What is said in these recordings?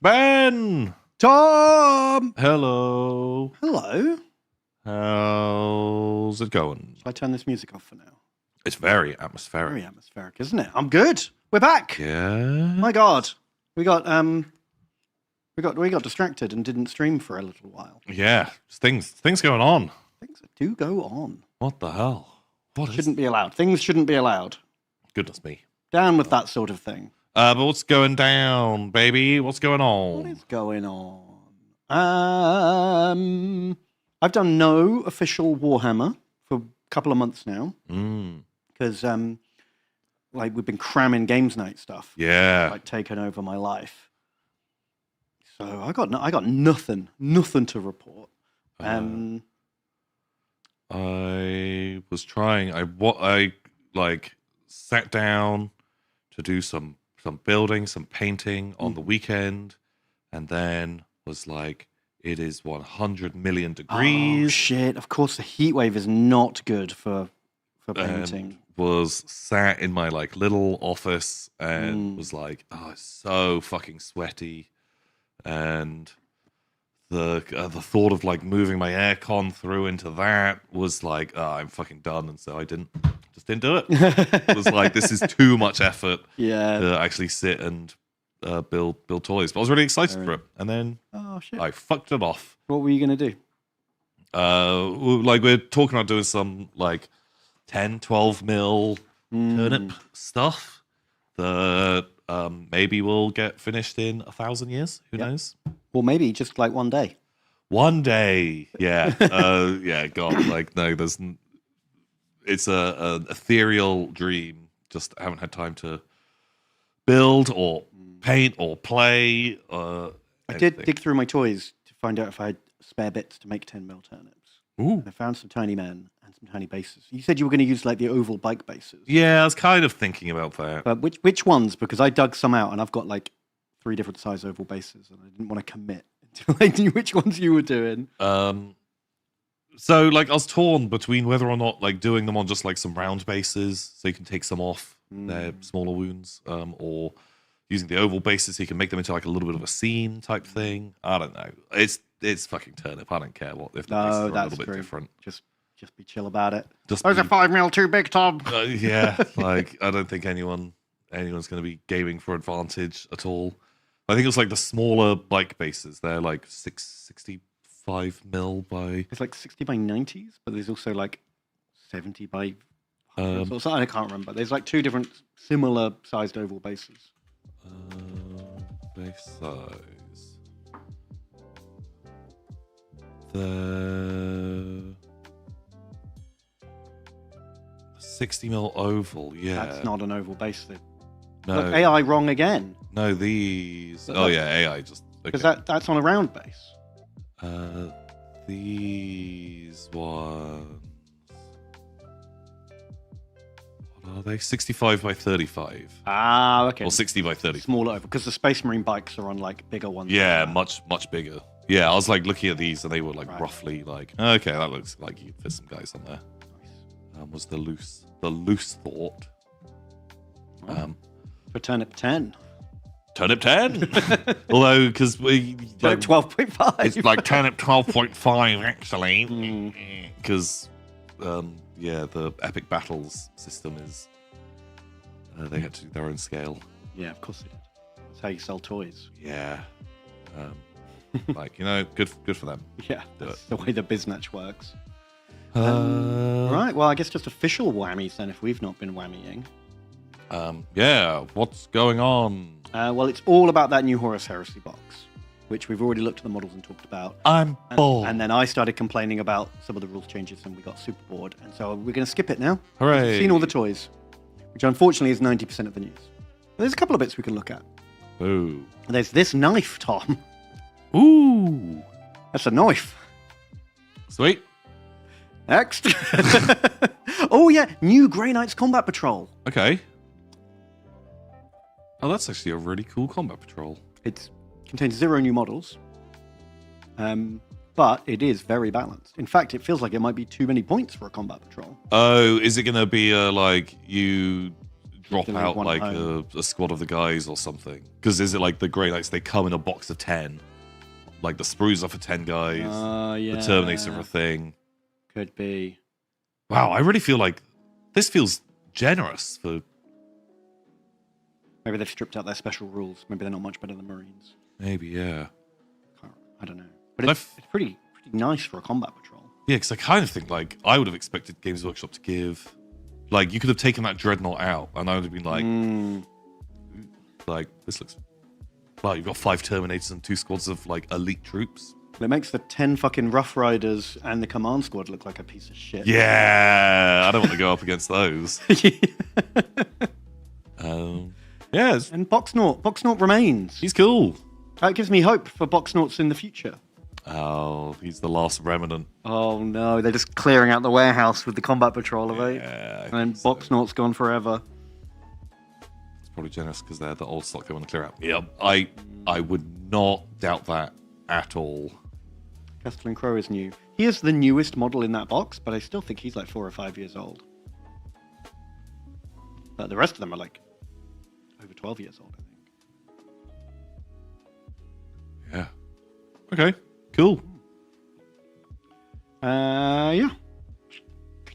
Ben! Tom! Hello. Hello. How's it going? Shall I turn this music off for now? It's very atmospheric. Very atmospheric, isn't it? I'm good. We're back. Yeah. My God. We got distracted and didn't stream for a little while. Yeah. Things going on. Things do go on. What the hell? What Shouldn't be allowed. Things shouldn't be allowed. Goodness me. Down with that sort of thing. But what's going down, baby? What's going on? What is going on? I've done no official Warhammer for a couple of months now. Because we've been cramming games night stuff. Yeah. Taken over my life. So I got nothing to report. I was trying. I sat down to do some building, some painting on the weekend, and then was like, it is 100 million degrees. Oh shit! Of course, the heat wave is not good for painting. Was sat in my little office and was like, oh, it's so fucking sweaty, and the thought of moving my aircon through into that was like, oh, I'm fucking done, and so I didn't do it. It was like, this is too much effort to actually sit and build toys. But I was really excited for it, and then I fucked it off. What were you gonna do? We're talking about doing some 10-12 mil turnip stuff that maybe will get finished in 1,000 years. Who knows? Or maybe just one day. One day, yeah. Yeah, God, no, it's a ethereal dream. Just haven't had time to build or paint or play. I did dig through my toys to find out if I had spare bits to make 10 mil turnips. Ooh. I found some tiny men and some tiny bases. You said you were going to use the oval bike bases. Yeah, I was kind of thinking about that. But which ones? Because I dug some out and I've got 3 different size oval bases, and I didn't want to commit until I knew which ones you were doing. So I was torn between whether or not doing them on just some round bases so you can take some off their smaller wounds, or using the oval bases so you can make them into a little bit of a scene type thing. I don't know. It's fucking turnip. I don't care if the bases are a little bit different. Just be chill about it. Those are 5 mil too big, Tom. Yeah, I don't think anyone's going to be gaming for advantage at all. I think it's the smaller bike bases. They're 65 mil by. It's 60 by 90s, but there's also 70 by. Or something. I can't remember. There's 2 different similar sized oval bases. Base size. The 60 mil oval. Yeah, that's not an oval base. No. Look, AI wrong again. No, these. AI just because that's on a round base. These ones. What are they? 65 by 35. Ah, okay. Or 60 by 30. Smaller over, because the Space Marine bikes are on bigger ones. Yeah, much bigger. Yeah, I was looking at these and they were roughly okay, that looks like you could fit some guys on there. Nice. Was the loose thought. For turnip 10. Turnip 10. Although, because we turnip 12.5. It's turnip 12.5 actually, because the epic battles system is they had to do their own scale. Yeah, of course they did. That's how you sell toys. Yeah, good for them. Yeah, that's the way the biznatch works. Right. Well, I guess just official whammies then, if we've not been whammying. Yeah, what's going on? Well, it's all about that new Horus Heresy box, which we've already looked at the models and talked about. I'm bored. And then I started complaining about some of the rules changes, and we got super bored. And so we're going to skip it now. Hooray! We've seen all the toys, which unfortunately is 90% of the news. But there's a couple of bits we can look at. Ooh. There's this knife, Tom. Ooh. That's a knife. Sweet. Next. Oh, yeah. New Grey Knights Combat Patrol. Okay. Oh, that's actually a really cool combat patrol. It contains 0 new models, but it is very balanced. In fact, it feels like it might be too many points for a combat patrol. Oh, is it going to be you drop Gonna leave out one like at home. a squad of the guys or something. Because is it like the Grey Knights? They come in a box of 10. Like the sprues are for 10 guys. Yeah. The Terminators are a thing. Could be. Wow, I really feel like this feels generous for. Maybe they've stripped out their special rules. Maybe they're not much better than Marines. Maybe, yeah. I don't know. But it's pretty nice for a combat patrol. Yeah, because I kind of think like I would have expected Games Workshop to give. Like you could have taken that Dreadnought out, and I would have been like, this looks. Wow, you've got 5 Terminators and 2 squads of like elite troops. It makes the 10 fucking Rough Riders and the command squad look like a piece of shit. Yeah, I don't want to go up against those. Yeah, And Boxnaut remains. he's cool. That gives me hope for Boxnauts in the future. Oh, he's the last remnant. Oh no, they're just clearing out the warehouse with the combat patrol of 8. Yeah, And then Boxnaut's gone forever. it's probably generous because they're the old stock they want to clear out. Yeah, I would not doubt that at all. Castellan Crow is new. He is the newest model in that box, but I still think he's like 4 or 5 years old. But the rest of them are like over 12 years old, I think. Yeah. Okay. Cool. Yeah.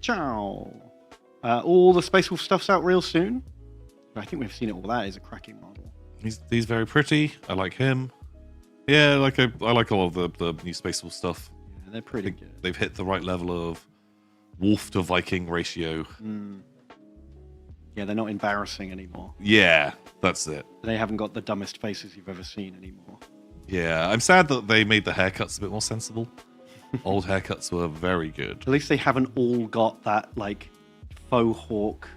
Ciao. All the Space Wolf stuff's out real soon. I think we've seen it all. That is a cracking model. He's very pretty. I like him. Yeah, I like all of the new Space Wolf stuff. Yeah, they're pretty good. They've hit the right level of wolf to Viking ratio. Yeah, they're not embarrassing anymore. Yeah, that's it. They haven't got the dumbest faces you've ever seen anymore. Yeah, I'm sad that they made the haircuts a bit more sensible. Old haircuts were very good. At least they haven't all got that like faux hawk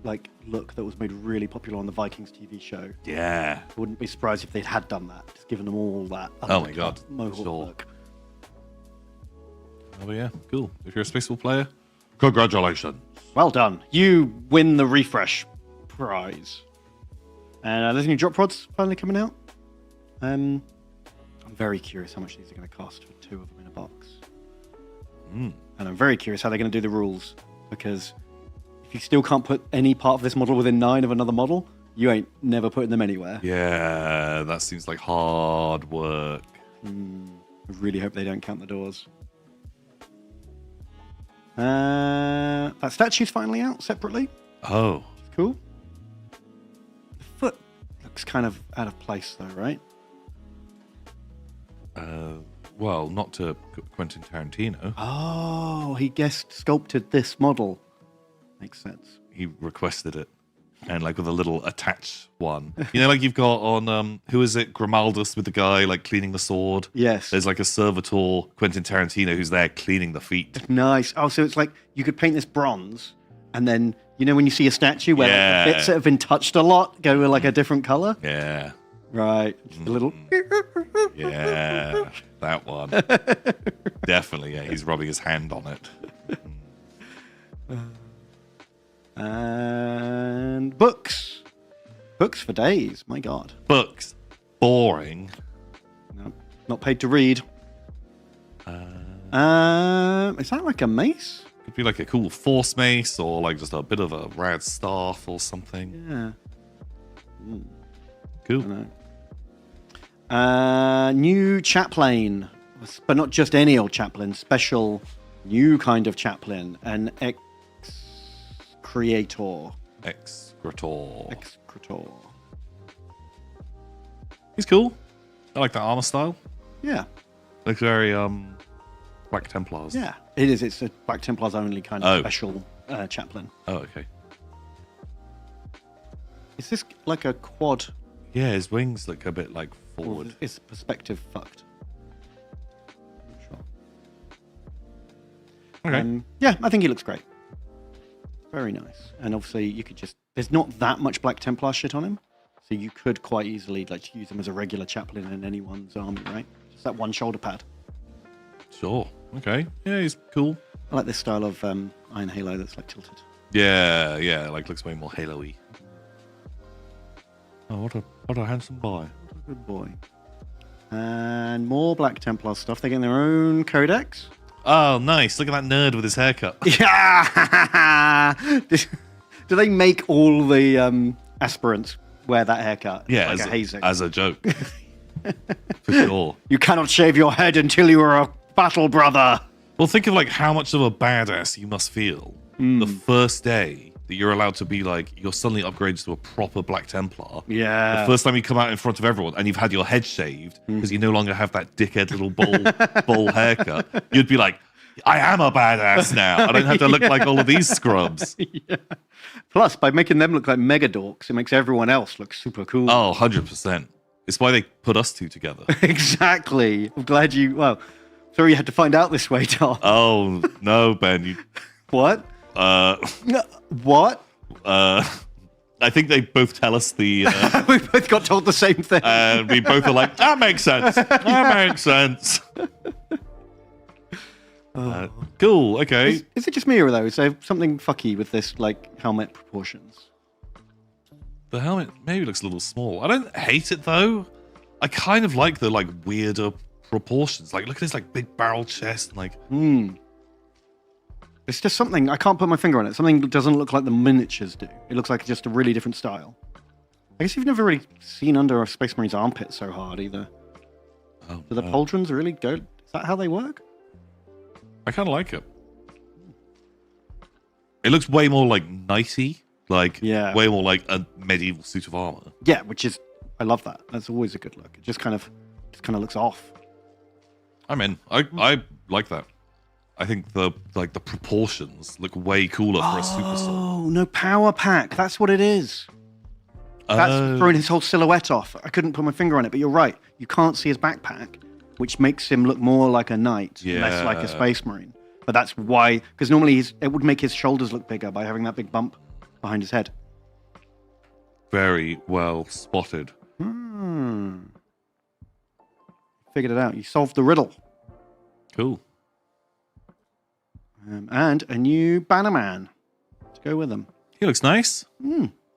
like look that was made really popular on the Vikings TV show. Yeah. I wouldn't be surprised if they'd had done that, just given them all that. Oh my god. Mohawk Sure. look. Oh yeah, cool. If you're a Space Wolf player, congratulations. Well done. You win the refresh prize. And there's new drop rods finally coming out. I'm very curious how much these are going to cost for 2 of them in a box. And I'm very curious how they're going to do the rules, because if you still can't put any part of this model within 9 of another model, you ain't never putting them anywhere. Yeah, that seems like hard work. I really hope they don't count the doors. That statue's finally out separately. Oh. Cool. The foot looks kind of out of place though, right? Well, not to Quentin Tarantino. Oh, he guest sculpted this model. Makes sense. He requested it. And like with a little attached one. You know, like you've got on, who is it? Grimaldus with the guy like cleaning the sword. Yes. There's like a servitor, Quentin Tarantino, who's there cleaning the feet. Nice. Oh, so it's like you could paint this bronze, and then, you know, when you see a statue where like, the bits that have been touched a lot go with like a different color? Yeah. Right. Just a little... Yeah. That one. Definitely, yeah. He's rubbing his hand on it. And books. Books for days. My God. Books. Boring. No, not paid to read. Is that like a mace? Could be like a cool force mace or like just a bit of a rad staff or something. Yeah. Cool. New chaplain, but not just any old chaplain. Special, new kind of chaplain. An excreator. Excretor. He's cool. I like that armor style. Yeah. Looks very Black Templars. Yeah, it is. It's a Black Templars only kind of special chaplain. Oh, okay. Is this like a quad? Yeah, his wings look a bit like forward. Or is perspective fucked? Not sure. Okay. Yeah, I think he looks great. Very nice. And obviously, you could just... There's not that much Black Templar shit on him. So you could quite easily like use him as a regular chaplain in anyone's army, right? Just that one shoulder pad. Sure. Okay. Yeah, he's cool. I like this style of Iron Halo that's like tilted. Yeah, yeah, like looks way more Halo-y. Oh, what a handsome boy. What a good boy. And more Black Templar stuff. They're getting their own codex. Oh, nice. Look at that nerd with his haircut. Yeah! Do they make all the aspirants wear that haircut? Yeah, like a hazing. as a joke. For sure. You cannot shave your head until you are a battle brother. Well, think of like how much of a badass you must feel the first day that you're allowed to be like, you're suddenly upgraded to a proper Black Templar. Yeah. The first time you come out in front of everyone and you've had your head shaved because you no longer have that dickhead little bowl haircut, you'd be like, I am a badass now. I don't have to look like all of these scrubs. Yeah. Plus, by making them look like mega dorks, it makes everyone else look super cool. Oh, 100%. It's why they put us two together. Exactly. I'm glad you... Well, sorry you had to find out this way, Tom. Oh, no, Ben. You... What? What? I think they both tell us the... we both got told the same thing. And we both are like, that makes sense. That makes sense. Cool, okay. Is it just me, or though? Is there something fucky with this, like, helmet proportions? The helmet maybe looks a little small. I don't hate it, though. I kind of like the, like, weirder proportions. Like, look at this, like, big barrel chest. And, like... It's just something, I can't put my finger on it. Something that doesn't look like the miniatures do. It looks like just a really different style. I guess you've never really seen under a Space Marine's armpit so hard, either. Oh, Do the pauldrons really go... Is that how they work? I kind of like it. It looks way more, like, knighty. Like, way more like a medieval suit of armor. Yeah, which is... I love that. That's always a good look. It just kind of looks off. I'm in. I like that. I think the proportions look way cooler for a super sword. Oh, no power pack. That's what it is. That's throwing his whole silhouette off. I couldn't put my finger on it, but you're right. You can't see his backpack, which makes him look more like a knight, less like a Space Marine. But that's why, because normally it would make his shoulders look bigger by having that big bump behind his head. Very well spotted. Figured it out. You solved the riddle. Cool. And a new Bannerman to go with him. He looks nice.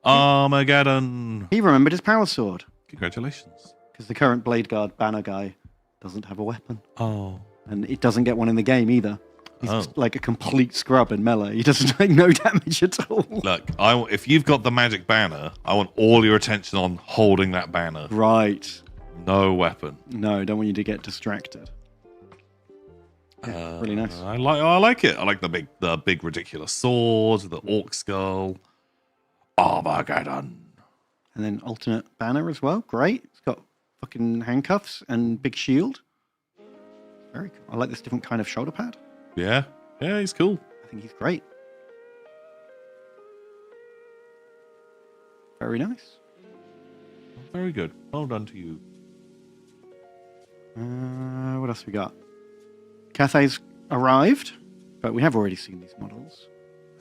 Armageddon. He remembered his power sword. Congratulations. Because the current Blade Guard banner guy doesn't have a weapon. Oh. And it doesn't get one in the game either. He's just like a complete scrub in melee. He doesn't take no damage at all. Look, if you've got the magic banner, I want all your attention on holding that banner. Right. No weapon. No, don't want you to get distracted. Yeah, really nice. I like it. I like the big ridiculous sword, the orc skull. Armageddon. And then alternate banner as well. Great. It's got fucking handcuffs and big shield. Very cool. I like this different kind of shoulder pad. Yeah. Yeah, he's cool. I think he's great. Very nice. Very good. Well done to you. What else we got? Cathay's arrived, but we have already seen these models.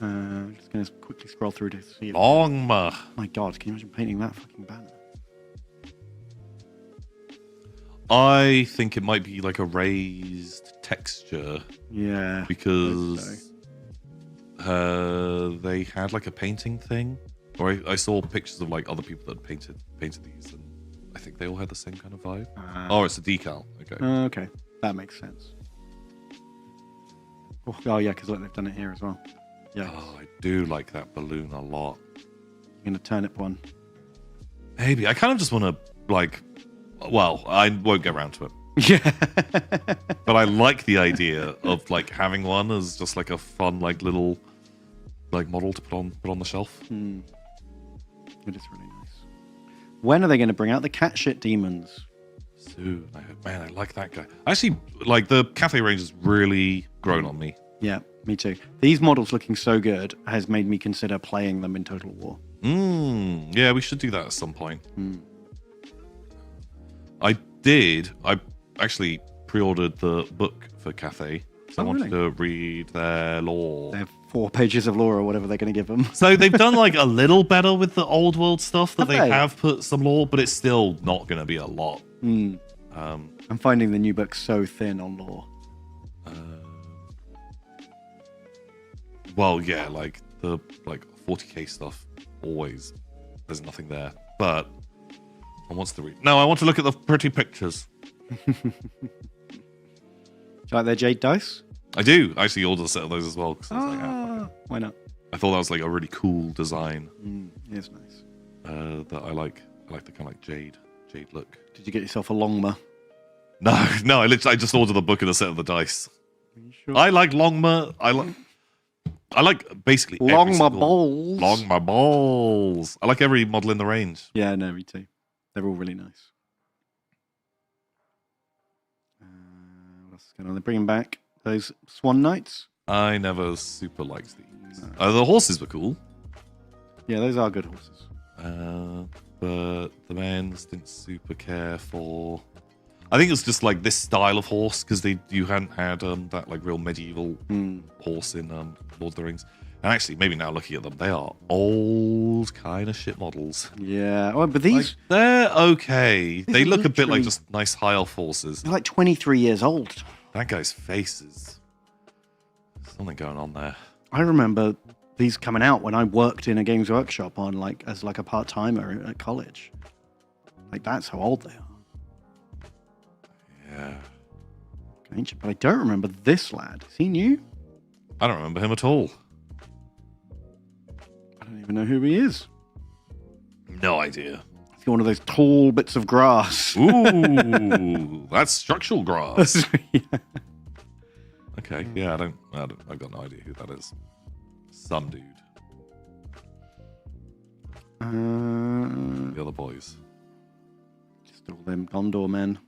Just going to quickly scroll through to see it. Longma. My God, can you imagine painting that fucking banner? I think it might be like a raised texture. Yeah. Because they had like a painting thing. Or I saw pictures of like other people that painted these, and I think they all had the same kind of vibe. It's a decal. Okay. Okay, that makes sense. Oh yeah, because look, they've done it here as well. Yeah. Oh, I do like that balloon a lot. You're gonna turnip one. Maybe I kind of just want to like. Well, I won't get around to it. Yeah. But I like the idea of like having one as just like a fun like little like model to put on the shelf. It is really nice. When are they going to bring out the cat shit demons? Soon. Man, I like that guy. Actually, like the Cathay range has really grown on me. Yeah, me too. These models looking so good has made me consider playing them in Total War. Yeah, we should do that at some point. I actually pre-ordered the book for Cathay. So I wanted to read their lore. They have 4 pages of lore or whatever they're going to give them. So they've done like a little better with the old world stuff that they have put some lore, but it's still not going to be a lot. I'm finding the new book so thin on lore. Well, yeah, like the 40k stuff, always there's nothing there. But I want to read. No, I want to look at the pretty pictures. Do you like their jade dice? I do. I actually ordered a set of those as well. 'Cause I was like, Why not? I thought that was like a really cool design. It is nice. That I like. I like the kind of like jade look. Did you get yourself a Longma? No, I just ordered the book and a set of the dice. Are you sure? I like Longma. I like basically Longma balls. Longma balls. I like every model in the range. Yeah, no, me too. They're all really nice. What else is going on? They're bringing back those Swan Knights. I never super liked these. The horses were cool. Yeah, those are good horses. But the men's didn't super care for. I think it's just like this style of horse because you hadn't had that like real medieval horse in Lord of the Rings. And actually, maybe now looking at them, they are old kind of shit models. Yeah, oh, but these like, they're okay. They look a bit like literally- just nice high elf horses. they're like 23 years old. That guy's face is something going on there. I remember these coming out when I worked in a Games Workshop on as a part-timer at college. Like that's how old they are. Yeah, Ancient, but I don't remember this lad. Is he new? I don't remember him at all. I don't even know who he is. No idea. Is he one of those tall bits of grass? Ooh, that's structural grass. Yeah. Okay, yeah, I've got no idea who that is. Some dude. The other boys. Just all them Gondor men.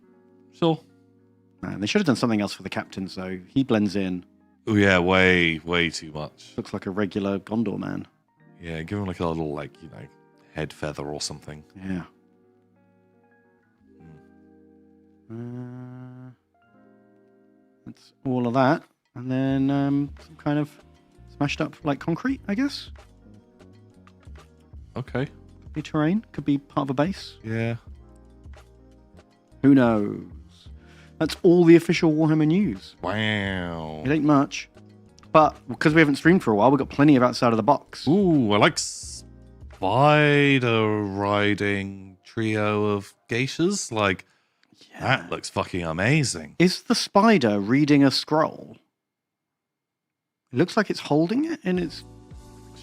Sure. Man, they should have done something else for the captains, though. He blends in. Oh yeah, way too much. Looks like a regular Gondor man. Yeah, give him like a little head feather or something. Yeah. That's all of that. And then some kind of smashed up like concrete, I guess. Okay. Could be terrain. Could be part of a base. Yeah. Who knows? That's all the official Warhammer news. Wow. It ain't much. But because we haven't streamed for a while, we've got plenty of outside of the box. Ooh, I like spider riding trio of geishas. Like, that looks fucking amazing. Is the spider reading a scroll? It looks like it's holding it in its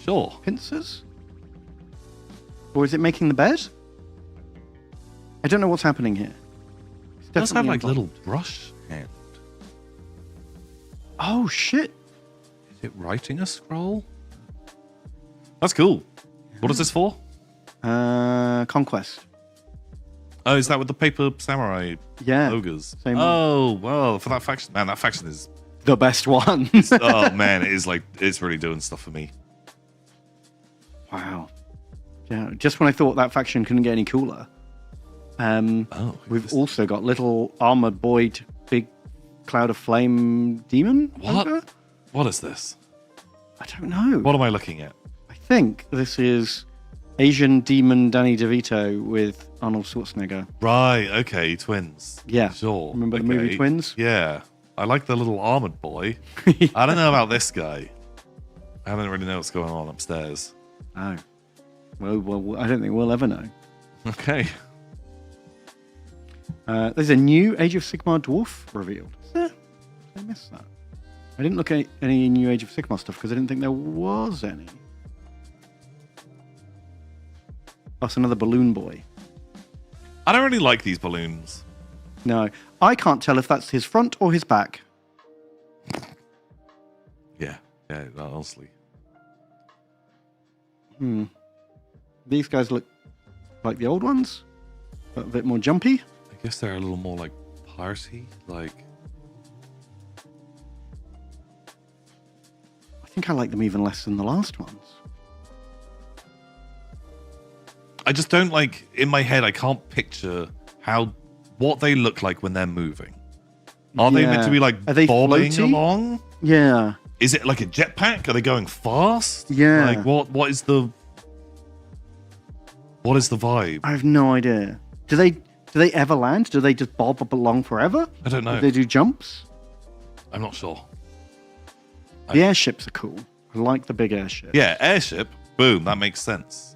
Sure. pincers. Or is it making the bed? I don't know what's happening here. It's It does have definitely like involved. little brush hand. Oh, shit. Is it writing a scroll? That's cool. What is this for? Conquest. Oh, is that with the paper samurai Yeah. ogres? Same one. Oh, well, for that faction. Man, that faction is... The best one. Oh, man, it's really doing stuff for me. Wow. Yeah, just when I thought that faction couldn't get any cooler. We've also got little armored boy, big cloud of flame demon. What? ogre? What is this? I don't know. What am I looking at? I think this is Asian demon Danny DeVito with Arnold Schwarzenegger. Right, okay, twins. Yeah. Sure. Remember the okay. movie Twins? Yeah. I like the little armored boy. I don't know about this guy. I don't really know what's going on upstairs. Oh. Well, I don't think we'll ever know. Okay. There's a new Age of Sigmar dwarf revealed. Is there? Did I miss that? I didn't look at any new Age of Sigmar stuff because I didn't think there was any. That's another balloon boy. I don't really like these balloons. No, I can't tell if that's his front or his back. Yeah, honestly. These guys look like the old ones, but a bit more jumpy. I guess they're a little more like piratey. Like, I think I like them even less than the last ones. I just don't like, in my head, I can't picture what they look like when they're moving. Are they meant to be like Are they bobbing floaty? along? Yeah. Is it like a jetpack? Are they going fast? Yeah. Like what is the vibe? I have no idea. Do they ever land? Do they just bob up along forever? I don't know. Do they do jumps? I'm not sure. The airships are cool. I like the big airship. Yeah, airship. Boom, that makes sense.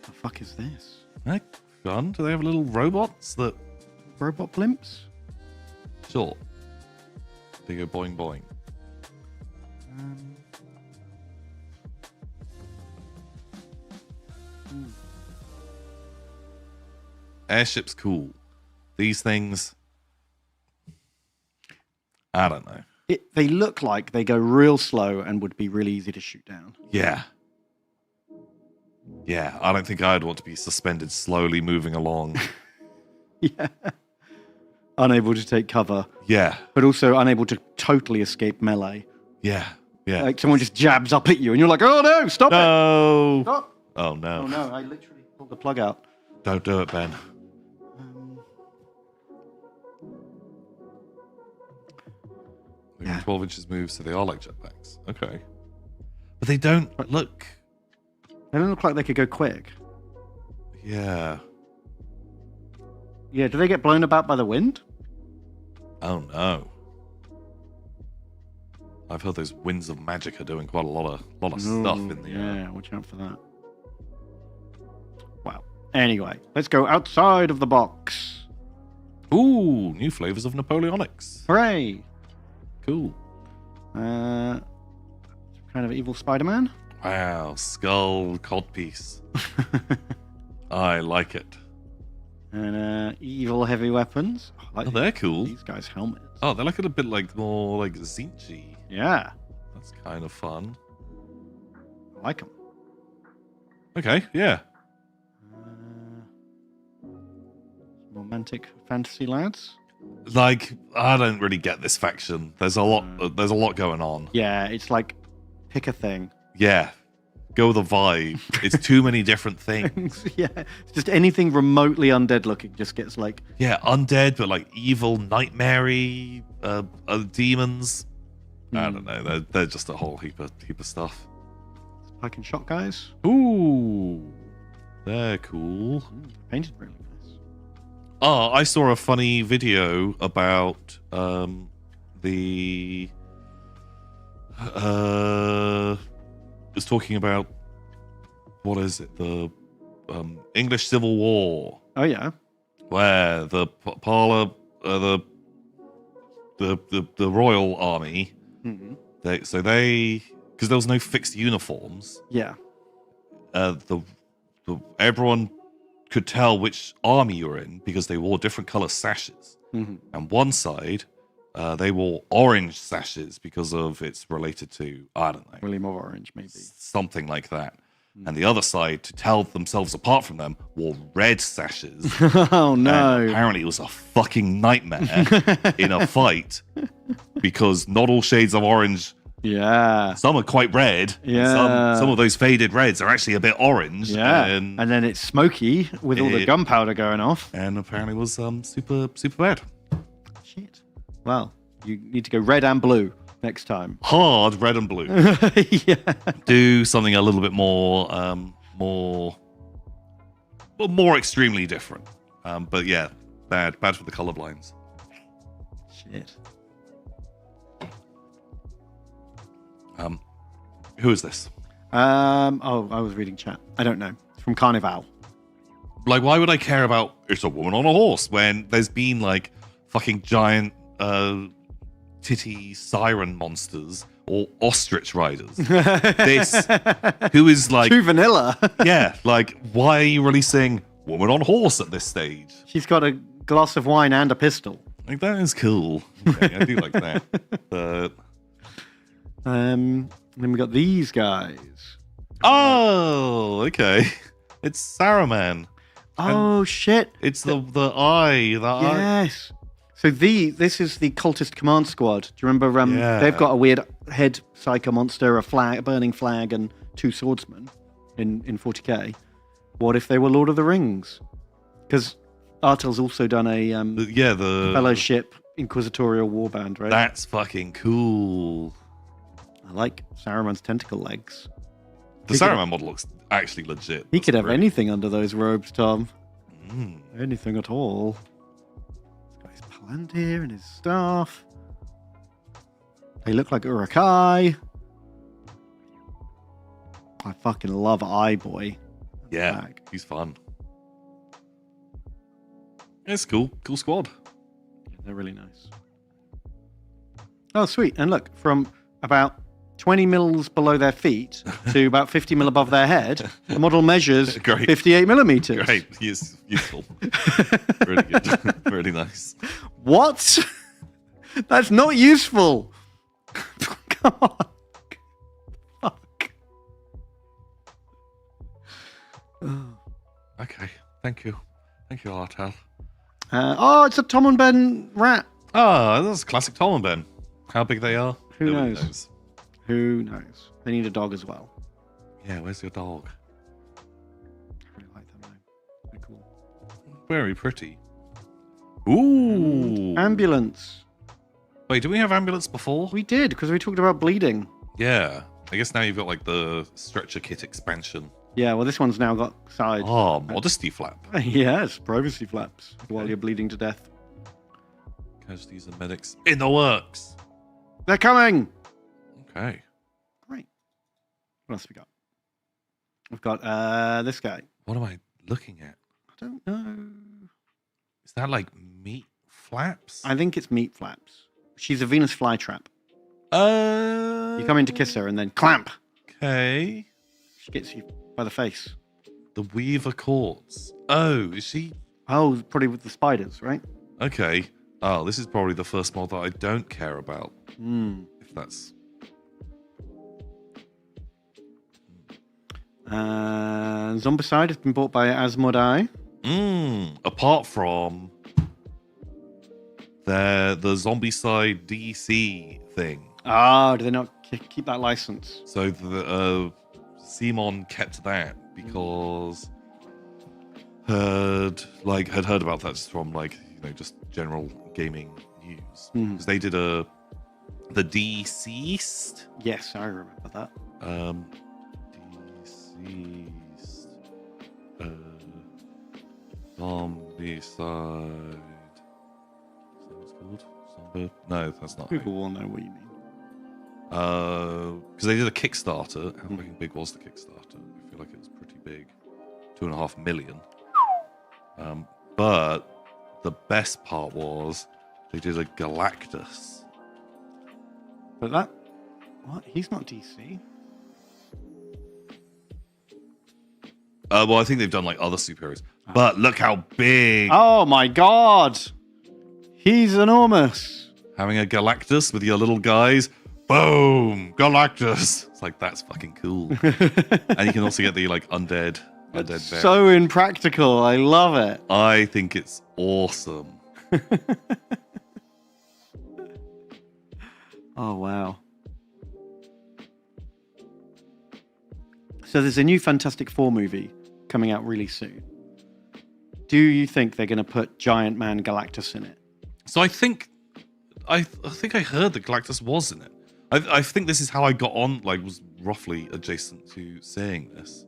The fuck is this? Like, fun. Do they have little robots that? Robot blimps? Sure. They go boing boing. Airship's cool. These things, I don't know. They look like they go real slow and would be really easy to shoot down. Yeah. Yeah, I don't think I'd want to be suspended slowly moving along. Yeah. Unable to take cover. Yeah. But also unable to totally escape melee. Yeah. Yeah. Like someone just jabs up at you and you're like, oh no, stop No. it. Stop. Oh no. Oh no, I literally pulled the plug out. Don't do it, Ben. Yeah. 12 inches move, so they are like jetpacks. Okay. But they don't look... They don't look like they could go quick. Yeah. Yeah, do they get blown about by the wind? Oh no. I've heard those winds of magic are doing quite a lot of stuff in the air. Yeah, watch out for that. Wow. Anyway, let's go outside of the box. Ooh, new flavors of Napoleonics. Hooray! Cool. Kind of evil Spider-Man. Wow, skull codpiece. I like it. And evil heavy weapons. I like They're cool. These guys' helmets. Oh, they look a bit like more like Zinchi. Yeah. That's kind of fun. I like them. Okay, yeah. Romantic fantasy lads. Like, I don't really get this faction. There's a lot going on. Yeah, it's like pick a thing. Yeah. Go with the vibe. It's too many different things. Yeah, it's just anything remotely undead looking just gets like... Yeah, undead, but like evil, nightmare-y, demons. I don't know. They're just a whole heap of stuff. Pike and shot guys. Ooh. They're cool. Painted really nice. Oh, I saw a funny video about the... was talking about, what is it, the English Civil War, Oh yeah. where the the royal army, Mm-hmm. because there was no fixed uniforms, Yeah. everyone could tell which army you were in because they wore different color sashes. Mm-hmm. And one side, they wore orange sashes because of it's related to, I don't know, William of Orange, maybe. something like that. And the other side, to tell themselves apart from them, wore red sashes. Oh And no. apparently it was a fucking nightmare in a fight because not all shades of orange, Yeah. some are quite red. and Yeah. some of those faded reds are actually a bit orange. Yeah. And then it's smoky with all the gunpowder going off. apparently was super bad. Shit. Well, you need to go red and blue next time. Hard red and blue. Yeah. Do something a little bit more extremely different. But yeah, bad for the colorblinds. Shit. Who is this? Oh, I was reading chat. I don't know. It's from Carnival. Like, why would I care about it's a woman on a horse when there's been like fucking giant titty siren monsters or ostrich riders? This, who is like, Too vanilla. yeah, like, why are you releasing woman on horse at this stage? She's got a glass of wine and a pistol. Like, that is cool. Okay, I do like that. But Then we got these guys. oh, okay, it's Saruman. Oh shit! It's the eye. The eye. Yes. So this is the cultist command squad. Do you remember? Yeah. They've got a weird head psycho monster, a burning flag, and 2 swordsmen in 40k. What if they were Lord of the Rings? Because Artel's also done a The Fellowship Inquisitorial warband, right? That's fucking cool. I like Saruman's tentacle legs. The Saruman model looks actually legit. He That's could have great. anything under those robes, Tom. Mm. Anything at all. He's got his palantir and his staff. They look like Urukai. I fucking love Eye Boy. Yeah, Back. he's fun. It's cool. Cool squad. Yeah, they're really nice. Oh, sweet. And look, from about 20 mils below their feet to about 50 mil above their head. The model measures Great. 58 millimeters. Great. Yes, useful. Really good. Really nice. What? That's not useful. Come on. Fuck. Okay. Thank you. Thank you, Artel. It's a Tom and Ben rat. Oh, that's classic Tom and Ben. How big they are? Who Nobody knows? Who knows? They need a dog as well. Yeah, where's your dog? I really like them though. They're cool. Very pretty. Ooh. Ambulance. Wait, did we have ambulance before? We did, because we talked about bleeding. Yeah. I guess now you've got like the stretcher kit expansion. Yeah, well, this one's now got side. Oh, modesty flap. Yes, privacy flaps while you're bleeding to death. Casualties and medics in the works. They're coming! Okay. Great. What else we got? We've got this guy. What am I looking at? I don't know. Is that like meat flaps? I think it's meat flaps. She's a Venus flytrap. You come in to kiss her and then clamp. Okay. She gets you by the face. The Weaver Courts. Oh, is she? Oh, probably with the spiders, right? Okay. Oh, this is probably the first mod that I don't care about. If that's... Zombicide has been bought by Asmodai. Apart from the Zombicide DC thing. Ah, do they not keep that license? So the Simon kept that because had heard about that from just general gaming news, because they did the Deceased. Yes, I remember that. Deceased. Zombicide. Is that what it's called? No, that's not. People will know what you mean. Because they did a Kickstarter. How fucking big was the Kickstarter? I feel like it was pretty big. 2.5 million. But the best part was they did a Galactus. But that... What? He's not DC. Well, I think they've done like other superheroes. But look how big. Oh my god! He's enormous. Having a Galactus with your little guys. Boom! Galactus! It's like, that's fucking cool. And you can also get the like undead It's bear. so impractical. I love it. I think it's awesome. Oh, wow. So there's a new Fantastic Four movie coming out really soon. Do you think they're going to put Giant Man Galactus in it? So I think I heard that Galactus was in it. I think this is how I got on, was roughly adjacent to saying this.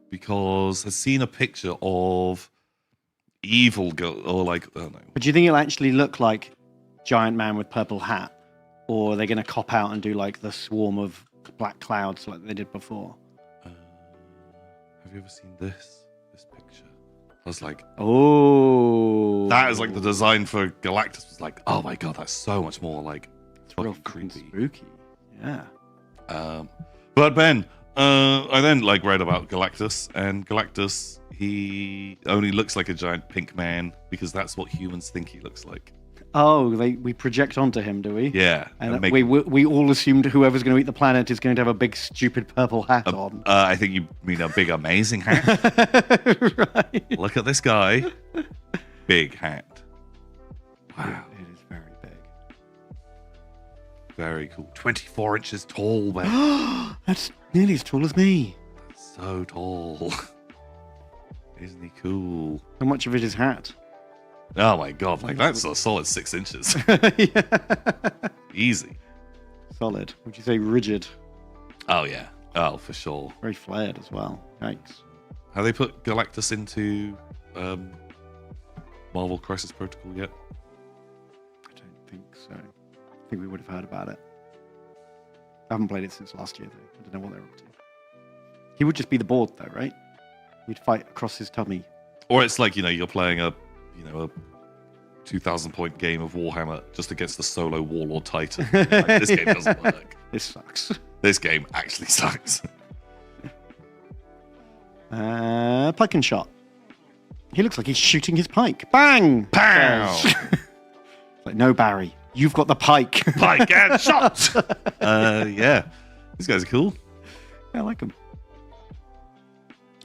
Because I've seen a picture of evil girl, or I don't know. But do you think it'll actually look like Giant Man with purple hat? Or are they going to cop out and do the swarm of black clouds like they did before? Have you ever seen this picture? I was like, oh, that is the design for Galactus. Was like, oh my god, that's so much more it's real creepy, spooky. Yeah. But Ben, I then read about Galactus, and Galactus, he only looks like a giant pink man because that's what humans think he looks like. Oh, we project onto him, do we? Yeah. And we all assumed whoever's going to eat the planet is going to have a big, stupid purple hat on. I think you mean a big, amazing hat. Right. Look at this guy. Big hat. Wow. It is very big. Very cool. 24 inches tall, man. That's nearly as tall as me. That's so tall. Isn't he cool? How much of it is hat? Oh my god, that's a solid 6 inches. Yeah. Easy. Solid. Would you say rigid? Oh yeah. Oh, for sure. Very flared as well. Yikes. Have they put Galactus into Marvel Crisis Protocol yet? I don't think so. I think we would have heard about it. I haven't played it since last year, though. I don't know what they're up to. He would just be the board, though, right? You'd fight across his tummy. Or it's you're playing a 2,000 point game of Warhammer just against the solo Warlord Titan. This game doesn't work. This sucks. This game actually sucks. Pike and shot. He looks like he's shooting his pike. Bang! Pow! It's like, no, Barry, you've got the pike. Pike and shot! Yeah. These guys are cool. Yeah, I like them.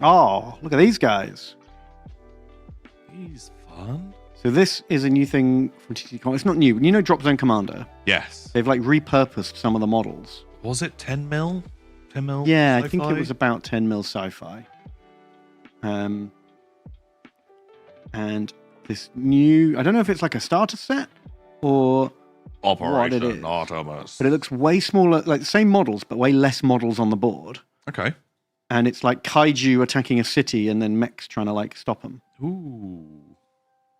Oh, look at these guys. He's fun. So this is a new thing from TCG Comics. It's not new. You know Drop Zone Commander? Yes. They've like repurposed some of the models. Was it 10 mil? 10 mil? Yeah, sci-fi? I think it was about 10 mil sci-fi. And this new, I don't know if it's like a starter set or what it is, Operation Artemis. but it looks way smaller, like the same models, but way less models on the board. Okay. And it's like kaiju attacking a city and then mechs trying to like stop them. Ooh.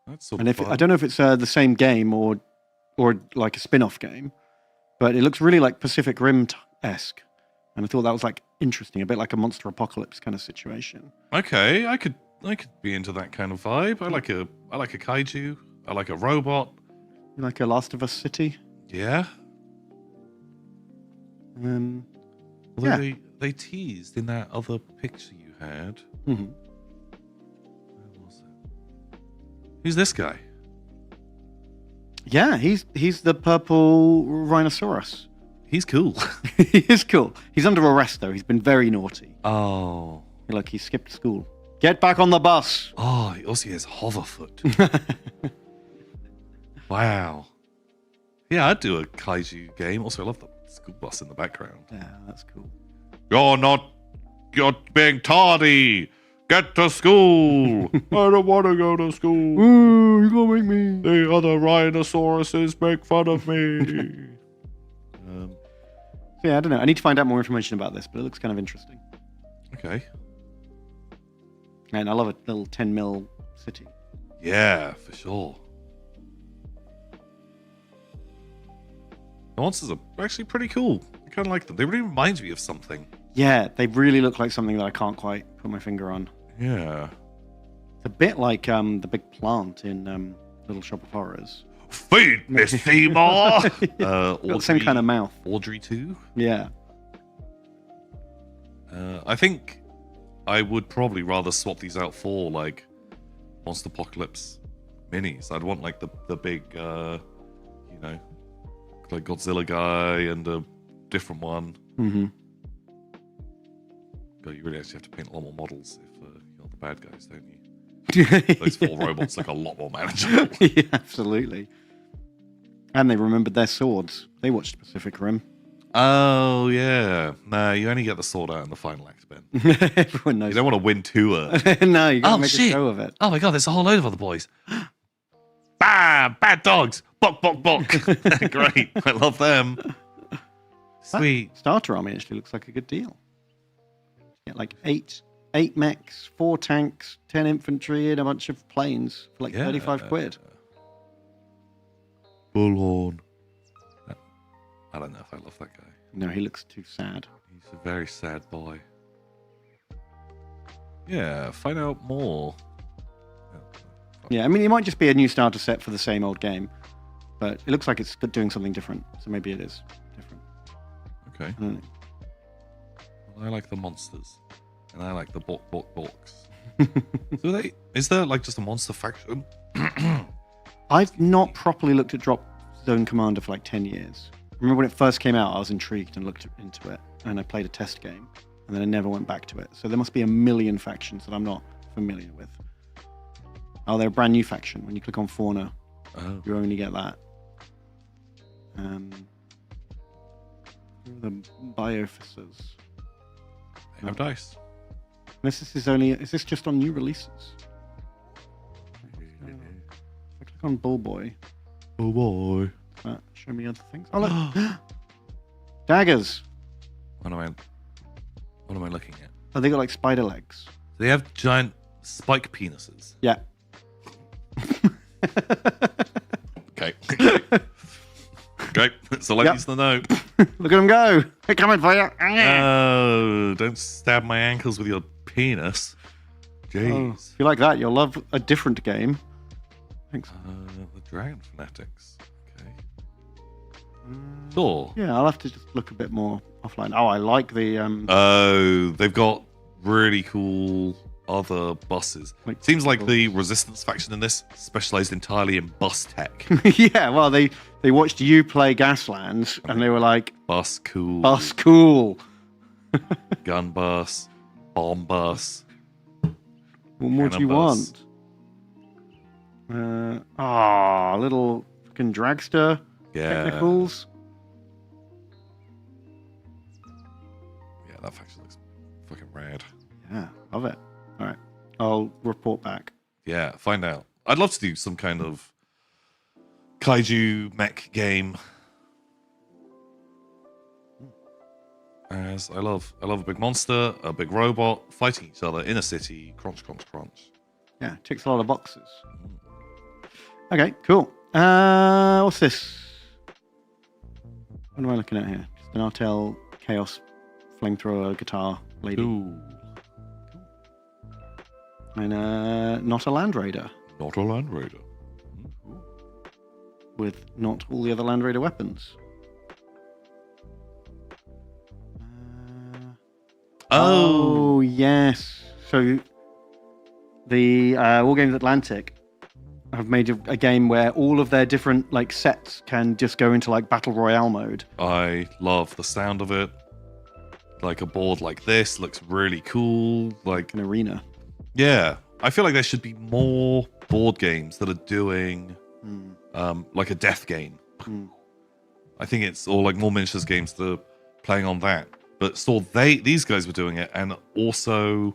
That's sort And of if fun. I don't know if it's the same game or like a spin-off game, but it looks really like Pacific Rim-esque. And I thought that was like interesting, a bit like a Monster Apocalypse kind of situation. Okay, I could be into that kind of vibe. I like a kaiju. I like a robot. Like a Last of Us City. Yeah. Um, Although Yeah. they teased in that other picture you had. mhm. Where was it? Who's this guy? Yeah, he's the purple rhinoceros. He's cool. He is cool. He's under arrest though. He's been very naughty. Oh. Like he skipped school. Get back on the bus. Oh, he also has hoverfoot. Wow. Yeah, I'd do a kaiju game. Also, I love the school bus in the background. Yeah, that's cool. You're being tardy. Get to school. I don't want to go to school. Ooh, you gonna make me. The other rhinoceroses make fun of me. Yeah, I don't know. I need to find out more information about this, but it looks kind of interesting. Okay. And I love a little 10 mil city. Yeah, for sure. The monsters are actually pretty cool. I kind of like them. They really remind me of something. Yeah, they really look like something that I can't quite put my finger on. Yeah. It's a bit like the big plant in Little Shop of Horrors. Feed me, Seymour! Got the same kind of mouth. Audrey 2? Yeah. I think I would probably rather swap these out for, like, Monster Apocalypse minis. I'd want, like, the big, you know, like Godzilla guy and a different one. Mm-hmm. But you really actually have to paint a lot more models if you're the bad guys, don't you? Those 4 robots look a lot more manageable. Yeah, absolutely. And they remembered their swords. They watched Pacific Rim. Oh, yeah. No, you only get the sword out in the final act, Ben. Everyone knows. You don't want to win too early. No, you gotta Oh, make shit. a show of it. Oh my god, there's a whole load of other boys. Bam! Bad dogs! Bok, bok, bok! Great. I love them. Sweet. Starter army actually looks like a good deal. Yeah, like eight mechs, 4 tanks, 10 infantry, and a bunch of planes for like 35 quid. Bullhorn. I don't know if I love that guy. No, he looks too sad. He's a very sad boy. Yeah, find out more. Yeah, I mean, it might just be a new starter set for the same old game, but it looks like it's doing something different, so maybe it is different. Okay. I don't know. Well, I like the monsters. And I like the borks. So is there like just a monster faction? I've not properly looked at Drop Zone Commander for like 10 years. I remember when it first came out, I was intrigued and looked into it, and I played a test game, and then I never went back to it. So there must be a million factions that I'm not familiar with. Oh, they're a brand new faction. When you click on Fauna, you only get that. The Bioficers. They have dice. Unless this is this just on new releases? If I click on Bullboy, Oh boy. show me other things. Oh look, daggers. What am I looking at? Oh, they got like spider legs. They have giant spike penises. Yeah. Okay. Okay. So I Yep. need to know. Look at them go. They're coming for you. Oh, don't stab my ankles with your penis. Jeez. Oh, if you like that, you'll love a different game. Thanks. The Dragon Fanatics. Okay. Sure. Yeah, I'll have to just look a bit more offline. Oh, I like the Oh, they've got really cool other buses. Like Seems like the Resistance faction in this specialized entirely in bus tech. yeah, well, they watched you play Gaslands, and they were like, Bus cool. "Bus cool." Gun bus. Bomb bus. What more do you Cannon want? Little fucking dragster Yeah. technicals. Yeah, that faction looks fucking rad. Yeah, love it. All right, I'll report back. Yeah, find out. I'd love to do some kind of kaiju mech game. As I love a big monster, a big robot fighting each other in a city. Crunch, crunch, crunch. Yeah, ticks a lot of boxes. Okay, cool. What's this? What am I looking at here? Just an Artel Chaos flamethrower guitar lady. Ooh, And not a Land Raider not a Land Raider. with not all the other Land Raider weapons. Oh, yes. So the Wargames Atlantic have made a game where all of their different like sets can just go into like battle royale mode. I love the sound of it. Like a board like this looks really cool. Like, An arena. yeah, I feel like there should be more board games that are doing like a death game. I think it's or like more miniatures games that are playing on that. But saw these guys were doing it, and also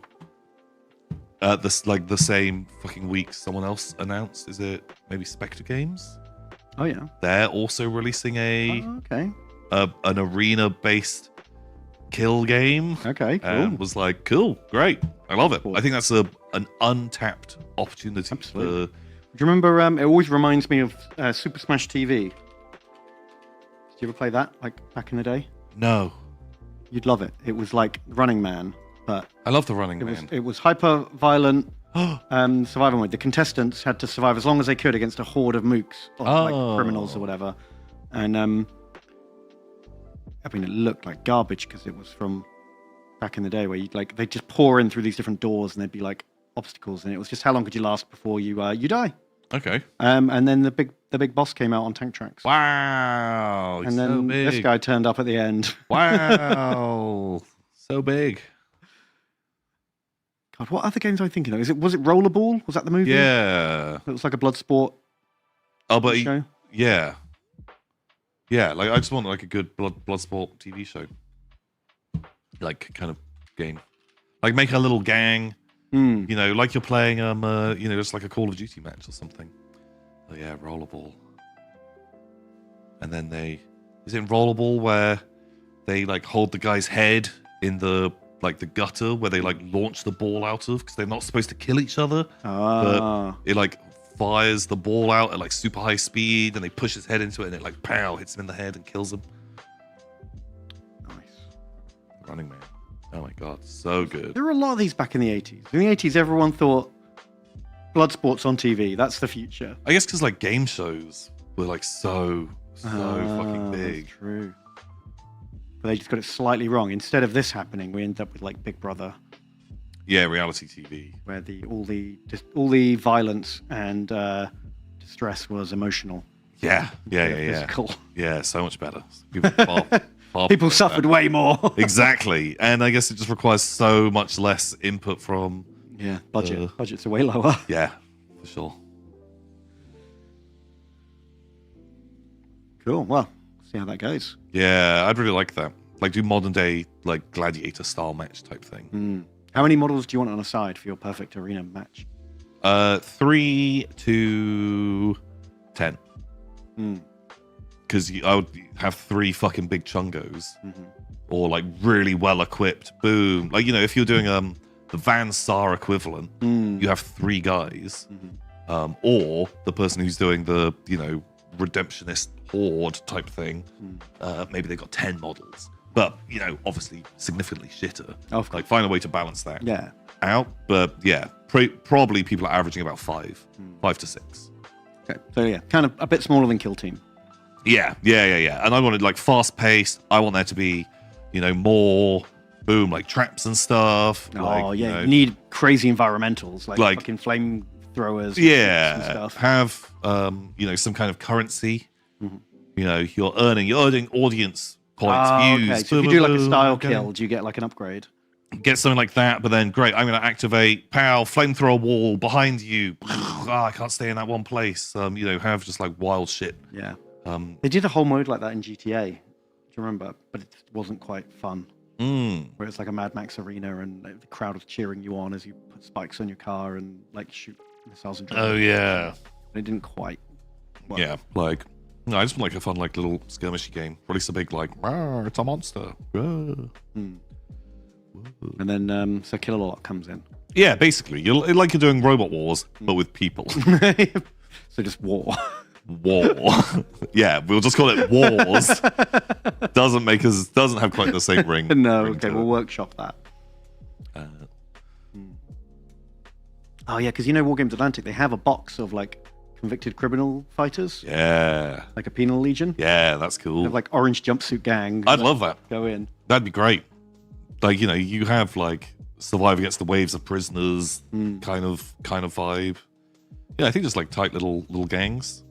the same fucking week someone else announced. Is it maybe Spectre Games? Oh yeah. They're also releasing Okay. an arena based kill game. Okay. Cool. And was like, cool, great, I love it. I think that's an untapped opportunity. Absolutely. Do you remember? It always reminds me of Super Smash TV. Did you ever play that like back in the day? No, You'd love it. It was like Running Man, but I love the Running it Man. was hyper violent survival mode. The contestants had to survive as long as they could against a horde of mooks or like criminals or whatever. And I mean, it looked like garbage because it was from back in the day where you like they just pour in through these different doors and there'd be like obstacles, and it was just how long could you last before you die. Okay. And then the big boss came out on tank tracks. Wow. And then this guy turned up at the end. Wow. So big. God, what other games am I thinking of? Was it Rollerball? Was that the movie? Yeah. It was like a blood sport Oh, but show. yeah. Yeah, like I just want like a good blood sport TV show. Like kind of game. Like make a little gang. You know, like you're playing just like a Call of Duty match or something. Oh yeah, Rollerball. And then is it in Rollerball where they like hold the guy's head in the gutter where they like launch the ball out of because they're not supposed to kill each other. But it like fires the ball out at like super high speed and they push his head into it and it like pow hits him in the head and kills him. Nice. Running Man. Oh my god, so good. There were a lot of these back in the 80s. In the 80s, everyone thought blood sports on TV, that's the future. I guess because like game shows were like so fucking big. That's true. But they just got it slightly wrong. Instead of this happening, we end up with like Big Brother. Yeah, reality TV. Where all the violence and distress was emotional. Yeah. Physical. Yeah, so much better. People, People suffered way more. Exactly. And I guess it just requires so much less input from... Yeah, budgets are way lower. Yeah, for sure. Cool. Well, see how that goes. Yeah, I'd really like that. Like do modern day, like gladiator style match type thing. How many models do you want on a side for your perfect arena match? 3 to 10. Because I would have 3 fucking big chungos, or like really well equipped. Boom! Like if you're doing the Van Sar equivalent, you have 3 guys, or the person who's doing the redemptionist horde type thing. Maybe they've got 10 models, but obviously significantly shitter. Like find a way to balance that out. But yeah, probably people are averaging about 5 to 6. Okay, so yeah, kind of a bit smaller than Kill Team. Yeah. And I wanted like fast paced. I want there to be, more boom, like traps and stuff. You need crazy environmentals like fucking flamethrowers. And stuff. Have some kind of currency. Mm-hmm. You're earning audience points, views. Okay. So if you do like a style kill, do you get like an upgrade? Get something like that, but then great, I'm going to activate flamethrower wall behind you. I can't stay in that one place. Have just like wild shit. Yeah. They did a whole mode like that in GTA. Do you remember? But it wasn't quite fun. Where it's like a Mad Max arena and the crowd is cheering you on as you put spikes on your car and like shoot missiles and drones. Oh yeah. It didn't quite work. Yeah, I just want like a fun like little skirmishy game. Release a big like, it's a monster. And then so Killalot comes in. Yeah, basically, you're doing Robot Wars, but with people. So just war. Yeah, we'll just call it Wars. Doesn't have quite the same ring. No, ring okay, we'll workshop that. Oh yeah, because War Games Atlantic, they have a box of like convicted criminal fighters. Yeah. Like a penal legion. Yeah, that's cool. They have like orange jumpsuit gang. I'd love that. Go in. That'd be great. Like, you have like survive against the waves of prisoners kind of vibe. Yeah, I think just like tight little gangs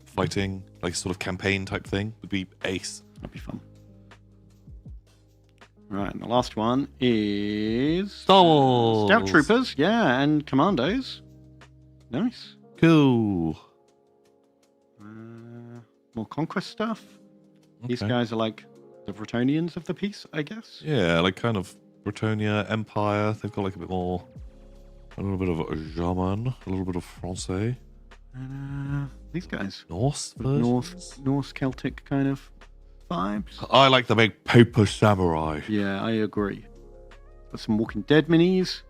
fighting, like sort of campaign type thing would be ace. That'd be fun. Right, and the last one is Star Wars Scout Troopers, and Commandos. Nice. Cool. More conquest stuff. Okay. These guys are like the Bretonians of the piece, I guess. Yeah, like kind of Bretonia Empire. They've got like a little bit of German, a little bit of Francais. And these guys. Norse Celtic kind of vibes. I like the big paper samurai. Yeah, I agree. Got some Walking Dead minis.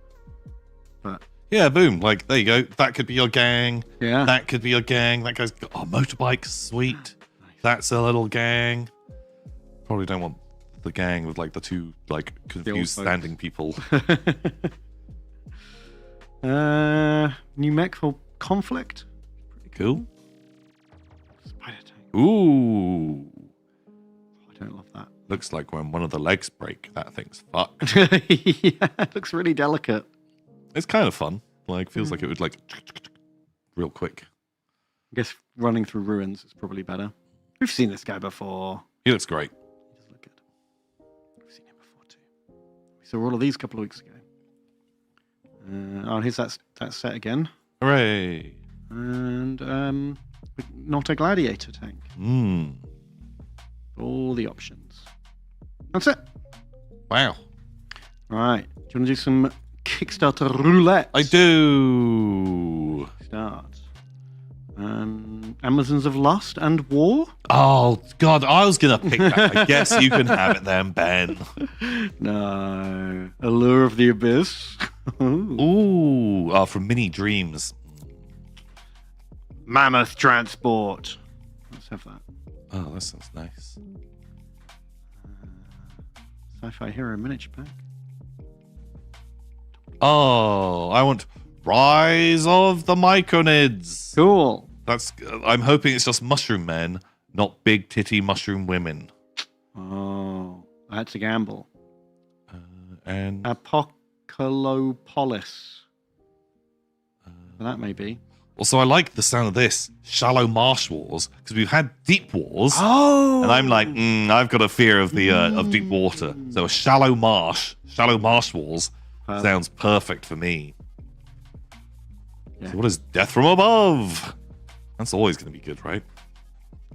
But yeah, boom. Like, there you go. That could be your gang. Yeah. That could be your gang. That guy's got motorbikes. Sweet. Nice. That's a little gang. Probably don't want the gang with like the two like confused standing people. New mech for Conflict. Pretty cool. Spider tank. Ooh. I don't love that. Looks like when one of the legs break, that thing's fucked. Yeah, it looks really delicate. It's kind of fun. Like, feels like it would like real quick. I guess running through ruins is probably better. We've seen this guy before. He looks great. He does look good. We've seen him before too. We saw all of these a couple of weeks ago. Here's that set again. Hooray! And not a gladiator tank. All the options. That's it. Wow. Right. Do you want to do some Kickstarter roulette? I do. Start. Amazons of Lust and War? Oh, God, I was going to pick that. I guess you can have it then, Ben. No. Allure of the Abyss. Ooh. From Mini Dreams. Mammoth Transport. Let's have that. Oh, that sounds nice. Sci-Fi Hero Miniature Pack. Oh, I want Rise of the Myconids. Cool. I'm hoping it's just mushroom men, not big titty mushroom women. Oh, that's a gamble. And Apocalopolis. That may be. Also, I like the sound of this. Shallow Marsh Wars, because we've had Deep Wars. Oh! And I'm like, I've got a fear of the of deep water. So a Shallow Marsh Wars sounds perfect for me. Yeah. So what is Death from Above? That's always going to be good, right?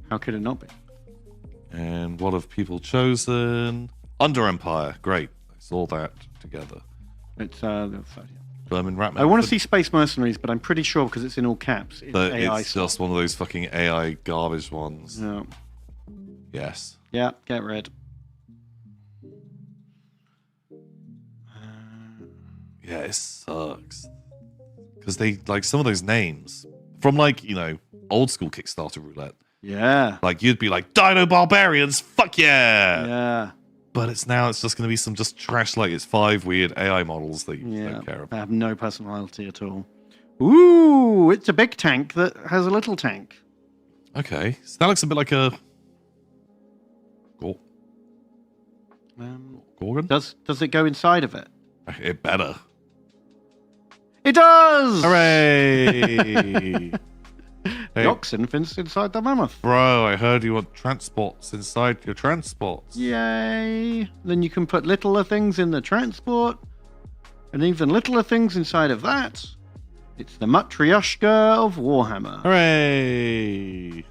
How could it not be? And what have people chosen? Under Empire. Great. I saw that together. It's Berman Ratman. I want to see Space Mercenaries, but I'm pretty sure because it's in all caps. It's just one of those fucking AI garbage ones. Yeah. Yes. Yeah, get rid. Yeah, it sucks. Because they, like, some of those names from, like, old school Kickstarter roulette. Yeah. Like, you'd be like, Dino Barbarians, fuck yeah! Yeah. But it's just going to be some just trash, like, it's 5 weird AI models that you don't care about. They have no personality at all. Ooh, it's a big tank that has a little tank. Okay, so that looks a bit like a Gorgon. Does it go inside of it? It better. It does! Hooray! The oxen fits inside the mammoth. Bro, I heard you want transports inside your transports. Yay! Then you can put littler things in the transport, and even littler things inside of that. It's the Matryoshka of Warhammer. Hooray!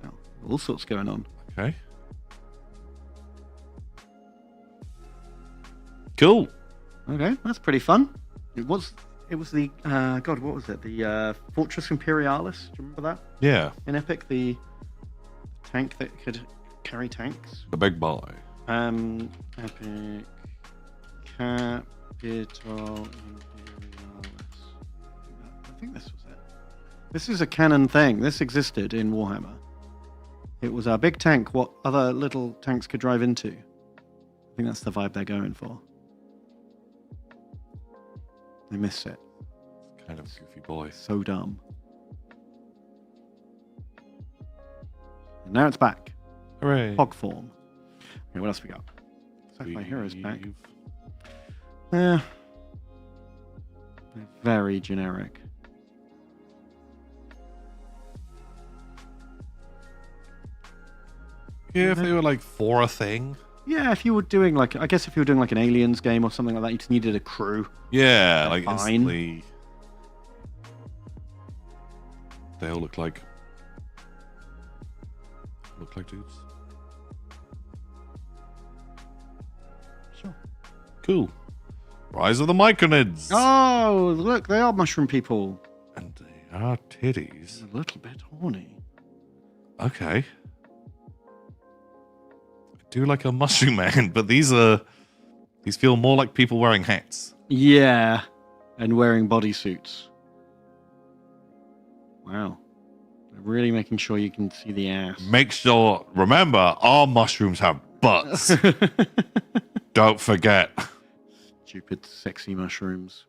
Wow, all sorts going on. Okay. Cool. Okay, that's pretty fun. It was the God, what was it? The Fortress Imperialis. Do you remember that? Yeah. In Epic, the tank that could carry tanks. The big boy. Epic Capital Imperialis. I think this was it. This is a canon thing. This existed in Warhammer. It was a big tank what other little tanks could drive into. I think that's the vibe they're going for. I miss it. Kind of goofy boy. So dumb. And now it's back. Hooray. Hog form. Okay, what else we got? My hero's back. They're very generic. Yeah, if they were like for a thing. Yeah, if you were doing like, I guess if you were doing like an Aliens game or something like that, you just needed a crew. Yeah, like fine. instantly. They all look like dudes. Sure. Cool. Rise of the Myconids. Oh, look, they are mushroom people. And they are titties. A little bit horny. Okay. I do like a mushroom man, but these feel more like people wearing hats. Yeah, and wearing bodysuits. Wow. They're really making sure you can see the ass. Make sure, remember, our mushrooms have butts. Don't forget. Stupid, sexy mushrooms.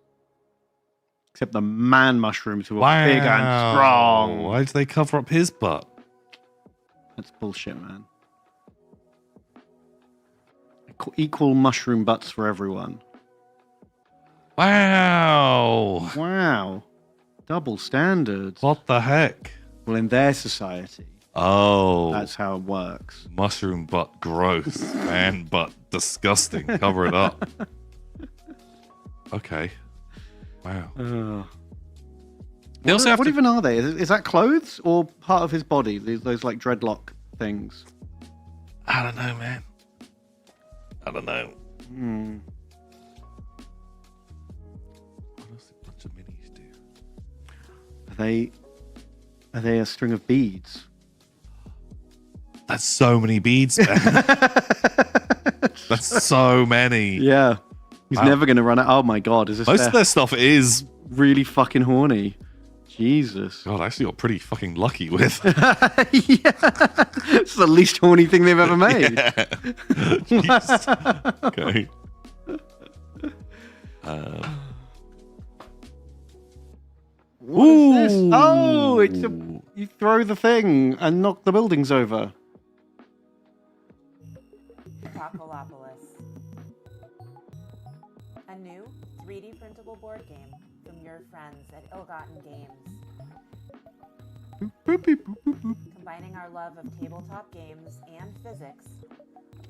Except the man mushrooms who are big and strong. Why did they cover up his butt? That's bullshit, man. Equal mushroom butts for everyone. Wow. Wow. Double standards. What the heck? Well, in their society, Oh. that's how it works. Mushroom butt gross. Man butt disgusting. Cover it up. Okay. Wow. They also have what to... even are they? Is that clothes or part of his body? Those like dreadlock things? I don't know, man. I don't know. What else do a bunch of minis do? Are they a string of beads? That's so many beads, man. That's so many. Yeah. He's never going to run out. Oh my god. Is this Most of their stuff is... really fucking horny? Jesus. God, I actually got pretty fucking lucky with. Yeah. It's the least horny thing they've ever made. Jeez. Okay. What is this? Oh, you throw the thing and knock the buildings over. Apocalopolis. A new 3D printable board game from your friends at Ill-Gotten Games. Combining our love of tabletop games and physics,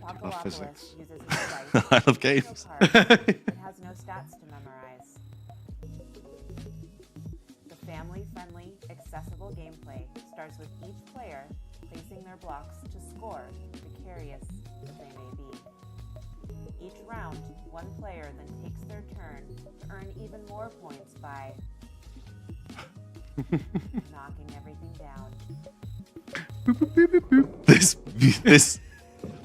Apocalopolis uses a device I love games. it has no stats to memorize. The family-friendly, accessible gameplay starts with each player placing their blocks to score, precarious as they may be. Each round, one player then takes their turn to earn even more points by knocking everything down. This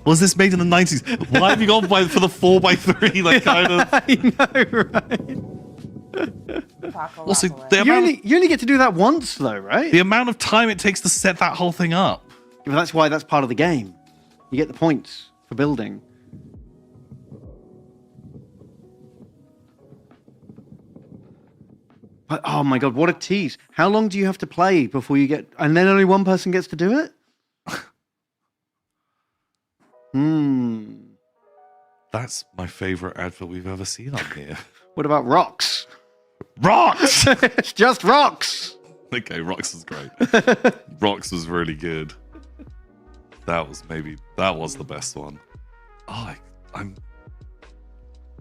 was this made in the 90s? Why have you gone for the 4x3 like kind of? I know, right? Also, You only get to do that once, though, right? the amount of time it takes to set that whole thing up. Well, that's why that's part of the game. You get the points for building. But oh my god, what a tease! How long do you have to play before you get? And then only one person gets to do it. That's my favorite advert we've ever seen on here. What about rocks? Rocks! It's just rocks. Okay, Rocks was great. Rocks was really good. That was the best one. Oh,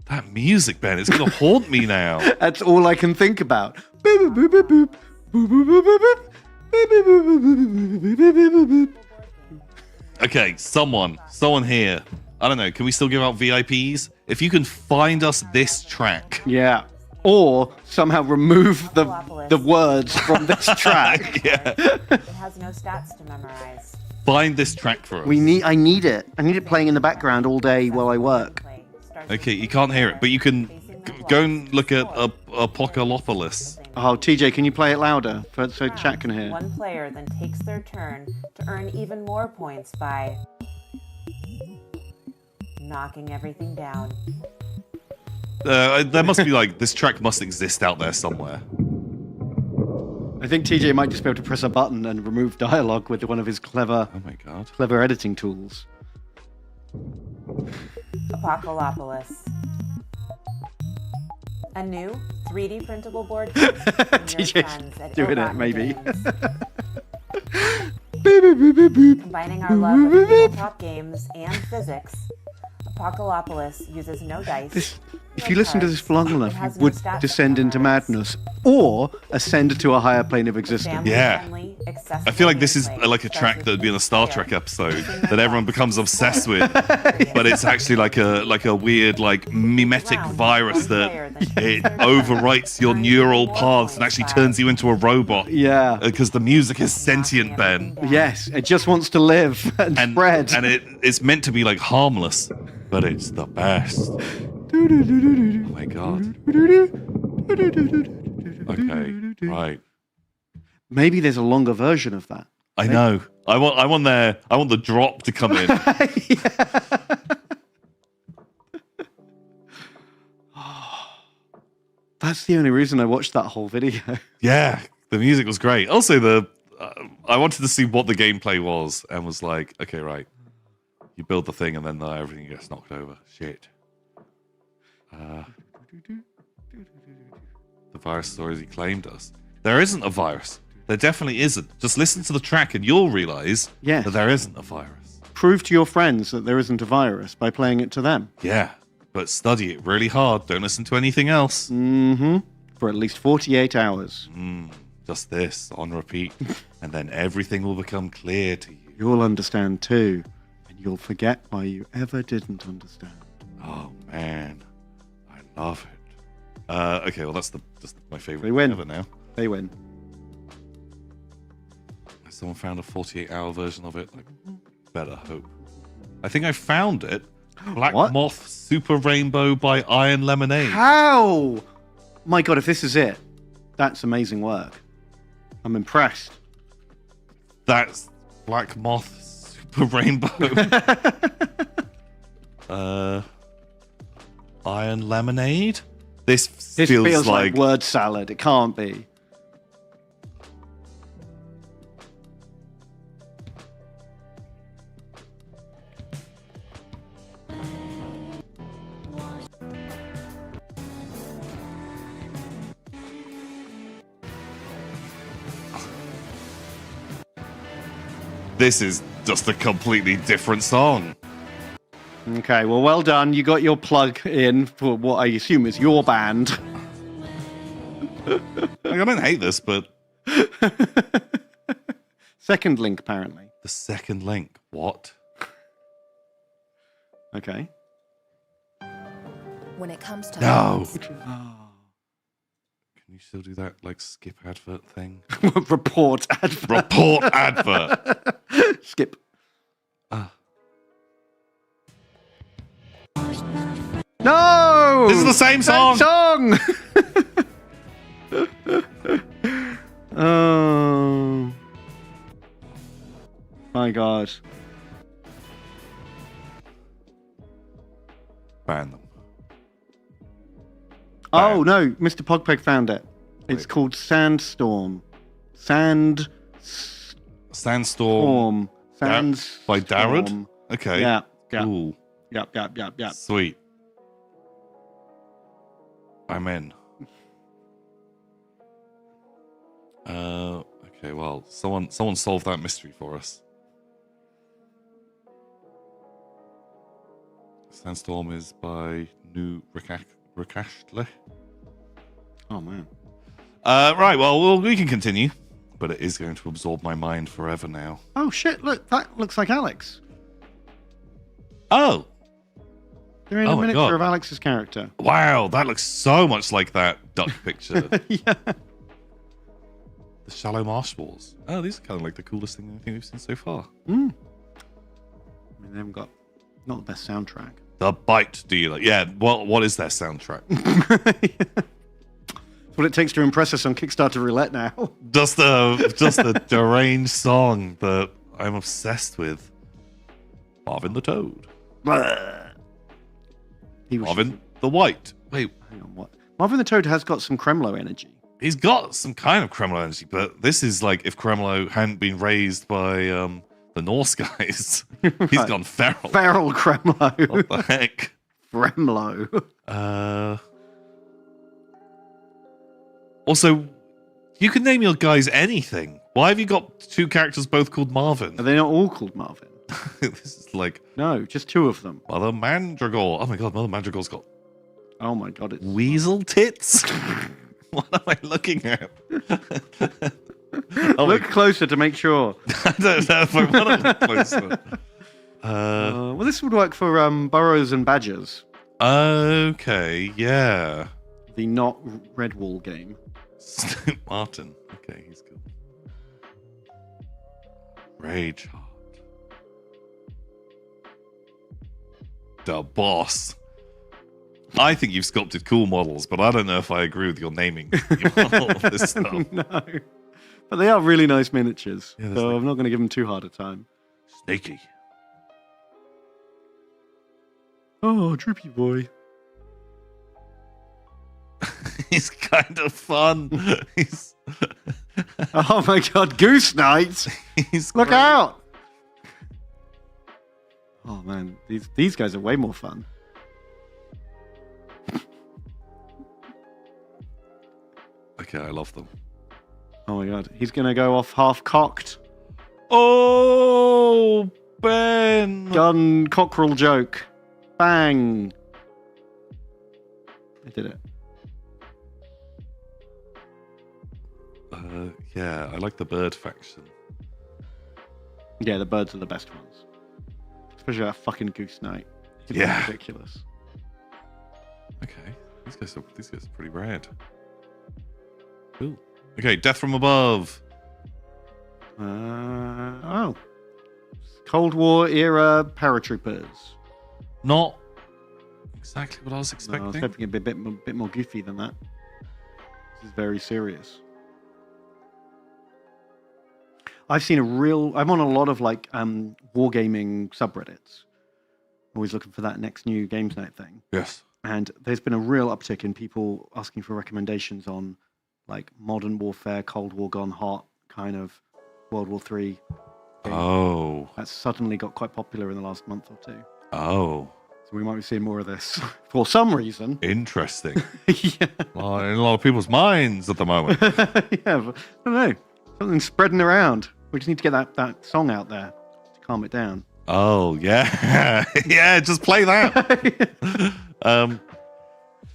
that music, Ben, it's gonna haunt me now. That's all I can think about. Boop, boop, boop, boop, boop, boop, boop, boop, boop. Boop, boop, boop, boop, boop, boop, boop, boop, boop. Okay, someone here. I don't know. Can we still give out VIPs? If you can find us this track. Yeah. Or somehow remove the words from this track. Yeah. It has no stats to memorize. Find this track for us. I need it. I need it playing in the background all day while I work. Okay, you can't hear it, but you can go and look at Apocalopolis. Oh, TJ, can you play it louder so chat can hear? One player then takes their turn to earn even more points by knocking everything down. There must be this track must exist out there somewhere. I think TJ might just be able to press a button and remove dialogue with one of his clever editing tools. Apocalopolis. A new 3D printable board game from your friends at doing it, Ill-Gotten maybe. Games. Combining our love of tabletop games and physics, Apocalopolis uses no dice. If you listen to this for long enough, you would descend into madness or ascend to a higher plane of existence. Yeah. I feel like this is like a track that would be in a Star Trek episode that everyone becomes obsessed with, but it's actually like a weird mimetic virus that it overwrites your neural paths and actually turns you into a robot. Yeah. Because the music is sentient, Ben. Yes, it just wants to live and spread. And it's meant to be harmless, but it's the best. Oh my god. Okay, right. Maybe there's a longer version of that. I know. I want the drop to come in. That's the only reason I watched that whole video. Yeah, the music was great. Also, I wanted to see what the gameplay was, and was like, okay, right. You build the thing, and then everything gets knocked over. Shit. The virus stories he claimed us. There isn't a virus. There definitely isn't. Just listen to the track and you'll realize that there isn't a virus. Prove to your friends that there isn't a virus by playing it to them. Yeah, but study it really hard. Don't listen to anything else. Mm-hmm. For at least 48 hours. Just this, on repeat. And then everything will become clear to you. You'll understand too. And you'll forget why you ever didn't understand. Oh, man. I love it. Okay, well, that's just my favorite They win. ever now. They win. Someone found a 48-hour version of it. Better hope. I think I found it. Black Moth Super Rainbow by Iron Lemonade. How? My God, if this is it, that's amazing work. I'm impressed. That's Black Moth Super Rainbow. Iron Lemonade? This feels like word salad. It can't be. This is just a completely different song. Okay, well done. You got your plug in for what I assume is your band. I don't hate this, but... Second link, apparently. The second link. What? Okay. When it comes to No! Can you still do that, skip advert thing? Report advert. Report advert! Skip. No! This is the same song! Song! Oh. My God. Ban them. Oh, no. Mr. Pogpeg found it. It's called Sandstorm. Sandstorm. Sandstorm by Darrod? Sandstorm. Okay. Yeah. Cool. Yep. Sweet. I'm in. Okay, well, someone solve that mystery for us. Sandstorm is by New Rakashle. Oh, man. Right, well, we can continue, but it is going to absorb my mind forever now. Oh, shit. Look, that looks like Alex. Oh, They're in Oh a my miniature God. of Alex's character. wow, that looks so much like that duck picture. Yeah. The shallow marsh walls. Oh, these are kind of like the coolest thing I think we've seen so far. I mean, they haven't got not the best soundtrack. The Bite Dealer. Yeah, what is their soundtrack? That's what it takes to impress us on Kickstarter roulette now. just the deranged song that I'm obsessed with. Marvin the Toad. He was Marvin the White. Wait, hang on, what? Marvin the Toad has got some Kremlo energy. he's got some kind of Kremlo energy, but this is like if Kremlo hadn't been raised by the Norse guys. He's Right. gone feral. Feral Kremlo. What the heck? Kremlo. Also, you can name your guys anything. Why have you got two characters both called Marvin? Are they not all called Marvin? This is like No, just two of them. Mother Mandragore. Oh my god, Mother Mandragore's got Oh my god, it's weasel tits? What am I looking at? Oh look closer to make sure. I don't know if I want to look closer. Well, this would work for burrows and badgers, Okay, yeah. the not Redwall game. Snoop Martin. Okay, he's cool. Rage Heart. The Boss. I think you've sculpted cool models, but I don't know if I agree with your naming of this stuff. No, but they are really nice miniatures, Yeah, so like- I'm not going to give them too hard a time. Snaky. Oh, Droopy Boy. He's kind of fun. He's Oh my god, Goose Knight! he's Look great. out! Oh man, these guys are way more fun. Okay, I love them. Oh my god, he's gonna go off half cocked. Oh, Ben. Gun cockerel joke. Bang! I did it. Yeah, I like the bird faction. Yeah, the birds are the best ones. Especially that fucking Goose Knight. It's Yeah. ridiculous. Okay, these guys are pretty rad. Cool. Okay, Death from Above. Oh. Cold War era paratroopers. Not exactly what I was No, I expecting. was hoping it'd be a bit more goofy than that. This is very serious. I've seen I'm on a lot of like wargaming subreddits. Always looking for that next new games night thing. Yes. And there's been a real uptick in people asking for recommendations on like modern warfare, Cold War gone hot, kind of World War III. Oh. That's suddenly got quite popular in the last month or two. Oh. So we might be seeing more of this for some reason. Interesting. Yeah. Well, in a lot of people's minds at the moment. Yeah, but I don't know. Something's spreading around. We just need to get that song out there to calm it down. Oh yeah, yeah. Just play that.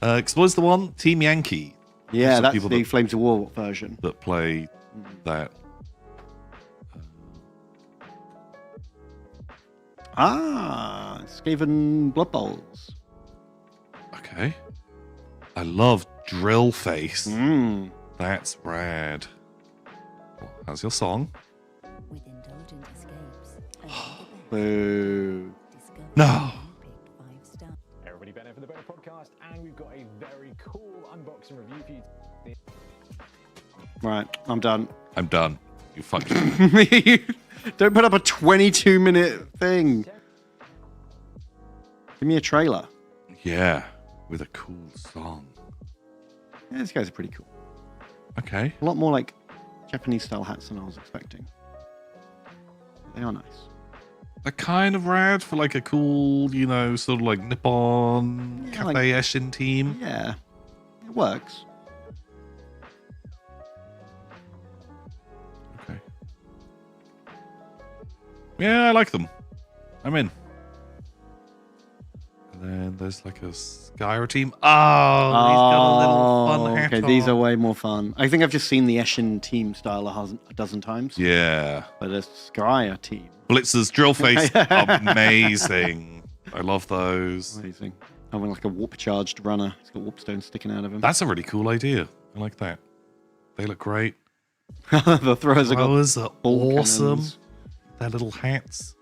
Explodes the one Team Yankee Yeah, Some that's people the that- Flames of War version. that play that. Skaven Blood Bowls. Okay. I love Drill Face. Mm. That's rad. Well, how's your song? With indulgent escapes. Boo. No. Everybody better for the Better Podcast, and we've got a very cool unboxing review for you. Right, I'm done. I'm done. You fucked. Don't put up a 22-minute thing. Give me a trailer. Yeah, with a cool song. Yeah, these guys are pretty cool. Okay. A lot more like Japanese-style hats than I was expecting. They are nice. They're kind of rad for like a cool, you know, sort of like Nippon Yeah, like- Cathay Eshin team. Yeah, it works. Okay. Yeah, I like them. I'm in. And then there's like a Skyra team. Oh, he's got a little fun hat okay, these on. are way more fun. I think I've just seen the Eshin team style a dozen times. Yeah. But a Skirmishers team. Blitzer's drill face, amazing. I love those. Amazing. Having like a warp-charged runner. He's got warp stones sticking out of him. That's a really cool idea. I like that. They look great. The throwers have got Throwers are ball awesome. cannons. Their little hats.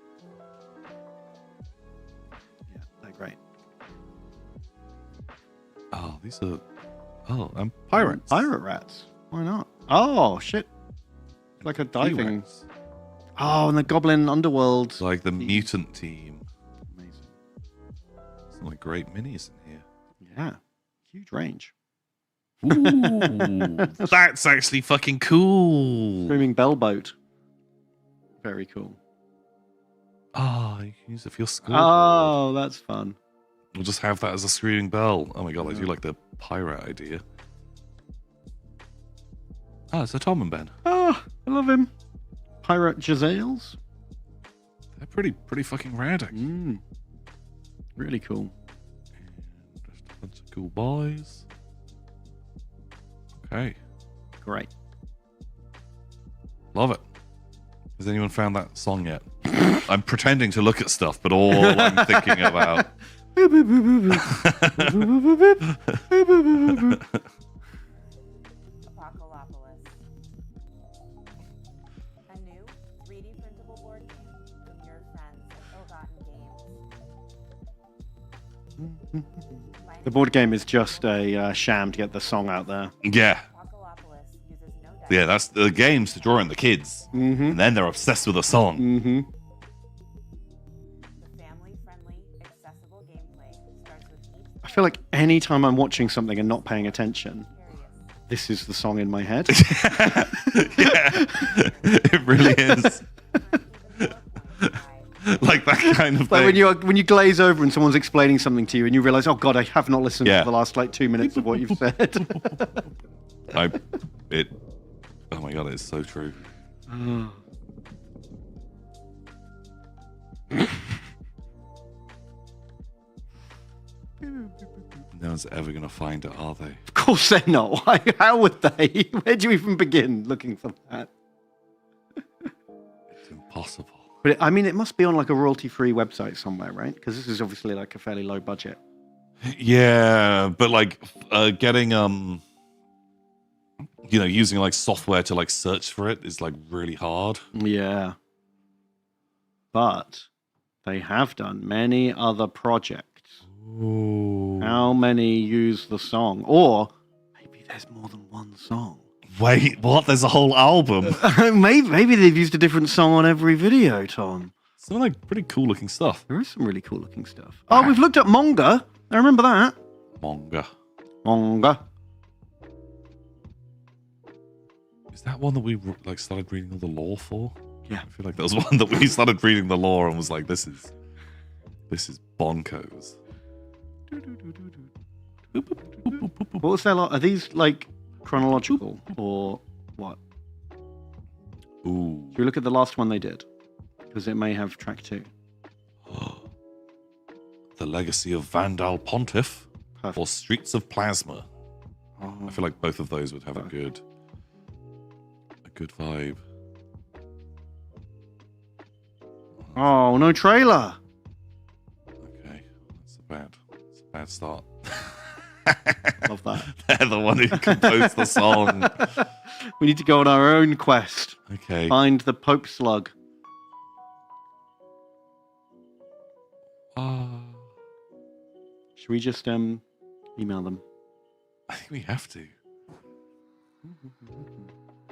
Yeah, they're great. Oh, these are. Oh, and pirates. Pirate rats. Why not? Oh, shit. It's like a diving. T-Rex. Oh, and the goblin underworld. It's like the mutant team. Amazing. Some like great minis in here. Yeah. Huge range. Ooh, that's actually fucking cool. Screaming bell boat. Very cool. Oh, you can use it for your score. Oh, that's fun. We'll just have that as a screaming bell. Oh my god, I do like the pirate idea. Oh, it's a Tom and Ben. Oh, I love him. Pirate Jazales. They're pretty fucking rad, actually. Really cool. And just a bunch of cool boys. Okay, Great. love it. Has anyone found that song yet? I'm pretending to look at stuff, but all I'm thinking about. Apocalopolis. A new 3D printable board game from your friends at Ill-Gotten Games. The board game is just a sham to get the song out there. Yeah, Apocalopolis uses no dice. yeah, that's the games to draw in the kids, and then they're obsessed with a song. Mm-hmm. The family-friendly, accessible gameplay starts with each I feel like any time I'm watching something and not paying attention, this is the song in my head. Yeah, it really is. Like that kind of Like thing. when you glaze over and someone's explaining something to you and you realize, oh god, I have not listened Yeah. to the last like 2 minutes of what you've said. Oh my god, it's so true. No one's ever gonna find it, are they? Of course they're not. Why? How would they? Where do you even begin looking for that? It's impossible. But I mean, it must be on like a royalty-free website somewhere, right? Because this is obviously like a fairly low budget. Yeah, but like getting using like software to like search for it is like really hard. Yeah. But they have done many other projects. Ooh. How many use the song? Or maybe there's more than one song. Wait, what? There's a whole album. maybe they've used a different song on every video, Tom. Some like pretty cool looking stuff. There is some really cool looking stuff. Oh, we've looked at manga. I remember that. Manga. Manga. Is that one that we like started reading all the lore for? Yeah. I feel like that was one that we started reading the lore and was like, this is bonkers. What was their lot? Are these like chronological or what? Ooh. Should we look at the last one they did? Because it may have track 2. The Legacy of Vandal Pontiff Perfect. or Streets of Plasma. Oh, I feel like both of those would have a good vibe. oh, no trailer. Okay, that's a bad start. Love that. They're the one who composed the song. We need to go on our own quest. Okay. Find the Pope Slug. Should we just email them? I think we have to.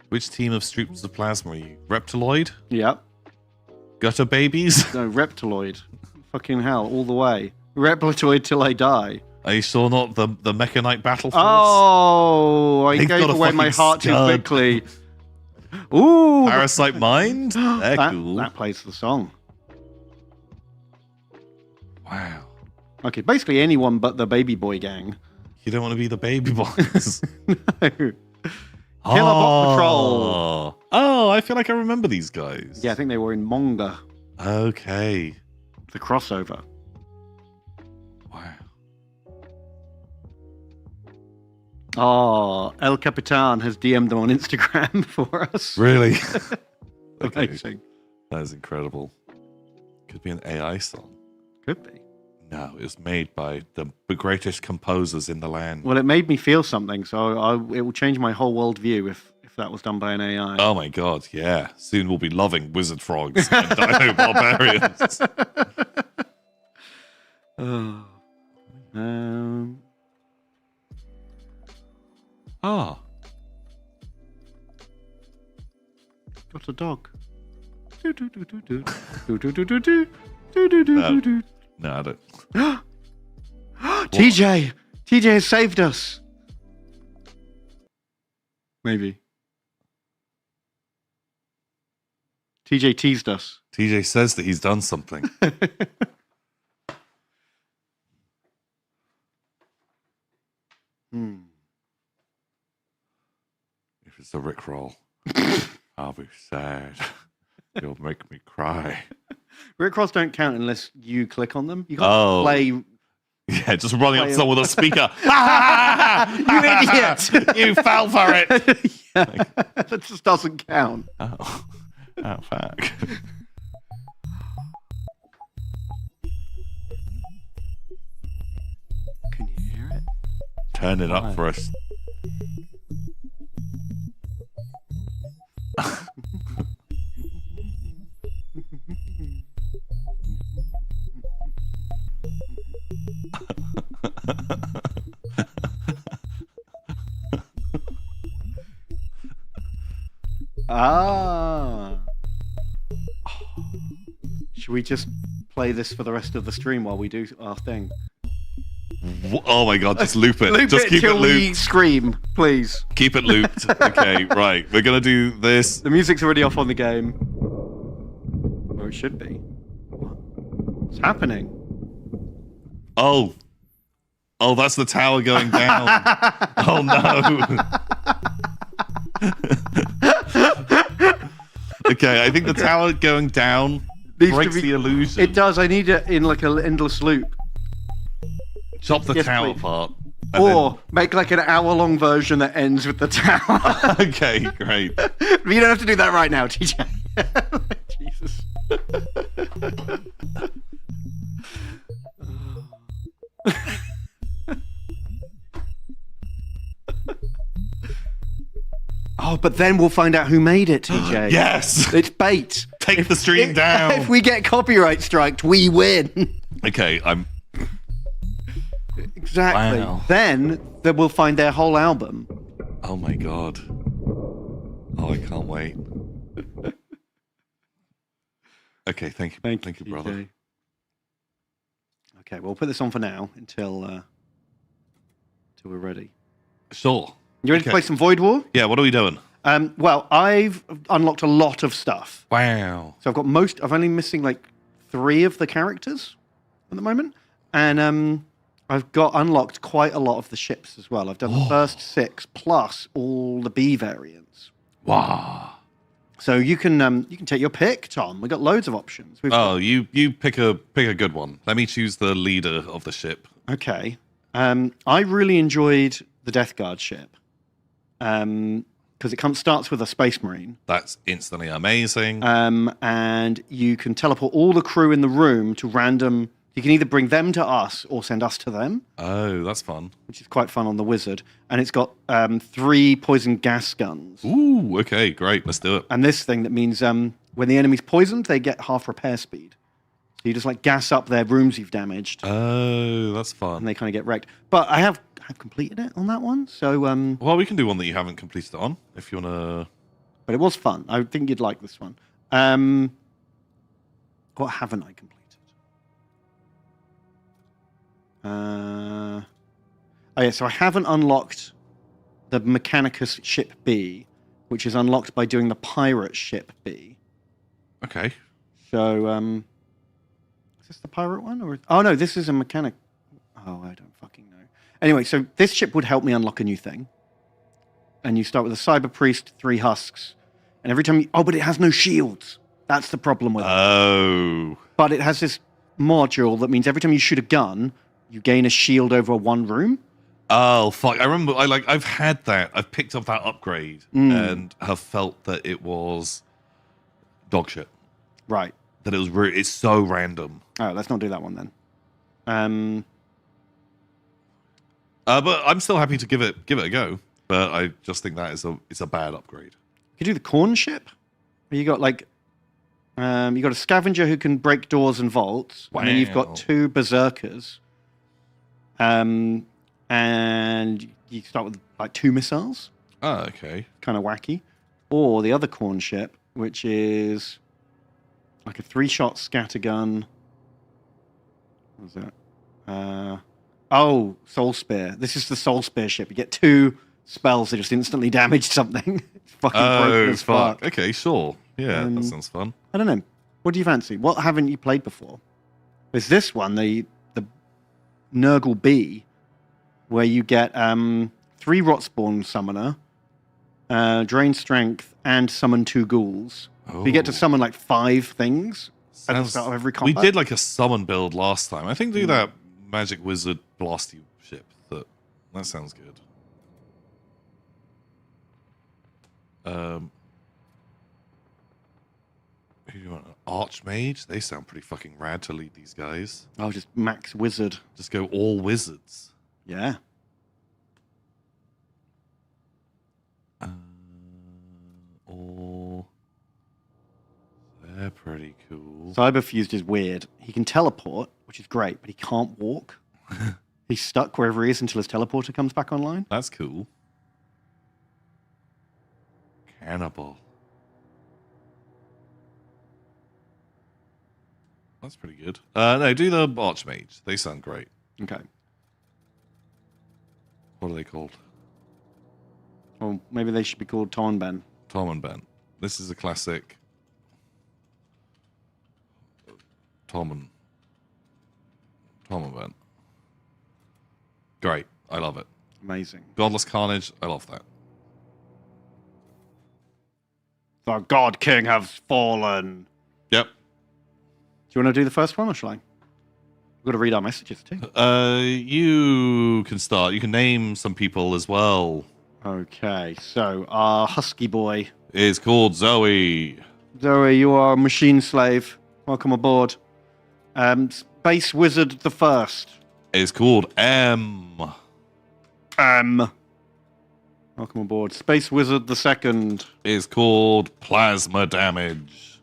Which team of Streets of Plasma are you? Reptiloid? Yep. Gutter Babies? No, Reptiloid. Fucking hell, all the way. Replitoid till I die. Are you sure not the Mechanite Battle Force? Oh, I They've gave got a away my fucking heart too stud. quickly. Ooh, Parasite Mind? They're cool. that plays the song. Wow. Okay, basically anyone but the baby boy gang. You don't want to be the baby boys. No. Killer Bot Patrol. Oh, I feel like I remember these guys. Yeah, I think they were in manga, Okay. the crossover. Wow. Oh, El Capitan has DM'd them on Instagram for us. Really? Okay. Amazing. That is incredible. Could be an AI song. Could be. No, it was made by the greatest composers in the land. Well, it made me feel something, so it will change my whole worldview if that was done by an AI. Oh my god, yeah. Soon we'll be loving wizard frogs and dino barbarians. Oh. Ah. Got a dog. Do do do do do do do do do do do do do do. No, I don't. TJ has saved us. Maybe. TJ teased us. TJ says that he's done something. If it's a Rickroll, I'll be sad. You'll make me cry. Rickross don't count unless you click on them. You can't play. Yeah, just running up to someone with a speaker. You idiot! You fell for it. Yeah, that just doesn't count. Oh, fuck. Can you hear it? Turn it up for us. Ah. Should we just play this for the rest of the stream while we do our thing? Oh my god, just loop it. Loop just it keep it till we looped. scream, please. Keep it looped. Okay, right. We're gonna do this. The music's already off on the game. Or it should be. What's happening? Oh. Oh, that's the tower going down. Oh no. Okay, I think the tower going down breaks the illusion. It does. I need it in like an endless loop. Chop the Yes, tower please. part. Or make like an hour-long version that ends with the tower. Okay, great. But you don't have to do that right now, TJ. Jesus. Oh, but then we'll find out who made it, TJ. Yes! It's bait. Take the stream down. If we get copyright striked, we win. Okay, I'm... Exactly. Wow. Then we'll find their whole album. Oh my god. Oh, I can't wait. Okay, thank you. Thank you, brother. TJ. Okay, we'll put this on for now until we're ready. Sure. You ready to play some Void War? Yeah, what are we doing? Well, I've unlocked a lot of stuff. Wow. So I'm only missing like 3 of the characters at the moment. And I've got unlocked quite a lot of the ships as well. I've done the first 6 plus all the B variants. Wow. So you can take your pick, Tom. We've got loads of options. You pick a good one. Let me choose the leader of the ship. Okay. I really enjoyed the Death Guard ship. Because it starts with a Space Marine. That's instantly amazing. And you can teleport all the crew in the room to random... You can either bring them to us or send us to them. Oh, that's fun. Which is quite fun on the Wizard. And it's got 3 poison gas guns. Ooh, okay, great. Let's do it. And this thing that means when the enemy's poisoned, they get half repair speed. So you just like gas up their rooms you've damaged. Oh, that's fun. And they kind of get wrecked. But I have completed it on that one. So well, we can do one that you haven't completed it on if you want to. But it was fun. I think you'd like this one. What haven't I completed? Oh yeah, so I haven't unlocked the Mechanicus ship B, which is unlocked by doing the pirate ship B. Okay. So, is this the pirate one? Oh, no, this is a mechanic. Oh, I don't fucking know. Anyway, so this ship would help me unlock a new thing. And you start with a Cyber Priest, 3 husks. And every time you... Oh, but it has no shields. That's the problem with it. Oh. But it has this module that means every time you shoot a gun, you gain a shield over one room. Oh, fuck. I remember, I've had that. I've picked up that upgrade and have felt that it was dog shit. Right. That it was it's so random. Oh, let's not do that one then. But I'm still happy to give it a go. But I just think that it's a bad upgrade. You could do the corn ship. Where you got you got a scavenger who can break doors and vaults. Wow. And then you've got 2 berserkers. And you start with like 2 missiles. Oh, okay. Kind of wacky. Or the other corn ship, which is like a 3-shot scattergun. What was that? Soul Spear. This is the Soul Spear ship. You get 2 spells that just instantly damage something. It's fucking broken as fuck. Okay, sure. Yeah, that sounds fun. I don't know. What do you fancy? What haven't you played before? There's this one, the Nurgle B, where you get 3 Rotspawn Summoner, Drain Strength, and summon 2 ghouls. So you get to summon like 5 things at the start of every combat. We did like a summon build last time. I think do that Magic Wizard Blasty ship. That sounds good. Who do you want? Archmage? They sound pretty fucking rad to lead these guys. Oh, just max wizard. Just go all wizards. Yeah. Or they're pretty cool. Cyberfused is weird. He can teleport, which is great, but he can't walk. He's stuck wherever he is until his teleporter comes back online. That's cool. Cannibal. That's pretty good. No, do the Archmage. They sound great. Okay. What are they called? Well, maybe they should be called Tom and Ben. Tom and Ben. This is a classic. Tom and Ben. Great. I love it. Amazing. Godless Carnage. I love that. The God King has fallen. Yep. Do you want to do the first one, or shall I? We've got to read our messages too. You can start. You can name some people as well. Okay, so our husky boy. Is called Zoe. Zoe, you are a machine slave. Welcome aboard. Space Wizard the First. Is called M. Welcome aboard. Space Wizard the Second. Is called Plasma Damage.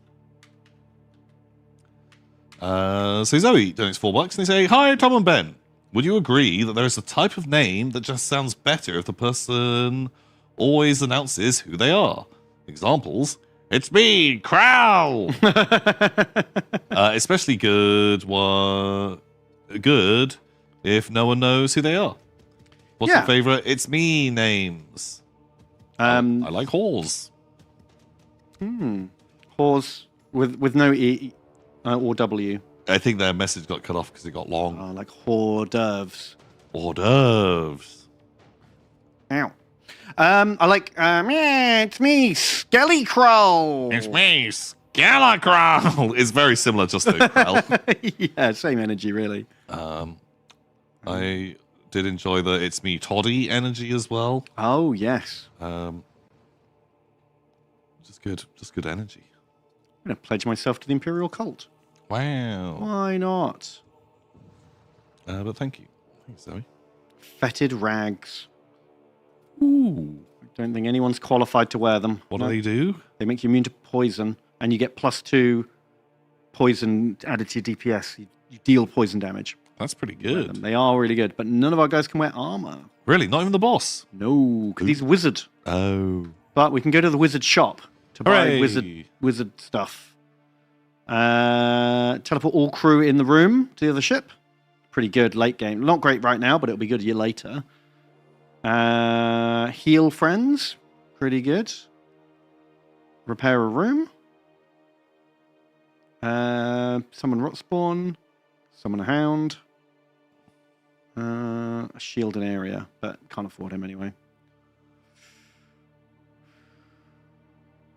So Zoe donates $4 and they say, "Hi, Tom and Ben. Would you agree that there is a type of name that just sounds better if the person always announces who they are? Examples: it's me, Crowl." Especially good if no one knows who they are. What's your favorite "it's me" names? I like Halls. Halls with no E or W. I think their message got cut off because it got long. Like hors d'oeuvres. Hors d'oeuvres. Ow. I like, it's me, Skellycrow. It's me, Skellycrow. It's very similar just to Krell. Yeah, same energy, really. I did enjoy the "it's me, Toddy" energy as well. Oh, yes. Just good energy. I'm going to pledge myself to the Imperial Cult. Wow. Why not? But thank you. Thanks, Zoe. Fetid rags. Ooh. I don't think anyone's qualified to wear them. What do they do? They make you immune to poison, and you get +2 poison added to your DPS. You deal poison damage. That's pretty good. They are really good, but none of our guys can wear armor. Really? Not even the boss? No, because he's a wizard. Oh. But we can go to the wizard shop to buy wizard stuff. Teleport all crew in the room to the other ship. Pretty good late game. Not great right now, but it'll be good a year later. Heal friends. Pretty good. Repair a room. Summon Rotspawn. Summon a Hound. Shield an area, but can't afford him anyway.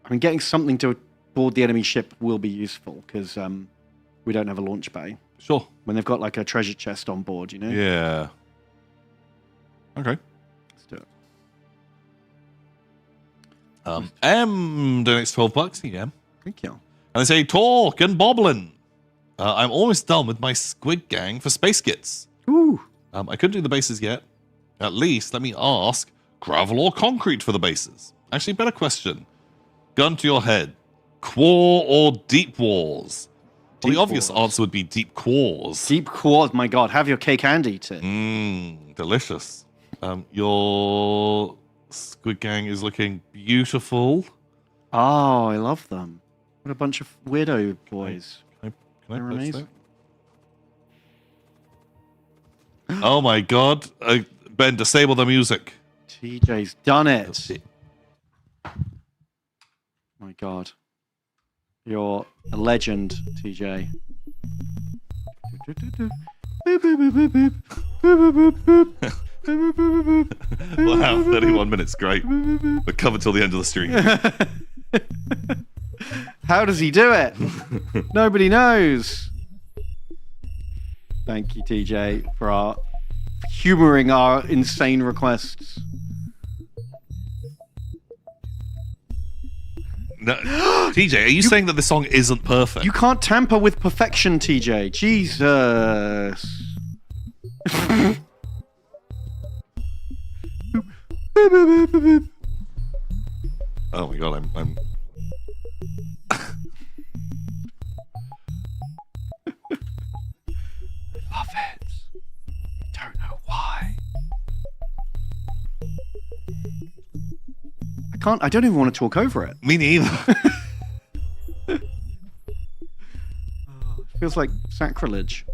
I mean, getting something to board the enemy ship will be useful, because we don't have a launch bay. Sure. When they've got like a treasure chest on board, you know? Yeah. Okay. Let's do it. M donates $12. Yeah. Thank you. And they say, talk and boblin. I'm almost done with my squid gang for space kits. Ooh. I couldn't do the bases yet. At least let me ask, gravel or concrete for the bases? Actually, better question. Gun to your head. Quar or deep wars? Well, the obvious answer would be deep quars. Deep quars, my god. Have your cake and eat it. Delicious. Your squid gang is looking beautiful. Oh, I love them. What a bunch of weirdo boys. Can I They're purchase amazing. that? Oh my god. Ben, disable the music. TJ's done it. My god. You're a legend, TJ. Wow, 31 minutes, great. We're covered till the end of the stream. How does he do it? Nobody knows. Thank you, TJ, for humoring our insane requests. No, TJ, are you saying that this song isn't perfect? You can't tamper with perfection, TJ. Jesus. Oh my god, I'm... Love it. Don't know why. I don't even want to talk over it. Me neither. It feels like sacrilege.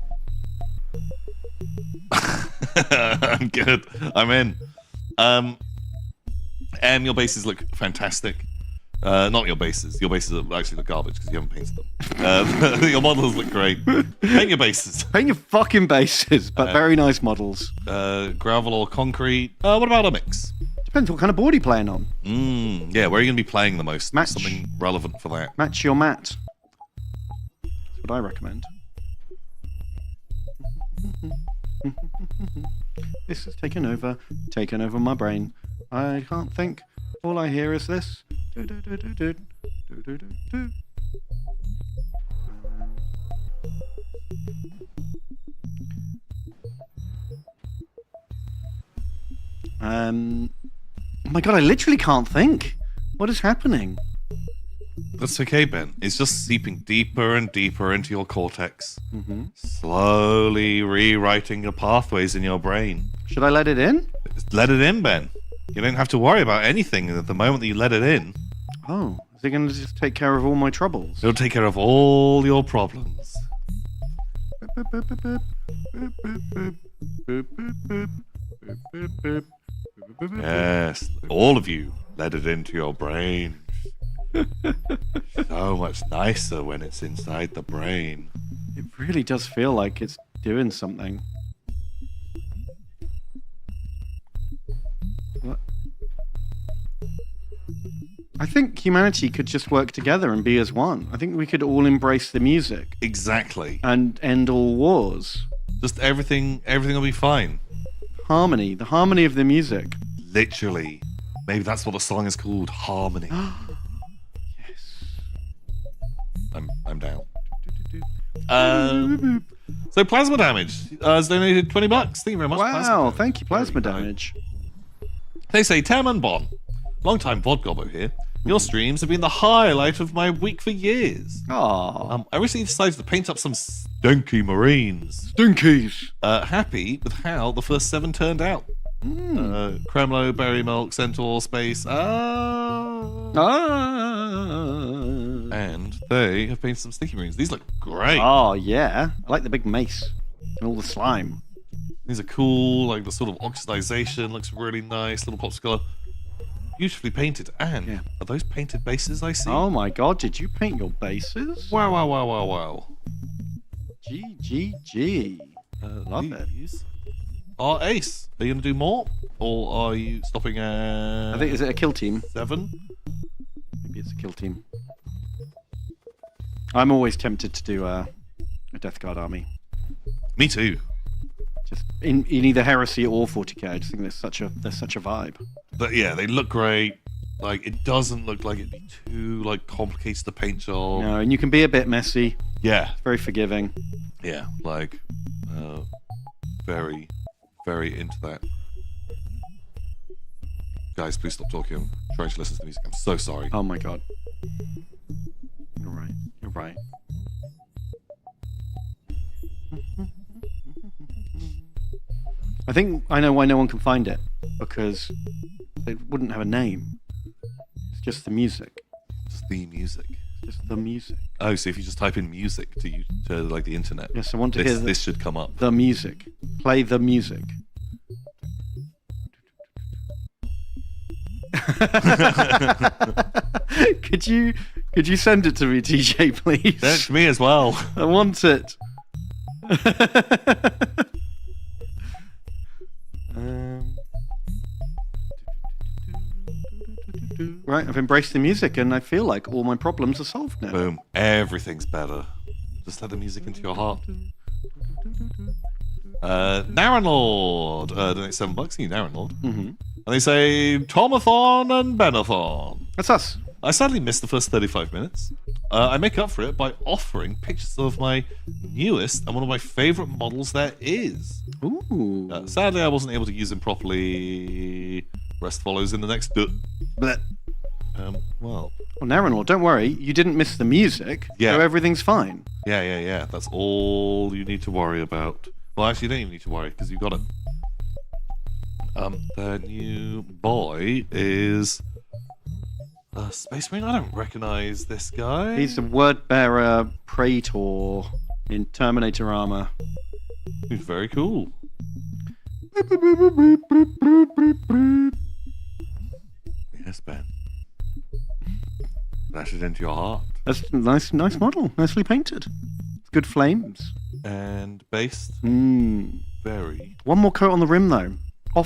I'm good. I'm in. Your bases look fantastic. Not your bases. Your bases actually look garbage because you haven't painted them. Your models look great. Paint your bases. Paint your fucking bases, but very nice models. Gravel or concrete. What about a mix? Depends what kind of board you're playing on. Yeah, where are you going to be playing the most? Match. Something relevant for that. Match your mat. That's what I recommend. This has taken over my brain. I can't think. All I hear is this. Oh my god, I literally can't think. What is happening? That's okay, Ben. It's just seeping deeper and deeper into your cortex. Mm-hmm. Slowly rewriting your pathways in your brain. Should I let it in? Just let it in, Ben. You don't have to worry about anything at the moment that you let it in. Oh, is it going to just take care of all my troubles? It'll take care of all your problems. Yes, all of you, let it into your brain. So much nicer when it's inside the brain. It really does feel like it's doing something. What? I think humanity could just work together and be as one. I think we could all embrace the music Exactly. and end all wars. Just everything will be fine. Harmony, the harmony of the music. Literally. Maybe that's what the song is called, Harmony. Yes. I'm down. So plasma damage has donated $20. Thank you very much. Wow, Plasma. thank you, plasma Very damage. They say, Tam and Bon, long-time VOD gobbo here. Your streams have been the highlight of my week for years. Aww. I recently decided to paint up some stinky marines. Stinkies. Happy with how the first 7 turned out. Kremlo, Berry Milk, Centaur, Space. And they have painted some stinky marines. These look great. Oh, yeah. I like the big mace and all the slime. These are cool. Like the sort of oxidization looks really nice. Little pops of color. Beautifully painted. And are those painted bases I see? Oh my god, did you paint your bases? Wow, wow, wow, wow, wow. G. Love it. These are ace. Are you going to do more? Or are you stopping at... I think, is it a kill team? 7? Maybe it's a kill team. I'm always tempted to do a Death Guard army. Me too. Just in either Heresy or 40k. I just think there's such a vibe. But yeah, they look great. Like, it doesn't look like it'd be too, like, complicated to paint job. No, and you can be a bit messy. Yeah. Very forgiving. Yeah, like, very, very into that. Guys, please stop talking. I'm trying to listen to the music. I'm so sorry. Oh my god. You're right. You're right. I think I know why no one can find it. Because they wouldn't have a name. It's just the music. Just the music. Just the music. Oh, so if you just type in music to like the internet, Yes, I want to hear this should come up. the music. Play the music. Could you send it to me, TJ, please? Send it to me as well. I want it. Right, I've embraced the music and I feel like all my problems are solved now. Boom. Everything's better. Just let the music into your heart. Naran Lord. Donate $7. You Naran Lord. Mm-hmm. And they say Tomathon and Benathon. That's us. I sadly missed the first 35 minutes. I make up for it by offering pictures of my newest and one of my favorite models there is. Ooh. Sadly, I wasn't able to use them properly. Rest follows in the next bit. Blech. Well, Naranor, don't worry. You didn't miss the music, Yeah. so everything's fine. yeah. That's all you need to worry about. Well, actually, you don't even need to worry because you got it. The new boy is Space Marine. I don't recognize this guy. He's the word bearer Praetor in Terminator armor. He's very cool. Yes, Ben. Dash it into your heart. That's a nice model. Nicely painted. It's good flames. And based Mm. very. One more coat on the rim, though. I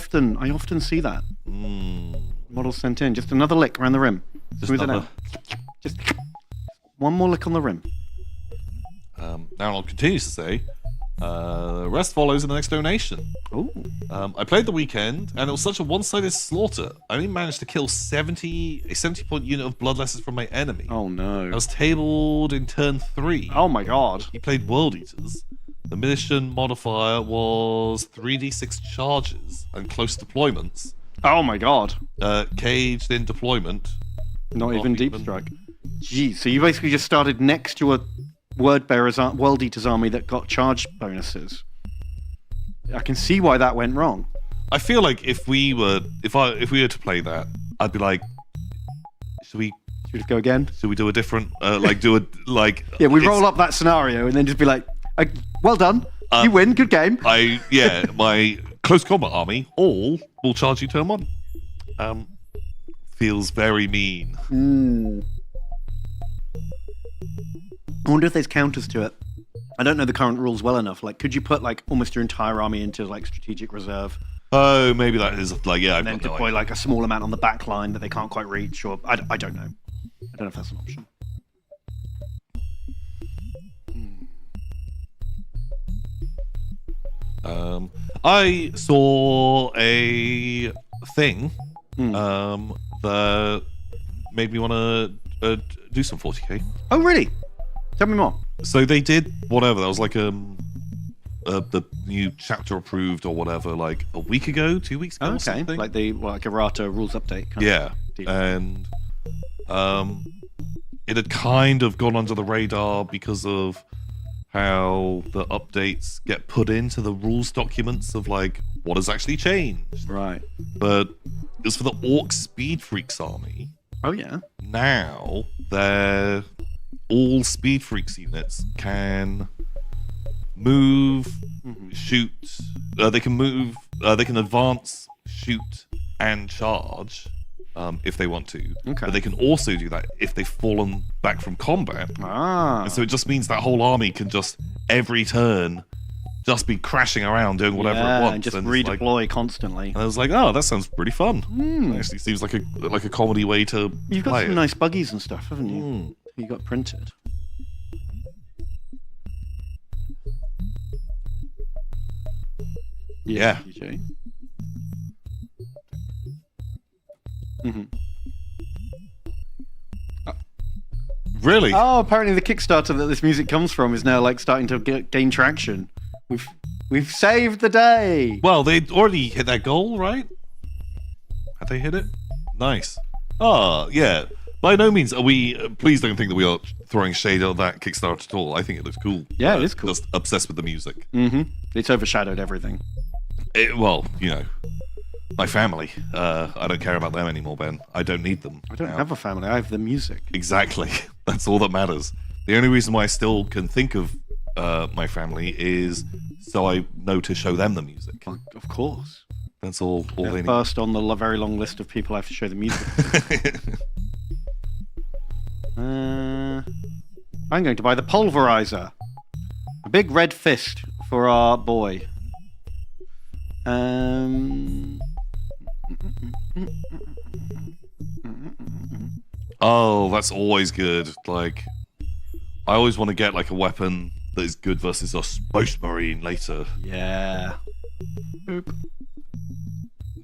often see that. Mm. Models sent in. Just another lick around the rim. Just Smooth it another- out. Just one more lick on the rim. Now I'll continue to say, rest follows in the next donation. Ooh. I played the weekend, and it was such a one-sided slaughter. I only managed to kill a 70-point unit of bloodlesses from my enemy. Oh no. I was tabled in turn 3. Oh my god. He played World Eaters. The mission modifier was 3d6 charges and close deployments. Oh my god. Caged in deployment. Not even deep strike. Geez, so you basically just started next to a World Eaters army that got charge bonuses. I can see why that went wrong. I feel like if we were to play that, I'd be like, should we go again? do a different Yeah, we it's- roll up that scenario and then just be like, well done, you win, good game. My close combat army all will charge you turn 1. Feels very mean. I wonder if there's counters to it. I don't know the current rules well enough. Like, could you put like almost your entire army into like strategic reserve Oh, maybe that is I've and then got no deploy idea. like a small amount on the back line that they can't quite reach? Or I don't know. I don't know if that's an option. I saw a thing Hmm. that made me want to do some 40k. Oh, really? Tell me more. So they did whatever. That was like the new chapter approved or whatever, like a week ago, 2 weeks ago. Or Okay, something. like the like errata rules update. Kind Yeah, of deal. and it had kind of gone under the radar because of how the updates get put into the rules documents of like what has actually changed. Right. But it was for the Orc Speed Freaks army. Oh yeah. Now they're all Speed Freaks units can move, shoot, they can move, they can advance, shoot, and charge if they want to. Okay. But they can also do that if they've fallen back from combat. Ah. And so it just means that whole army can just every turn just be crashing around doing whatever it wants. And just it's redeploy constantly. And I was like, oh, that sounds pretty fun. It actually seems like a comedy way to You've got play some it. nice buggies and stuff, haven't you? You got printed. Yeah. DJ. Mm-hmm. Really? Oh, apparently the Kickstarter that this music comes from is now like starting to gain traction. We've saved the day. Well, they'd already hit that goal, right? Had they hit it? Nice. Oh, yeah. By no means are we. Please don't think that we are throwing shade at that Kickstarter at all. I think it looks cool. Yeah, it is cool. Just obsessed with the music. Mm-hmm. It's overshadowed everything. Well, you know, my family. I don't care about them anymore, Ben. I don't need them. I don't now. have a family. I have the music. Exactly. That's all that matters. The only reason why I still can think of my family is so I know to show them the music. Of course. That's all they need. First on the very long list of people I have to show the music. I'm going to buy the pulverizer. A big red fist for our boy. Oh, that's always good. Like, I always want to get like a weapon that is good versus a space marine later. Yeah. Boop.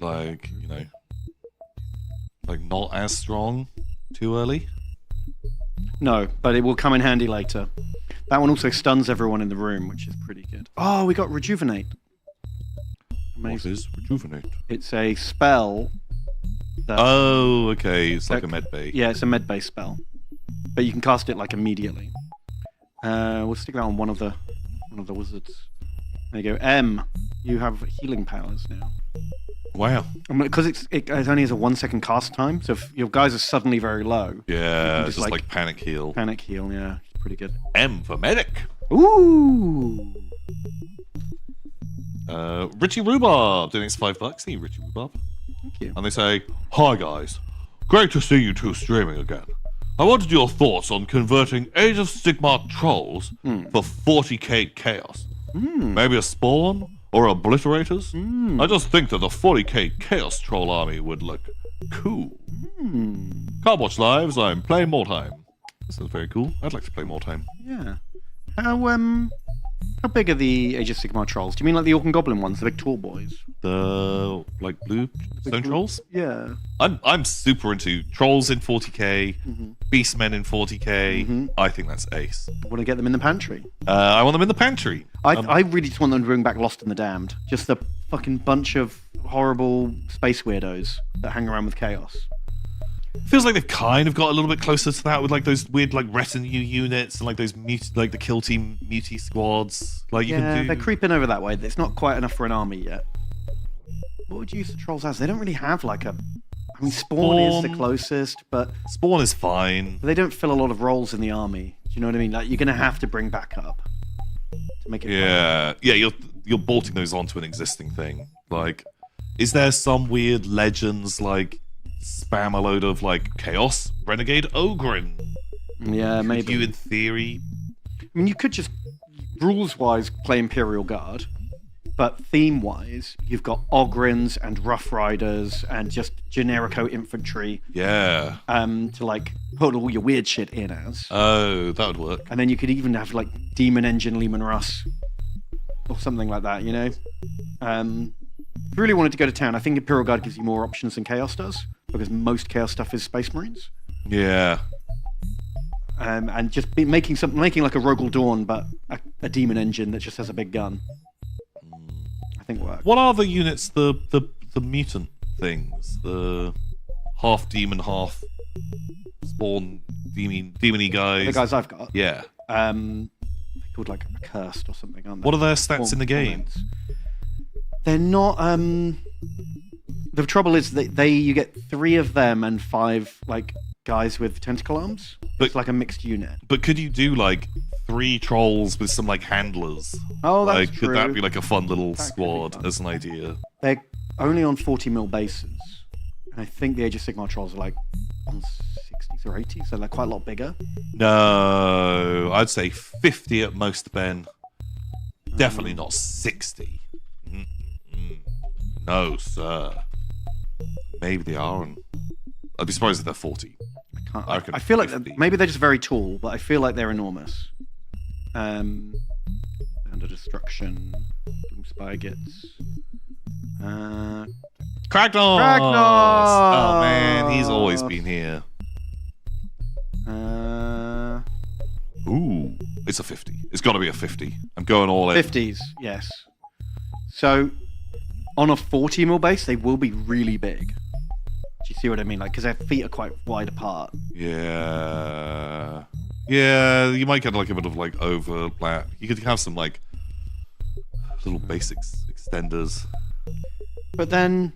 Like, you know, like not as strong too early. No, but it will come in handy later. That one also stuns everyone in the room, which is pretty good. Oh, we got rejuvenate. What Amazing. is rejuvenate? It's a spell. That, Oh, okay. It's like a med bay. Yeah, it's a med-based spell, but you can cast it like immediately. We'll stick that on one of the wizards. There you go. M, you have healing powers now. Wow. Because it only has a 1 second cast time, so if your guys are suddenly very low, Yeah, just, just like, like panic heal. panic heal. Yeah, it's pretty good. M for medic. Ooh. Richie Rhubarb donates $5. Hey, Richie Rhubarb. Thank you. And they say, "Hi guys, great to see you two streaming again. I wanted your thoughts on converting Age of Sigmar trolls for 40k chaos. Maybe a spawn or obliterators? I just think that the 40k chaos troll army would look cool. Can't watch lives. I'm playing more time. This sounds very cool. I'd like to play more time. Yeah. How big are the Age of Sigmar trolls? Do you mean like the Orc and Goblin ones, the big tall boys? The like blue stone trolls. Yeah. I'm super into trolls in 40k, beastmen in 40k. I think that's ace. Want to get them in the pantry? I want them in the pantry. I really just want them to bring back Lost and the Damned. Just a fucking bunch of horrible space weirdos that hang around with chaos. Feels like they've kind of got a little bit closer to that with like those weird like retinue units and like those like the kill team mutie squads. Like you can do. They're creeping over that way. It's not quite enough for an army yet. What would you use the trolls as? They don't really have like a. I mean, Spawn is the closest, but Spawn is fine. they don't fill a lot of roles in the army. Do you know what I mean? Like you're gonna have to bring back up to make it. Yeah, yeah. You're bolting those onto an existing thing. Like, is there some weird legends like spam a load of like chaos renegade ogren? Fun. Yeah, maybe. You in theory. I mean, you could just rules-wise play Imperial Guard, but theme-wise, you've got Ogrins and Rough Riders and just generico infantry Yeah. to like put all your weird shit in as. Oh, that would work. And then you could even have like Demon Engine Lehman Russ or something like that, you know? If you really wanted to go to town, I think Imperial Guard gives you more options than Chaos does, because most Chaos stuff is Space Marines. Yeah. And just making like a Rogal Dawn, but a Demon Engine that just has a big gun. I think works. What are the units? The mutant things. The half demon, half spawn demon-y guys. The guys I've got. Yeah. They're called like Accursed or something, aren't they? What are their stats in the game? They're not. The trouble is that you get 3 of them and 5 like guys with tentacle arms. But- It's like a mixed unit. But could you do like 3 trolls with some like handlers. Oh, that's like, true. could that be like a fun little That could be squad fun. as an idea? They're only on 40mm bases. And I think the Age of Sigmar trolls are like on 60s or 80s, so they're quite a lot bigger. No, I'd say 50 at most, Ben. Definitely not 60. No, sir. Maybe they are. I'd be surprised if they're 40. I feel like 50. maybe they're just very tall, but I feel like they're enormous. Under destruction, Doomspire gets. Kragnos! Kragnos! Oh man, he's always been here. Ooh, it's a 50. It's got to be a 50. I'm going all in. 50s, yes. So, on a 40mm base, they will be really big. Do you see what I mean? Like, because their feet are quite wide apart. Yeah. Yeah, you might get like a bit of like overlap. You could have some like little basics extenders. But then,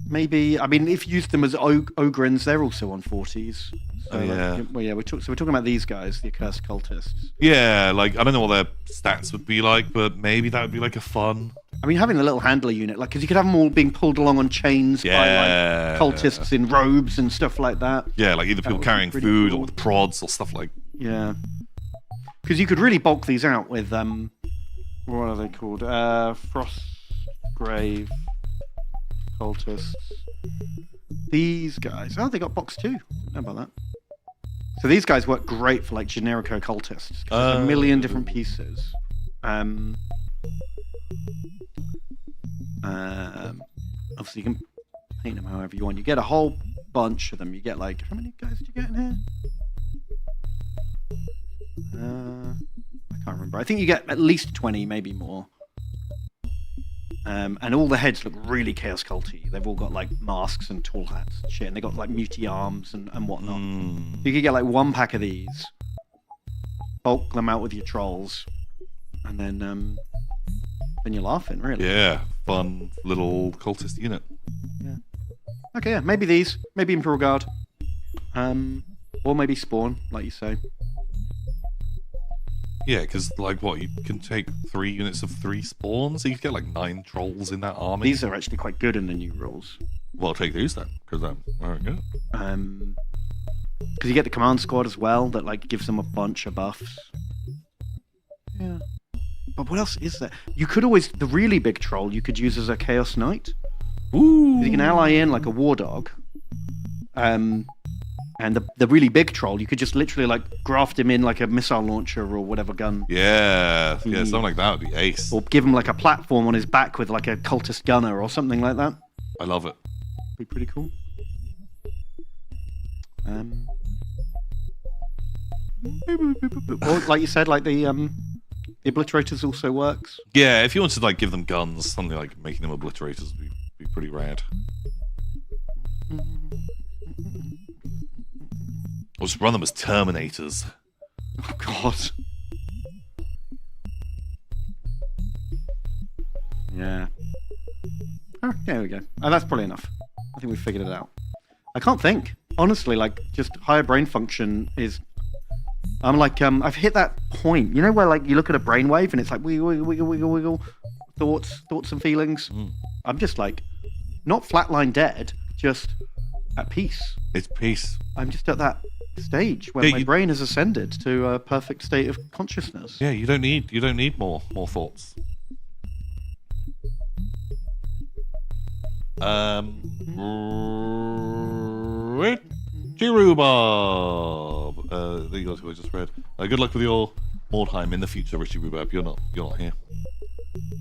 maybe, I mean, if you use them as Ogrins, they're also on 40s. So, Oh, yeah. Well, yeah, we're talking about these guys, the Accursed Cultists. Yeah, like I don't know what their stats would be like, but maybe that would be like a fun. I mean, having a little handler unit, like, because you could have them all being pulled along on chains by Yeah. like cultists in robes and stuff like that. Yeah, like either people would be carrying pretty food cool. or with prods or stuff like. Yeah, because you could really bulk these out with what are they called? Frostgrave cultists. These guys. Oh, they got box 2. How about that? So these guys work great for like generico cultists. 'Cause there's a million different pieces. Obviously, you can paint them however you want. You get a whole bunch of them. You get like, how many guys do you get in here? I can't remember. I think you get at least 20, maybe more. And all the heads look really chaos culty. They've all got like masks and tall hats and shit, and they got like muty arms and whatnot. You could get like 1 pack of these, bulk them out with your trolls, and then you're laughing, really. Yeah, fun little cultist unit. Yeah. Okay, yeah, maybe these, maybe Imperial Guard, or maybe Spawn, like you say. Yeah, because like what, you can take 3 units of 3 spawns, so you could get like 9 trolls in that army. These are actually quite good in the new rules. Well, take these then, because I'm very good. Because you get the command squad as well, that like gives them a bunch of buffs. Yeah. But what else is there? You could always, the really big troll you could use as a Chaos Knight. Ooh. You can ally in like a War Dog. And the really big troll, you could just literally like graft him in like a missile launcher or whatever gun. Yeah, something like that would be ace. Or give him like a platform on his back with like a cultist gunner or something like that. I love it. Be pretty cool. Or like you said, like the obliterators also works. Yeah, if you wanted to like give them guns, something like making them obliterators would be pretty rad. Or just run them as Terminators. Oh god. Yeah. Oh, there we go. Oh, that's probably enough. I think we figured it out. I can't think. Honestly, like, just higher brain function is... I'm like, I've hit that point. You know where, like, you look at a brainwave and it's like wiggle, wiggle, wiggle, wiggle, wiggle. Thoughts and feelings. I'm just like, not flatline dead, just at peace. It's peace. I'm just at that stage where my brain has ascended to a perfect state of consciousness. Yeah, you don't need more thoughts. Richie Rhubarb. The guys who I just read. Good luck with your Mordheim in the future, Richie Rhubarb. You're not here.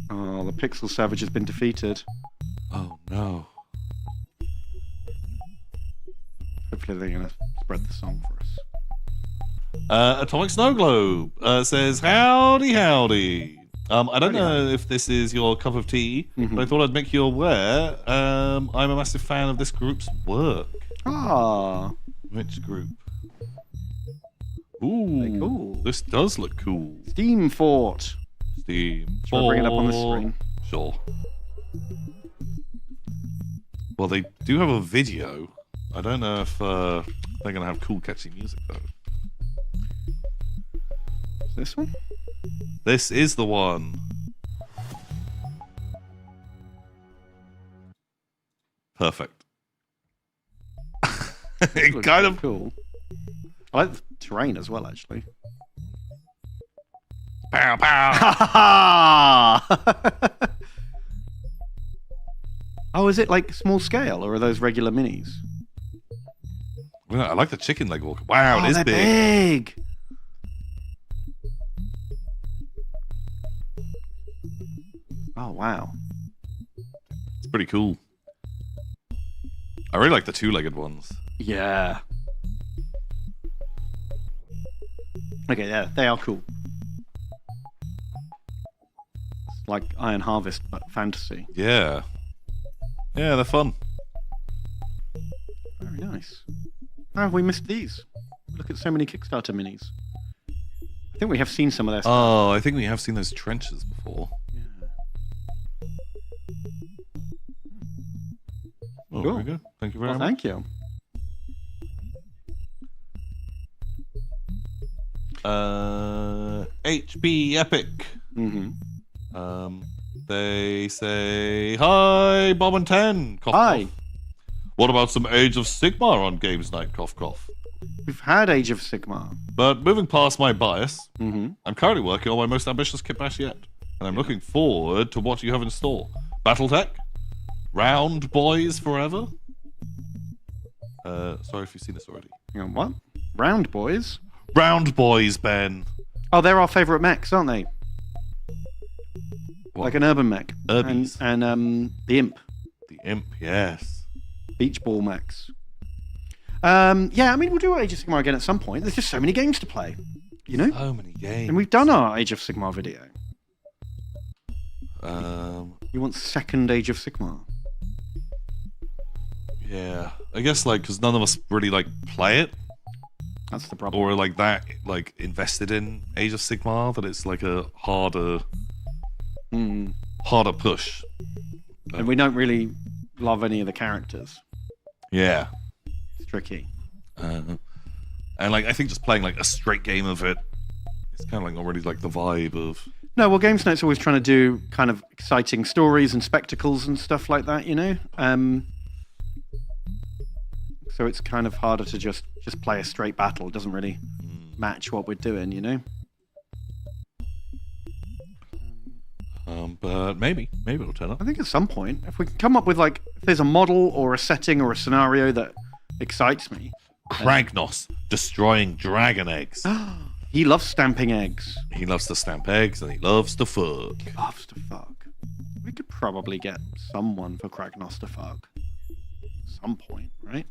Oh, the Pixel Savage has been defeated. Oh no. Hopefully they're going to spread the song for us. Atomic Snow Globe says, howdy. I don't know if this is your cup of tea, but I thought I'd make you aware. I'm a massive fan of this group's work. Ah. Which group? Ooh, very cool. This does look cool. Steam Fort. Steam Shall I bring it up on the screen? Sure. Well, they do have a video. I don't know if they're going to have cool, catchy music, though. This one? This is the one. Perfect. It Looks kind of cool. I like the terrain as well, actually. pow pow. Oh, is it like small scale, or are those regular minis? I like the chicken leg walker. Wow, Oh, it is they're big. big. Oh, wow. It's pretty cool. I really like the two-legged ones. Yeah. Okay, yeah, they are cool. It's like Iron Harvest, but fantasy. Yeah. Yeah, they're fun. Very nice. How have we missed these? Look at so many Kickstarter minis. I think we have seen some of their stuff. Oh, I think we have seen those trenches before. Yeah. Oh, Cool. very good. Thank you very Well, much. thank you. HP Epic. Mm-hmm. They say, hi, Bob and 10. Cough, Hi. cough. What about some Age of Sigmar on Games Night? Cough, cough. We've had Age of Sigmar. But moving past my bias, Mm-hmm. I'm currently working on my most ambitious kit bash yet. And I'm looking forward to what you have in store. Battletech? Round Boys Forever? Sorry if you've seen this already. Hang on, what? Round Boys? Round Boys, Ben. Oh, they're our favourite mechs, aren't they? What? Like an urban mech. Urbies. And the Imp. The Imp, yes. Beach ball mechs. Yeah, I mean, we'll do Age of Sigmar again at some point. There's just so many games to play, you know? So many games. And we've done our Age of Sigmar video. You want second Age of Sigmar? Yeah. I guess, like, because none of us really, like, play it. That's the problem. Or, like, that, like, invested in Age of Sigmar, that it's, like, a harder push. And we don't really love any of the characters. Yeah. It's tricky. And like I think just playing like a straight game of it, it's kind of like not really like the vibe of. No, well, Games Night's always trying to do kind of exciting stories and spectacles and stuff like that, you know? So it's kind of harder to just play a straight battle. It doesn't really match what we're doing, you know? But maybe it'll turn up. I think at some point, if we can come up with like, if there's a model or a setting or a scenario that excites me. Kragnos destroying dragon eggs. He loves stamping eggs. He loves to stamp eggs and he loves to fuck. Loves to fuck. We could probably get someone for Kragnos to fuck. At some point, right?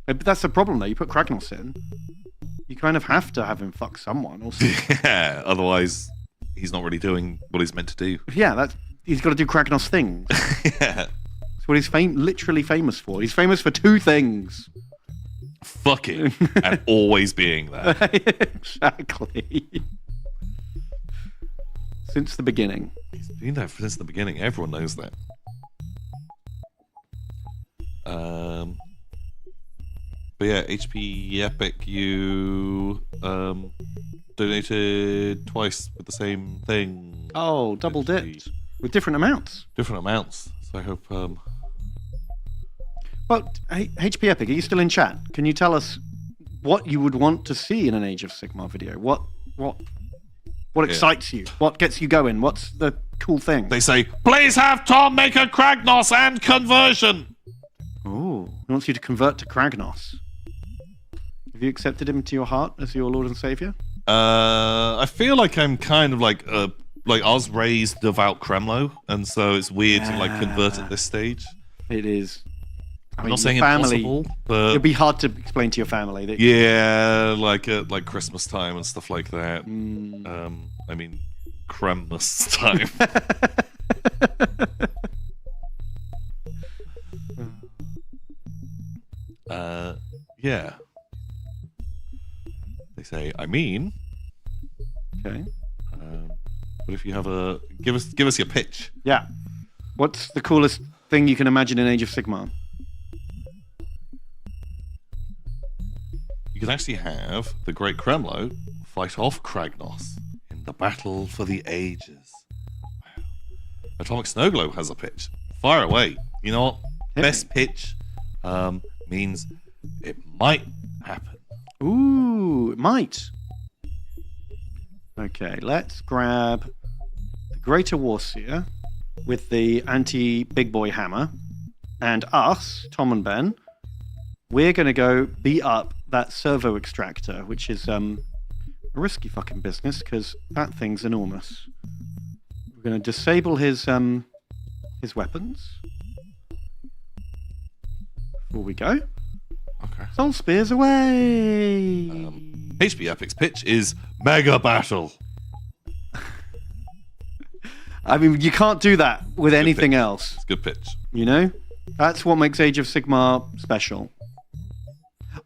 But that's the problem though. You put Kragnos in, you kind of have to have him fuck someone. Also. Yeah, otherwise he's not really doing what he's meant to do. Yeah, he's got to do Kragnos things. Yeah. That's what he's literally famous for. He's famous for two things. Fucking and always being there. Exactly. Since the beginning. He's been there since the beginning. Everyone knows that. But yeah, HP Epic, you donated twice with the same thing. Oh, double dipped. With different amounts. Different amounts. So I hope. Well, HP Epic, are you still in chat? Can you tell us what you would want to see in an Age of Sigmar video? What excites you? What gets you going? What's the cool thing? They say, please have Tom make a Kragnos and conversion. Oh, he wants you to convert to Kragnos. Have you accepted him to your heart as your Lord and Savior? I feel like I'm kind of like I was raised devout Kremlo, and so it's weird to like convert at this stage. It is. I'm not saying family, impossible, but it'd be hard to explain to your family that. yeah, like at like Christmas time and stuff like that. I mean, Kremmas time. Yeah. They say, I mean. Okay. But if you have a give us your pitch. Yeah. What's the coolest thing you can imagine in Age of Sigmar? You can actually have the Great Kremlo fight off Kragnos in the battle for the ages. Wow. Atomic Snowglobe has a pitch. Fire away. You know what? Best pitch means it might happen. Ooh, it might. Okay, let's grab the Greater Warseer with the anti-big boy hammer. And us, Tom and Ben, we're going to go beat up that servo extractor, which is a risky fucking business because that thing's enormous. We're going to disable his weapons before we go. Okay. Soul Spears away! HB Epic's pitch is Mega Battle. I mean, you can't do that with anything pitch. else. It's a good pitch. You know? That's what makes Age of Sigmar special.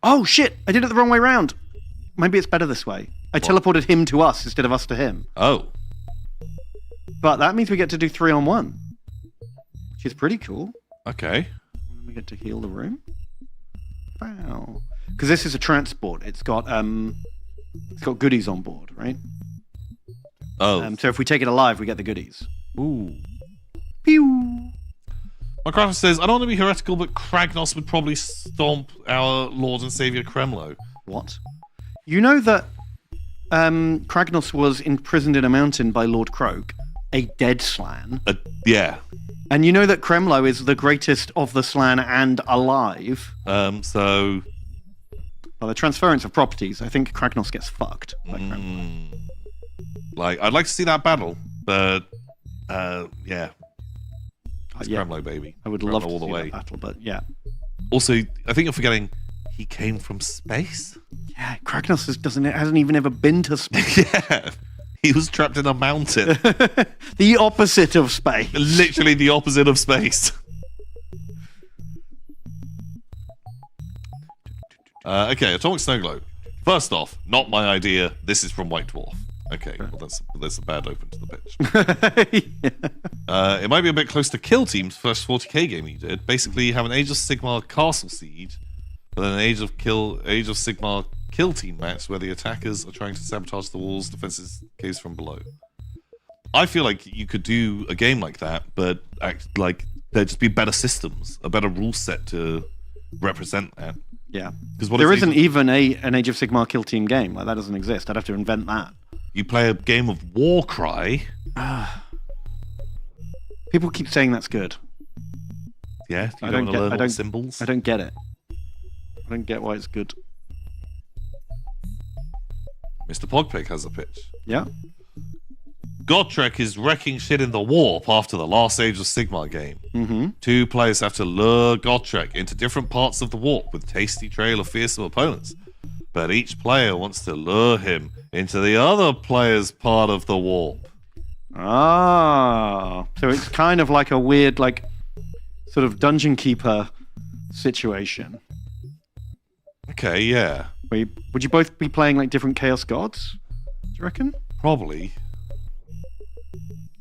Oh, shit! I did it the wrong way round. Maybe it's better this way. I teleported him to us instead of us to him. Oh. But that means we get to do 3-on-1. Which is pretty cool. Okay. We get to heal the room. Wow. Because this is a transport. It's got goodies on board, right? Oh. So if we take it alive, we get the goodies. Ooh. Pew! Minecraft says, I don't want to be heretical, but Kragnos would probably stomp our Lord and Savior Kremlo. What? You know that Kragnos was imprisoned in a mountain by Lord Croak, a dead Slan. Yeah. And you know that Kremlo is the greatest of the Slan and alive. So... By the transference of properties, I think Kragnos gets fucked by Kremlo. Like, I'd like to see that battle, but yeah. It's Kremlo, baby. I would Kremlo love to all the see way. that battle, but yeah. Also, I think you're forgetting he came from space. Yeah, Kragnos hasn't even ever been to space. Yeah. He was trapped in a mountain. The opposite of space. Literally the opposite of space. Okay, Atomic Snowglobe. First off, not my idea. This is from White Dwarf. Okay, well that's a bad open to the pitch. Yeah. It might be a bit close to Kill Team's first 40k game you did. Basically, you have an Age of Sigmar Castle Siege, but then an Age of Sigmar Kill Team match where the attackers are trying to sabotage the walls, defenses caves from below. I feel like you could do a game like that, but there'd just be better systems, a better rule set to represent that. Yeah. Because There isn't even an Age of Sigmar Kill Team game. Like, that doesn't exist. I'd have to invent that. You play a game of Warcry. People keep saying that's good. Yeah, you don't want to learn all the symbols. I don't get it. I don't get why it's good. Mr. Pogpig has a pitch. Yeah. Godtrek is wrecking shit in the warp after the last Age of Sigmar game. Mm-hmm. 2 players have to lure Godtrek into different parts of the warp with tasty trail of fearsome opponents. But each player wants to lure him into the other player's part of the warp. Ah. So it's kind of like a weird, like, sort of dungeon keeper situation. Okay, yeah. Would you both be playing like different Chaos Gods? Do you reckon? Probably.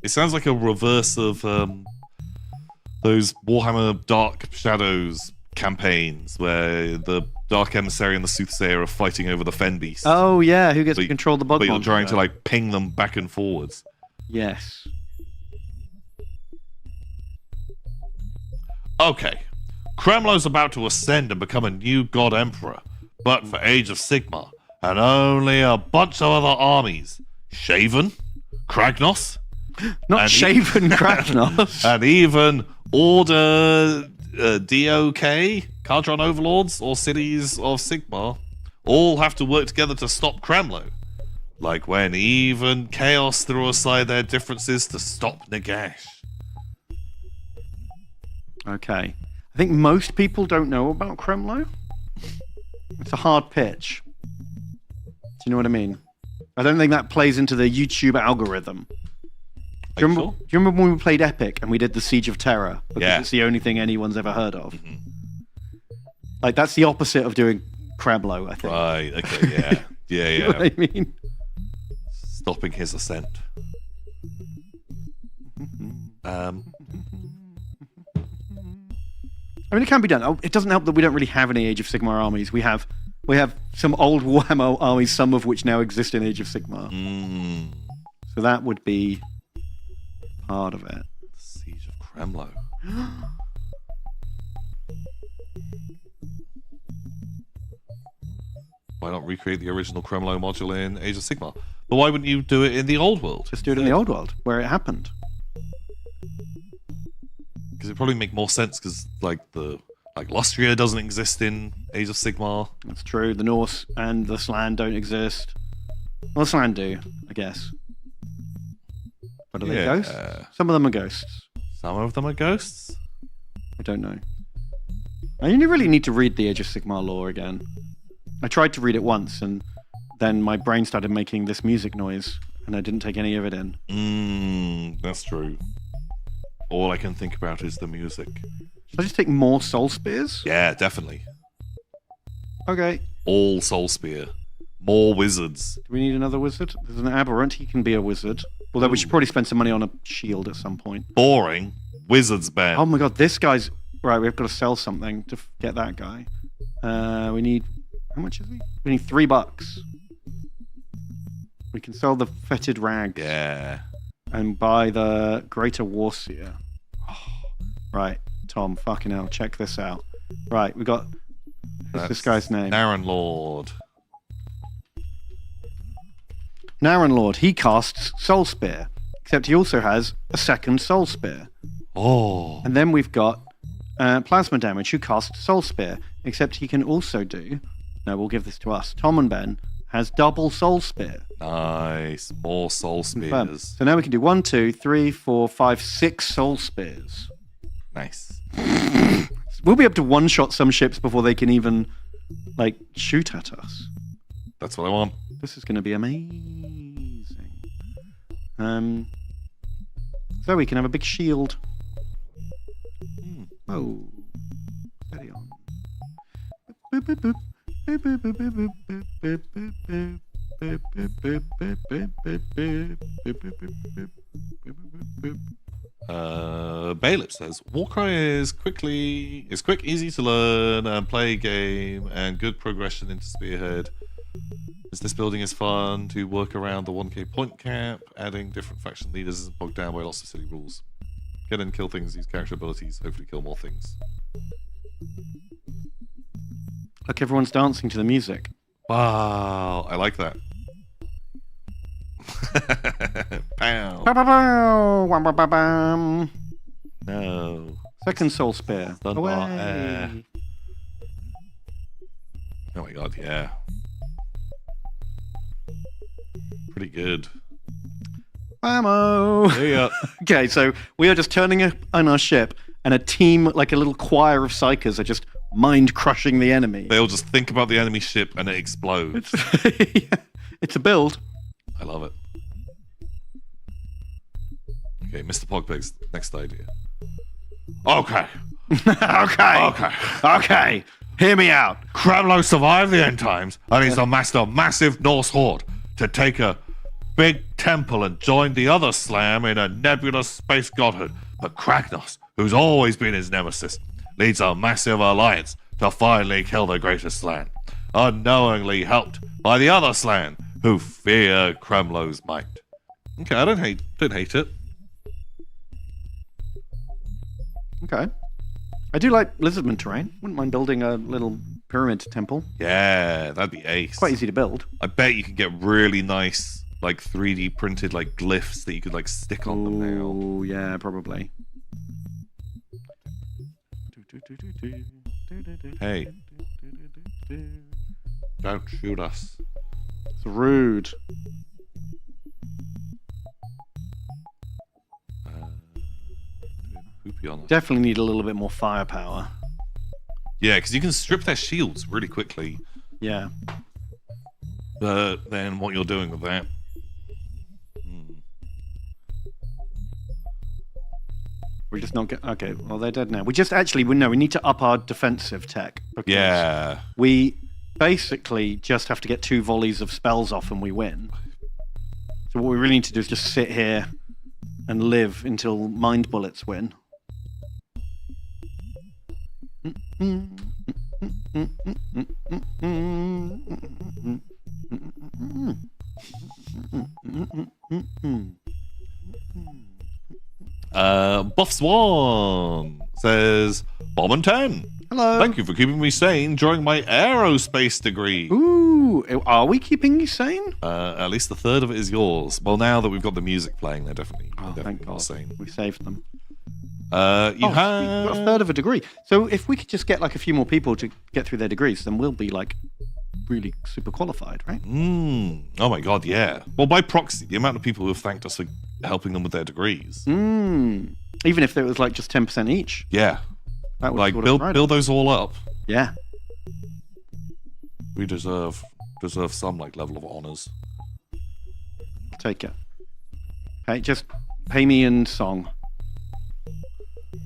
It sounds like a reverse of those Warhammer Dark Shadows campaigns where the Dark Emissary and the Soothsayer are fighting over the Fen Beast. Oh yeah, who gets to control the bug But you're monster? trying to like ping them back and forwards. Yes. Okay. Kremlo's about to ascend and become a new God Emperor, but for Age of Sigmar, and only a bunch of other armies. Shaven, Kragnos, Not Shaven Kragnos. and even Order DOK, Cardron Overlords, or Cities of Sigmar, all have to work together to stop Kremlo. Like when even Chaos threw aside their differences to stop Nagash. Okay. I think most people don't know about Kremlo. It's a hard pitch. Do you know what I mean? I don't think that plays into the YouTube algorithm. Do you remember when we played Epic and we did the Siege of Terror? Because it's the only thing anyone's ever heard of. Mm-hmm. Like, that's the opposite of doing Kremlo, I think. Right, okay, yeah. Yeah, You know what I mean? Stopping his ascent. I mean, it can be done. Oh, it doesn't help that we don't really have any Age of Sigmar armies. We have We have some old Warhammer armies, some of which now exist in Age of Sigmar. So that would be part of it. Siege of Kremlo. Why not recreate the original Kremlo module in Age of Sigmar? But why wouldn't you do it in the old world? Just do it in the old world, where it happened. Because it'd probably make more sense, because like Lustria doesn't exist in Age of Sigmar. That's true. The Norse and the Slan don't exist. Well, the Slan do, I guess. But are they ghosts? Some of them are ghosts. Some of them are ghosts? I don't know. I really need to read the Age of Sigmar lore again. I tried to read it once, and then my brain started making this music noise, and I didn't take any of it in. That's true. All I can think about is the music. Should I just take more soul spears? Yeah, definitely. Okay. All soul spear. More wizards. Do we need another wizard? There's an aberrant. He can be a wizard. Although we should probably spend some money on a shield at some point. Boring. Wizards ban. Oh my god, this guy's... Right, we've got to sell something to get that guy. We need... How much is he? We need $3. We can sell the fetid rags. Yeah. And buy the greater warseer. Oh, right, Tom, fucking hell, check this out. Right, we got... What's this guy's name? Naran Lord. Naran Lord, he casts Soul Spear. Except he also has a second Soul Spear. Oh. And then we've got Plasma Damage, who casts Soul Spear. Except he can also do... No, we'll give this to us. Tom and Ben has double Soul Spear. Nice. More soul spears. So now we can do 1, 2, 3, 4, 5, 6 Soul Spears. Nice. We'll be able to one-shot some ships before they can even, like, shoot at us. That's what I want. This is going to be amazing. So we can have a big shield. Oh. Steady on. Boop, boop, boop. Boop, boop, boop, boop, boop, boop, boop, boop. Boop, boop, boop, boop, boop, boop, boop. Boop, boop, boop, boop, boop, boop, boop. Bailiff says Warcry is quick, easy to learn and play game, and good progression into Spearhead. As this building is fun to work around the 1k point cap, adding different faction leaders isn't bogged down by lots of silly rules. Get in, kill things, use character abilities, hopefully kill more things. Look, everyone's dancing to the music. Wow, I like that. Pow. No. Second Soul Spear. Thunder Away. air. Oh my god, yeah. Pretty good. Ammo. Yeah. Okay, so we are just turning on our ship, and a team, like a little choir of psychers, are just mind-crushing the enemy. They'll just think about the enemy ship and it explodes. It's a build. I love it. Okay, Mr. Pogpeg's next idea. Okay. Okay. Hear me out. Kremlo survived the end times, and he's amassed a massive Norse horde to take a big temple and join the other slam in a nebulous space godhood. But Kragnos, who's always been his nemesis, leads a massive alliance to finally kill the greatest Slan, unknowingly helped by the other Slan, who fear Kremlo's might. Okay, I don't hate it. Okay. I do like lizardman terrain. Wouldn't mind building a little pyramid temple. Yeah, that'd be ace. Quite easy to build. I bet you could get really nice, like 3D printed, like glyphs that you could like stick on them now. Oh, yeah, probably. Hey, don't shoot us. It's rude. Poopy on us. Definitely need a little bit more firepower. Yeah, because you can strip their shields really quickly. Yeah. But then what you're doing with that? We're just not okay, well, they're dead now. We need to up our defensive tech. Because Yeah. we basically just have to get 2 volleys of spells off and we win. So what we really need to do is just sit here and live until mind bullets win. Buff Swan says, Bomb and 10. Hello. Thank you for keeping me sane during my aerospace degree. Ooh, are we keeping you sane? At least a third of it is yours. Well, now that we've got the music playing, they're definitely, Thank God. sane. We saved them. You We've got have... a third of a degree. So if we could just get like a few more people to get through their degrees, then we'll be like really super qualified, right? Oh my God, yeah. Well, by proxy, the amount of people who have thanked us for helping them with their degrees. Even if it was like just 10% each. Yeah. That would Like, sort of build those all up. Yeah. We deserve some like level of honors. I'll take it. Hey, just pay me in song.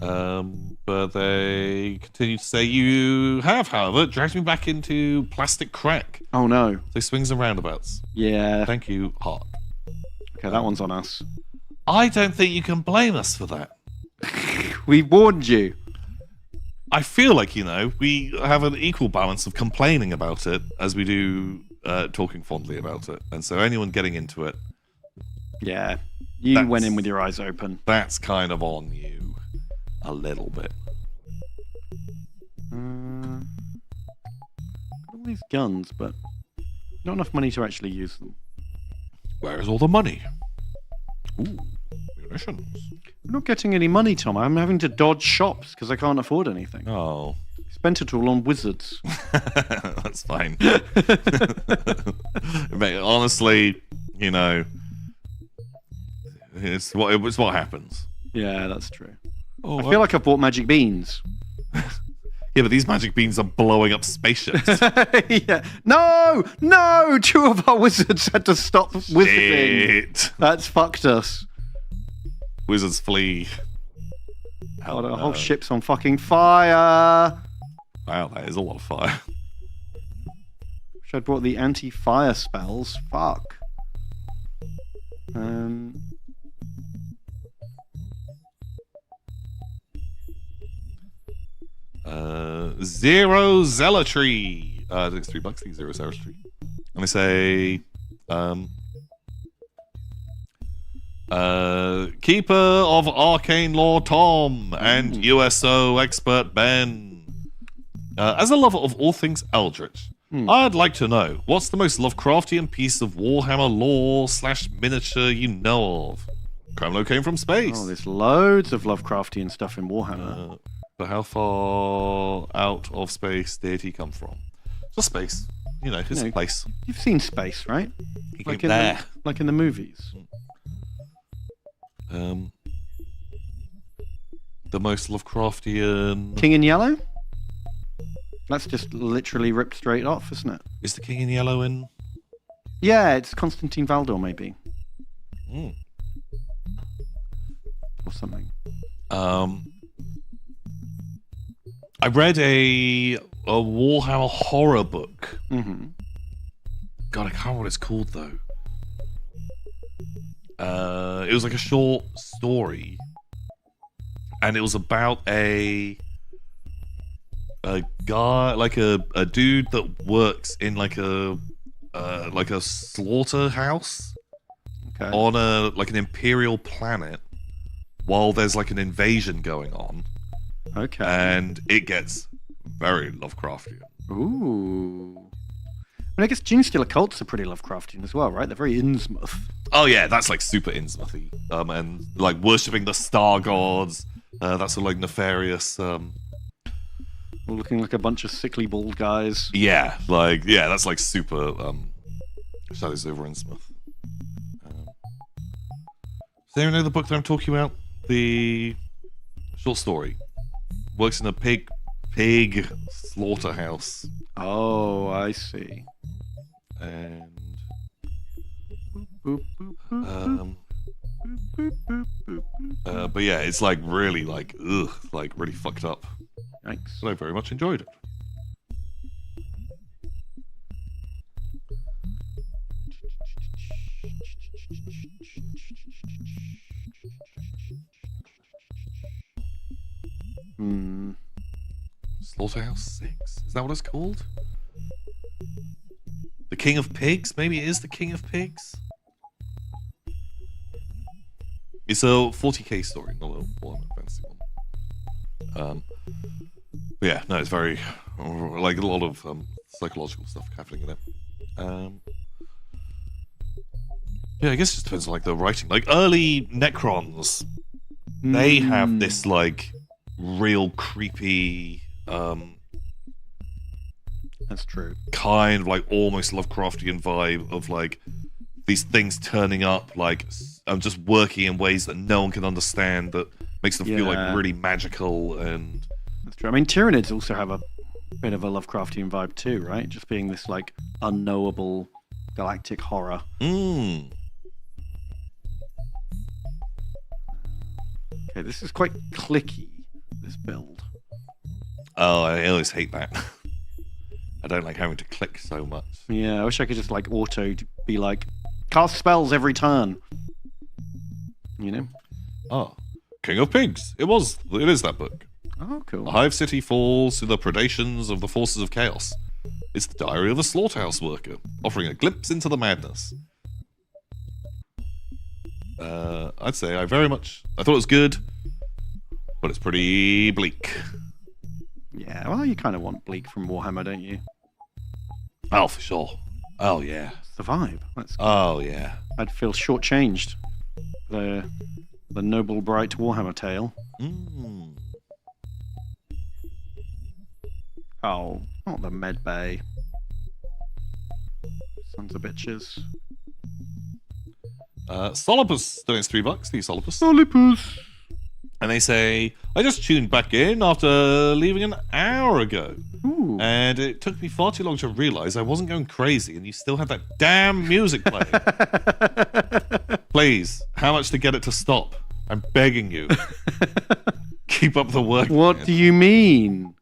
But they continue to say you have, however, dragged me back into plastic crack. Oh no. So swings and roundabouts. Yeah. Thank you, heart. Okay, that one's on us. I don't think you can blame us for that. We warned you. I feel like, we have an equal balance of complaining about it as we do talking fondly about it. And so anyone getting into it, Yeah. You went in with your eyes open. that's kind of on you a little bit. Got all these guns, but not enough money to actually use them. Where is all the money? Ooh, munitions. We're not getting any money, Tom. I'm having to dodge shops because I can't afford anything. Oh. Spent it all on wizards. That's fine. Mate, honestly, it's what happens. Yeah, that's true. Oh, I feel like I've bought magic beans. Yeah, but these magic beans are blowing up spaceships. Yeah. No! 2 of our wizards had to stop wizarding. Shit. That's fucked us. Wizards flee. God, our whole ship's on fucking fire. Wow, that is a lot of fire. Wish I'd brought the anti-fire spells. Fuck. Zero Zealotry. I think it's $3. I think Zero Zealotry. And they say, Keeper of Arcane Lore Tom and USO Expert Ben. As a lover of all things Eldritch, I'd like to know, what's the most Lovecraftian piece of Warhammer lore / miniature you know of? Kremlo came from space. Oh, there's loads of Lovecraftian stuff in Warhammer. But how far out of space did he come from? Just space. It's a place. You've seen space, right? He Like came in there. like in the movies. The most Lovecraftian... King in Yellow? That's just literally ripped straight off, isn't it? Is the King in Yellow in? Yeah, it's Constantine Valdor, maybe. Or something. I read a Warhammer horror book. Mm-hmm. God, I can't remember what it's called, though. It was like a short story. And it was about a guy, like a dude that works in like a slaughterhouse on an imperial planet while there's like an invasion going on. Okay. And it gets very Lovecraftian. Ooh. I guess Genestealer cults are pretty Lovecraftian as well, right? They're very Innsmouth. Oh yeah, that's like super Innsmouthy. And like worshipping the star gods. That's sort of like nefarious. All looking like a bunch of sickly bald guys. Yeah, that's like super Shadows over Innsmouth. Does anyone know the book that I'm talking about? The short story. Works in a pig slaughterhouse. Oh, I see. And but yeah, it's like really like really fucked up. Thanks. But I very much enjoyed it. Slaughterhouse 6. Is that what it's called? The King of Pigs? Maybe it is the King of Pigs? It's a 40k story, not a Warhammer fantasy one. But yeah, no, it's very, like, a lot of psychological stuff happening in it. Yeah, I guess it just depends on, like, the writing. Like, early Necrons, they have this, like, real creepy, That's true. kind of, like, almost Lovecraftian vibe of, like, these things turning up, like, just working in ways that no one can understand, that makes them feel, like, really magical, and... That's true. I mean, Tyranids also have a bit of a Lovecraftian vibe too, right? Just being this, like, unknowable galactic horror. Okay, this is quite clicky, this build. Oh, I always hate that. I don't like having to click so much. Yeah, I wish I could just, like, auto be like, cast spells every turn. You know? Oh, King of Pigs. It is that book. Oh, cool. The Hive City falls to the predations of the forces of chaos. It's the diary of a slaughterhouse worker, offering a glimpse into the madness. I'd say I thought it was good, but it's pretty bleak. Yeah, well, you kind of want bleak from Warhammer, don't you? Oh, for sure. Oh, yeah. It's the vibe. Oh, yeah. I'd feel shortchanged. The noble, bright Warhammer tale. Oh, not the med bay. Sons of bitches. Solipus donates $3. The Solipus. Solipus. And they say, I just tuned back in after leaving an hour ago. Ooh. And it took me far too long to realize I wasn't going crazy and you still had that damn music playing. Please, how much to get it to stop? I'm begging you. Keep up the work. What man. do you mean?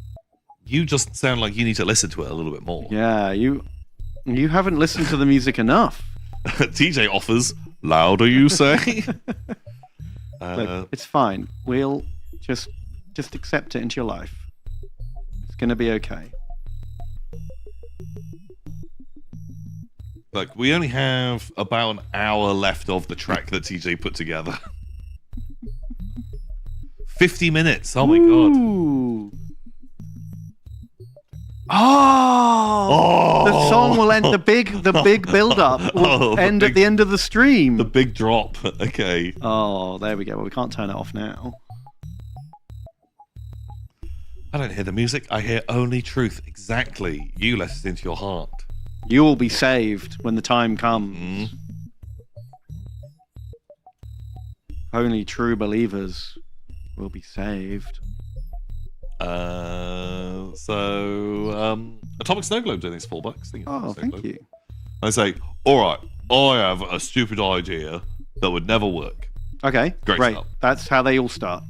You just sound like you need to listen to it a little bit more. Yeah, you haven't listened to the music enough. TJ offers, louder you say? Look, it's fine. We'll just accept it into your life. It's gonna be okay. Look, we only have about an hour left of the track that TJ put together. 50 minutes. Oh my god. Ooh. Oh, the song will end. The big build up will end at the end of the stream. The big drop. Okay. Oh, there we go. Well, we can't turn it off now. I don't hear the music. I hear only truth. Exactly. You let it into your heart. You will be saved when the time comes. Only true believers will be saved. Atomic Snow Globe doing these $4. Oh, thank you. I say, all right, I have a stupid idea that would never work. Okay, great. Start. That's how they all start.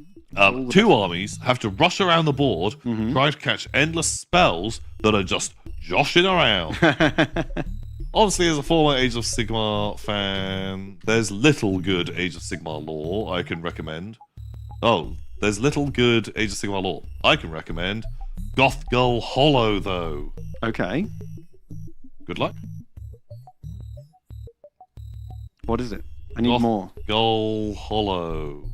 Two armies have to rush around the board, trying to catch endless spells that are just joshing around. Honestly, as a former Age of Sigmar fan, there's little good Age of Sigmar lore I can recommend. There's little good Age of Sigmar lore I can recommend. Gothgull Hollow, though. Okay. Good luck. What is it? I need more. Gothgull Hollow.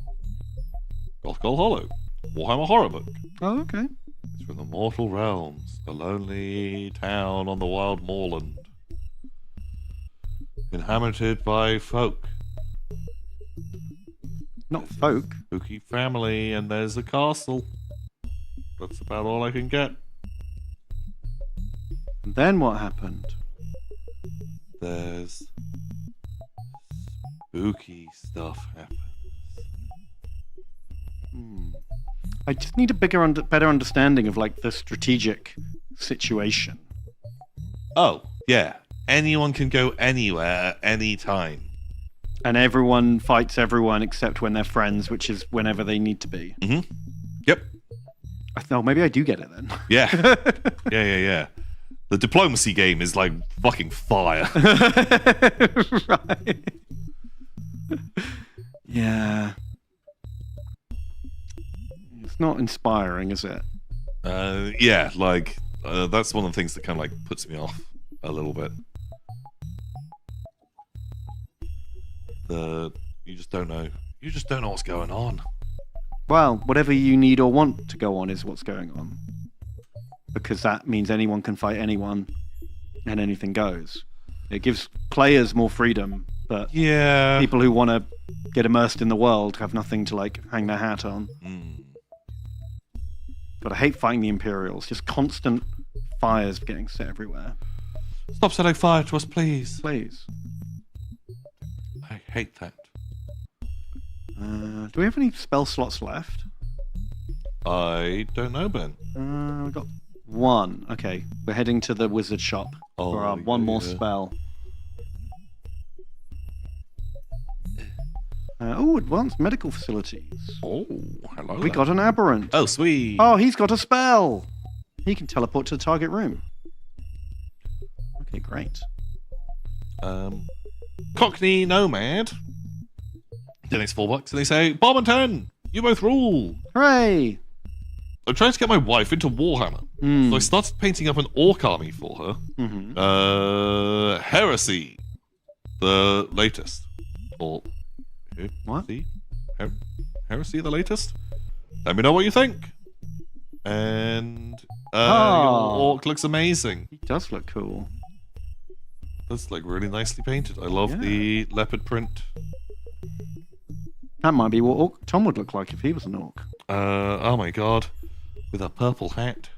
Gothgull Hollow. Warhammer horror book. Oh, okay. It's from the mortal realms, a lonely town on the wild moorland, inhabited by folk. Not folk. Spooky family, and there's a castle. That's about all I can get. And then what happened? There's spooky stuff happens. I just need a better understanding of like the strategic situation. Oh, yeah. Anyone can go anywhere, anytime. And everyone fights everyone except when they're friends, which is whenever they need to be. Yep. Oh, maybe I do get it then. Yeah. Yeah. The diplomacy game is like fucking fire. Right. Yeah. It's not inspiring, is it? Yeah, like that's one of the things that kind of like puts me off a little bit. You just don't know. You just don't know what's going on. Well, whatever you need or want to go on is what's going on. Because that means anyone can fight anyone and anything goes. It gives players more freedom, but Yeah. people who want to get immersed in the world have nothing to like hang their hat on. But I hate fighting the Imperials. Just constant fires getting set everywhere. Stop setting fire to us, please. Please. I hate that. Do we have any spell slots left? I don't know, Ben. We've got one. Okay, we're heading to the wizard shop for our one more spell. Advanced medical facilities. Oh, hello. We got an aberrant. Oh, sweet. Oh, he's got a spell. He can teleport to the target room. Okay, great. Cockney Nomad donates $4 and they say, Bob and 10, you both rule. Hooray! I'm trying to get my wife into Warhammer. So I started painting up an orc army for her. Heresy, the latest. Or What? Heresy, the latest? Let me know what you think. And your orc looks amazing. He does look cool. That's like really nicely painted. I love the leopard print. That might be what Tom would look like if he was an orc. Oh my god. With a purple hat.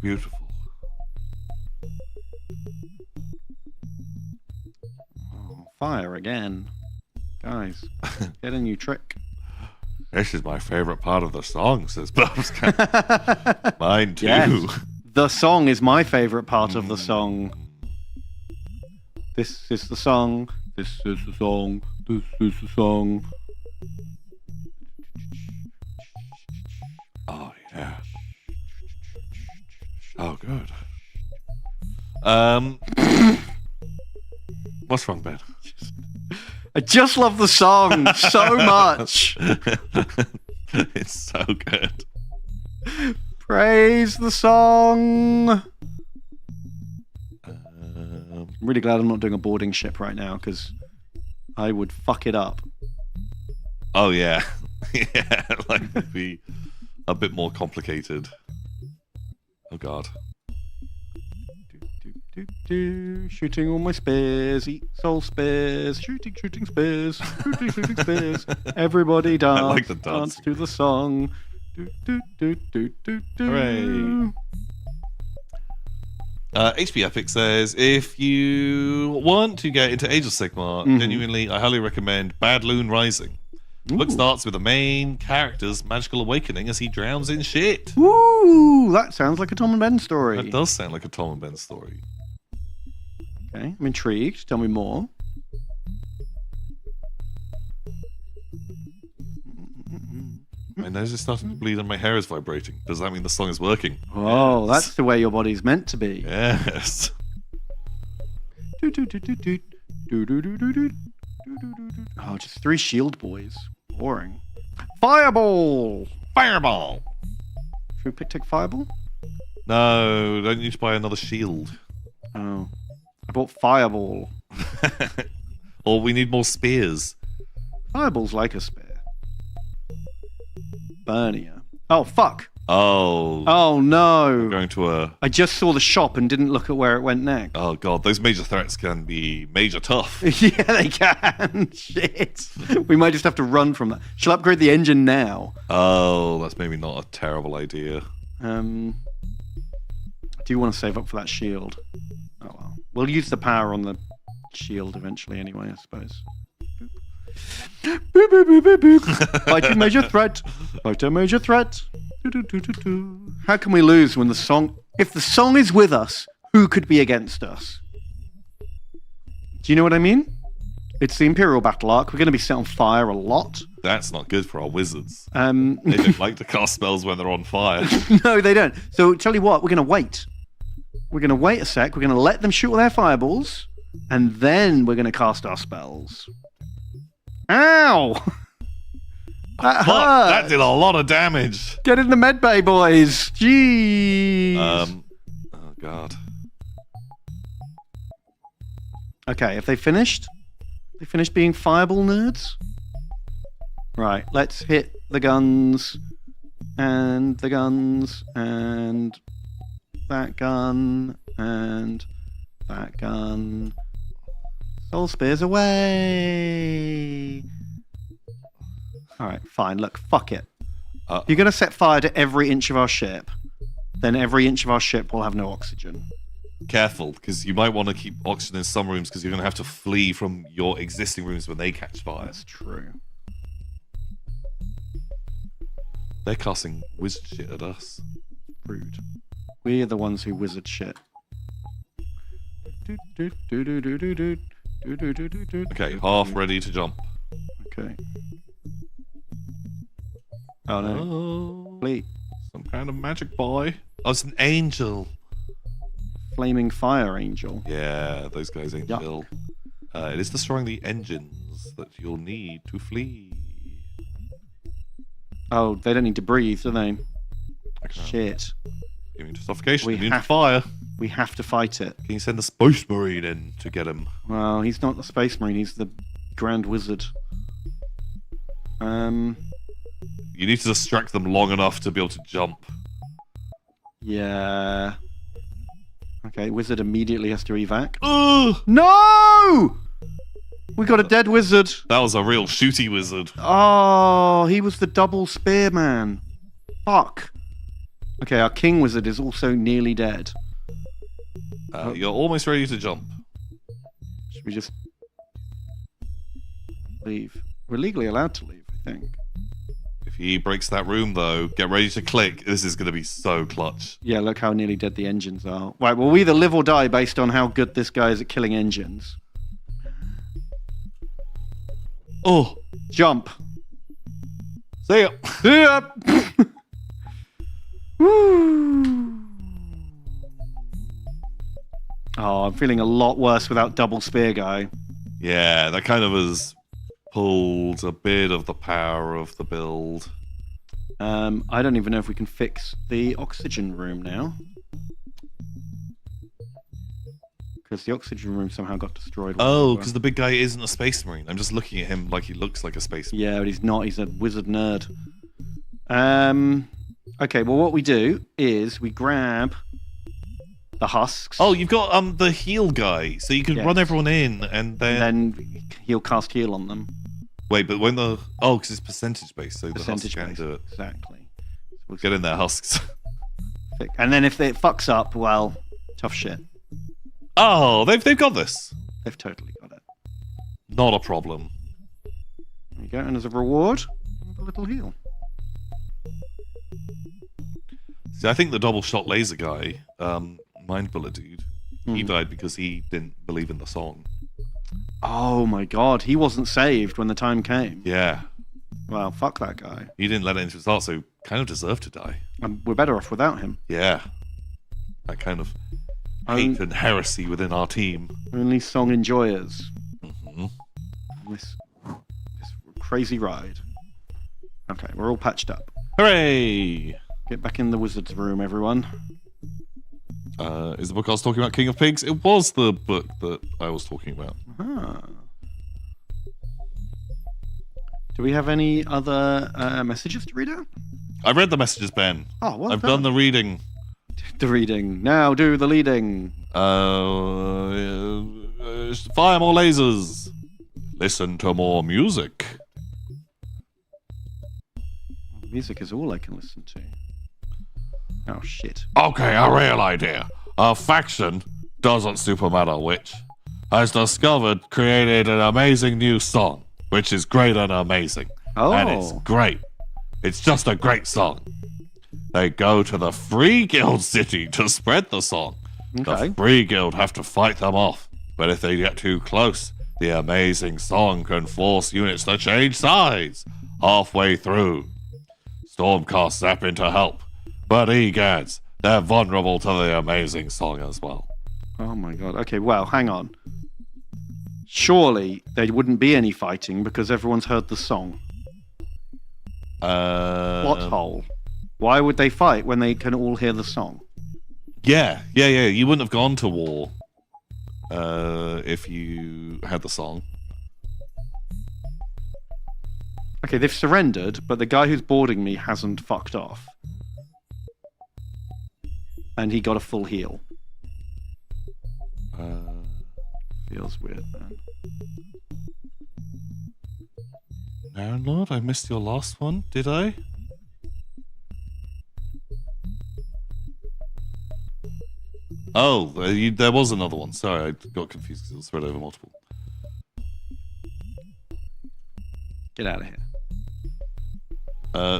Beautiful. Oh, fire again. Guys, get a new trick. This is my favourite part of the song, says Bubs. Mine too. Yes. The song is my favourite part of the song. This is the song. This is the song. This is the song. Oh yeah. Oh good. What's wrong, Ben? I just love the song so much. It's so good. Praise the song. I'm really glad I'm not doing a boarding ship right now because I would fuck it up. Oh yeah. Yeah, like it'd be a bit more complicated. Oh god. Shooting all my spears, eat soul spears, shooting spears, shooting spears. Everybody dance, like the dance. dance to the song. Hooray. HP Epic says, if you want to get into Age of Sigmar, genuinely, I highly recommend Bad Loon Rising. The book starts with the main character's magical awakening as he drowns in shit. Woo! That sounds like a Tom and Ben story. That does sound like a Tom and Ben story. Okay, I'm intrigued. Tell me more. My nose is starting to bleed and my hair is vibrating. Does that mean the song is working? Oh, that's the way your body's meant to be. Yes. Oh, just 3 shield boys. Boring. Fireball! Fireball! Should we take Fireball? No, don't need to buy another shield. Oh. I bought Fireball. Or we need more spears. Fireball's like a spear. Burnia. Oh, fuck! Oh. Oh, no! Going to a... I just saw the shop and didn't look at where it went next. Oh, God. Those major threats can be major tough. Yeah, they can. Shit. We might just have to run from that. Shall I upgrade the engine now? Oh, that's maybe not a terrible idea. I do want to save up for that shield. Oh, well. We'll use the power on the shield eventually anyway, I suppose. Boop, boop, boop, boop, boop. Fight a major threat. Fight a major threat. How can we lose when the song... If the song is with us, who could be against us? Do you know what I mean? It's the Imperial Battle Arc. We're going to be set on fire a lot. That's not good for our wizards. They don't like to cast spells when they're on fire. No, they don't. So tell you what, we're going to wait. We're going to wait a sec. We're going to let them shoot all their fireballs. And then we're going to cast our spells. Ow! That Fuck, hurt. that did a lot of damage. Get in the med bay, boys. Jeez. Oh god. Okay, have they finished? They finished being fireball nerds? Right, let's hit the guns. And the guns. And that gun. And that gun. Soul spears away. Alright, fine. Look, fuck it. If you're going to set fire to every inch of our ship, then every inch of our ship will have no oxygen. Careful, because you might want to keep oxygen in some rooms because you're going to have to flee from your existing rooms when they catch fire. That's true. They're casting wizard shit at us. Rude. We're the ones who wizard shit. Okay, half ready to jump. Okay. Oh no. Oh, Fleet. some kind of magic boy. Oh, it's an angel. Flaming fire angel. Yeah, those guys ain't Yuck. chill. It is destroying the engines that you'll need to flee. Oh, they don't need to breathe, do they? Okay. Shit. Immune to suffocation, We immune to have- fire. We have to fight it. Can you send the Space Marine in to get him? Well, he's not the Space Marine, he's the Grand Wizard. You need to distract them long enough to be able to jump. Yeah. Okay, Wizard immediately has to evac. Ugh! No! We got a dead wizard. That was a real shooty wizard. Oh, he was the double spearman. Fuck. Okay, our king wizard is also nearly dead. You're almost ready to jump. Should we just leave? We're legally allowed to leave, I think. If he breaks that room, though, get ready to click. This is going to be so clutch. Yeah, look how nearly dead the engines are. Right, well, we either live or die based on how good this guy is at killing engines. Oh, Jump. see ya. See ya. Woo. Oh, I'm feeling a lot worse without double spear guy. Yeah, that kind of has pulled a bit of the power of the build. I don't even know if we can fix the oxygen room now. Because the oxygen room somehow got destroyed. Oh, because the big guy isn't a space marine. I'm just looking at him like he looks like a space marine. Yeah, but he's not. He's a wizard nerd. Okay, well, what we do is we grab the husks. Oh, you've got the heal guy, so you can Yes. run everyone in and then... and then he'll cast heal on them. Wait, but when the... Oh, because it's percentage based, so Percentage the husks can based. do it. Exactly. We'll Get in there, husks. And then if it fucks up, well, tough shit. Oh, they've got this. They've totally got it. Not a problem. There you go. And as a reward, a little heal. See, I think the double shot laser guy, Mind Bullet dude, he Mhm. died because he didn't believe in the song. Oh my god, he wasn't saved when the time came. Yeah, Well, fuck that guy. he didn't let it into his heart, so kind of deserved to die. We're better off without him. Yeah, that kind of hate and heresy within our team. Only song enjoyers. Mhm. This crazy ride. Okay, we're all patched up. Hooray! Get back in the wizard's room, everyone. Is the book I was talking about King of Pigs? It was the book that I was talking about. Ah. Do we have any other messages to read out? I read the messages, Ben. Oh, well I've done the reading. the reading. Now do the leading. Fire more lasers. Listen to more music. Music is all I can listen to. Oh, shit. Okay, a real idea. A faction, doesn't super matter which, has discovered, created an amazing new song, which is great and amazing. Oh. And it's great. It's just a great song. They go to the Free Guild city to spread the song. Okay. The Free Guild have to fight them off, but if they get too close, the amazing song can force units to change sides halfway through. Stormcast zap in to help, but egads, they're vulnerable to the amazing song as well. Oh my god. Okay, well, hang on. Surely there wouldn't be any fighting because everyone's heard the song. Plot hole. Why would they fight when they can all hear the song? Yeah. You wouldn't have gone to war if you had the song. Okay, they've surrendered, but the guy who's boarding me hasn't fucked off. And he got a full heal. Feels weird, man. Aaron Lord, I missed your last one, did I? Oh, there was another one. Sorry, I got confused because it was spread over multiple. Get out of here.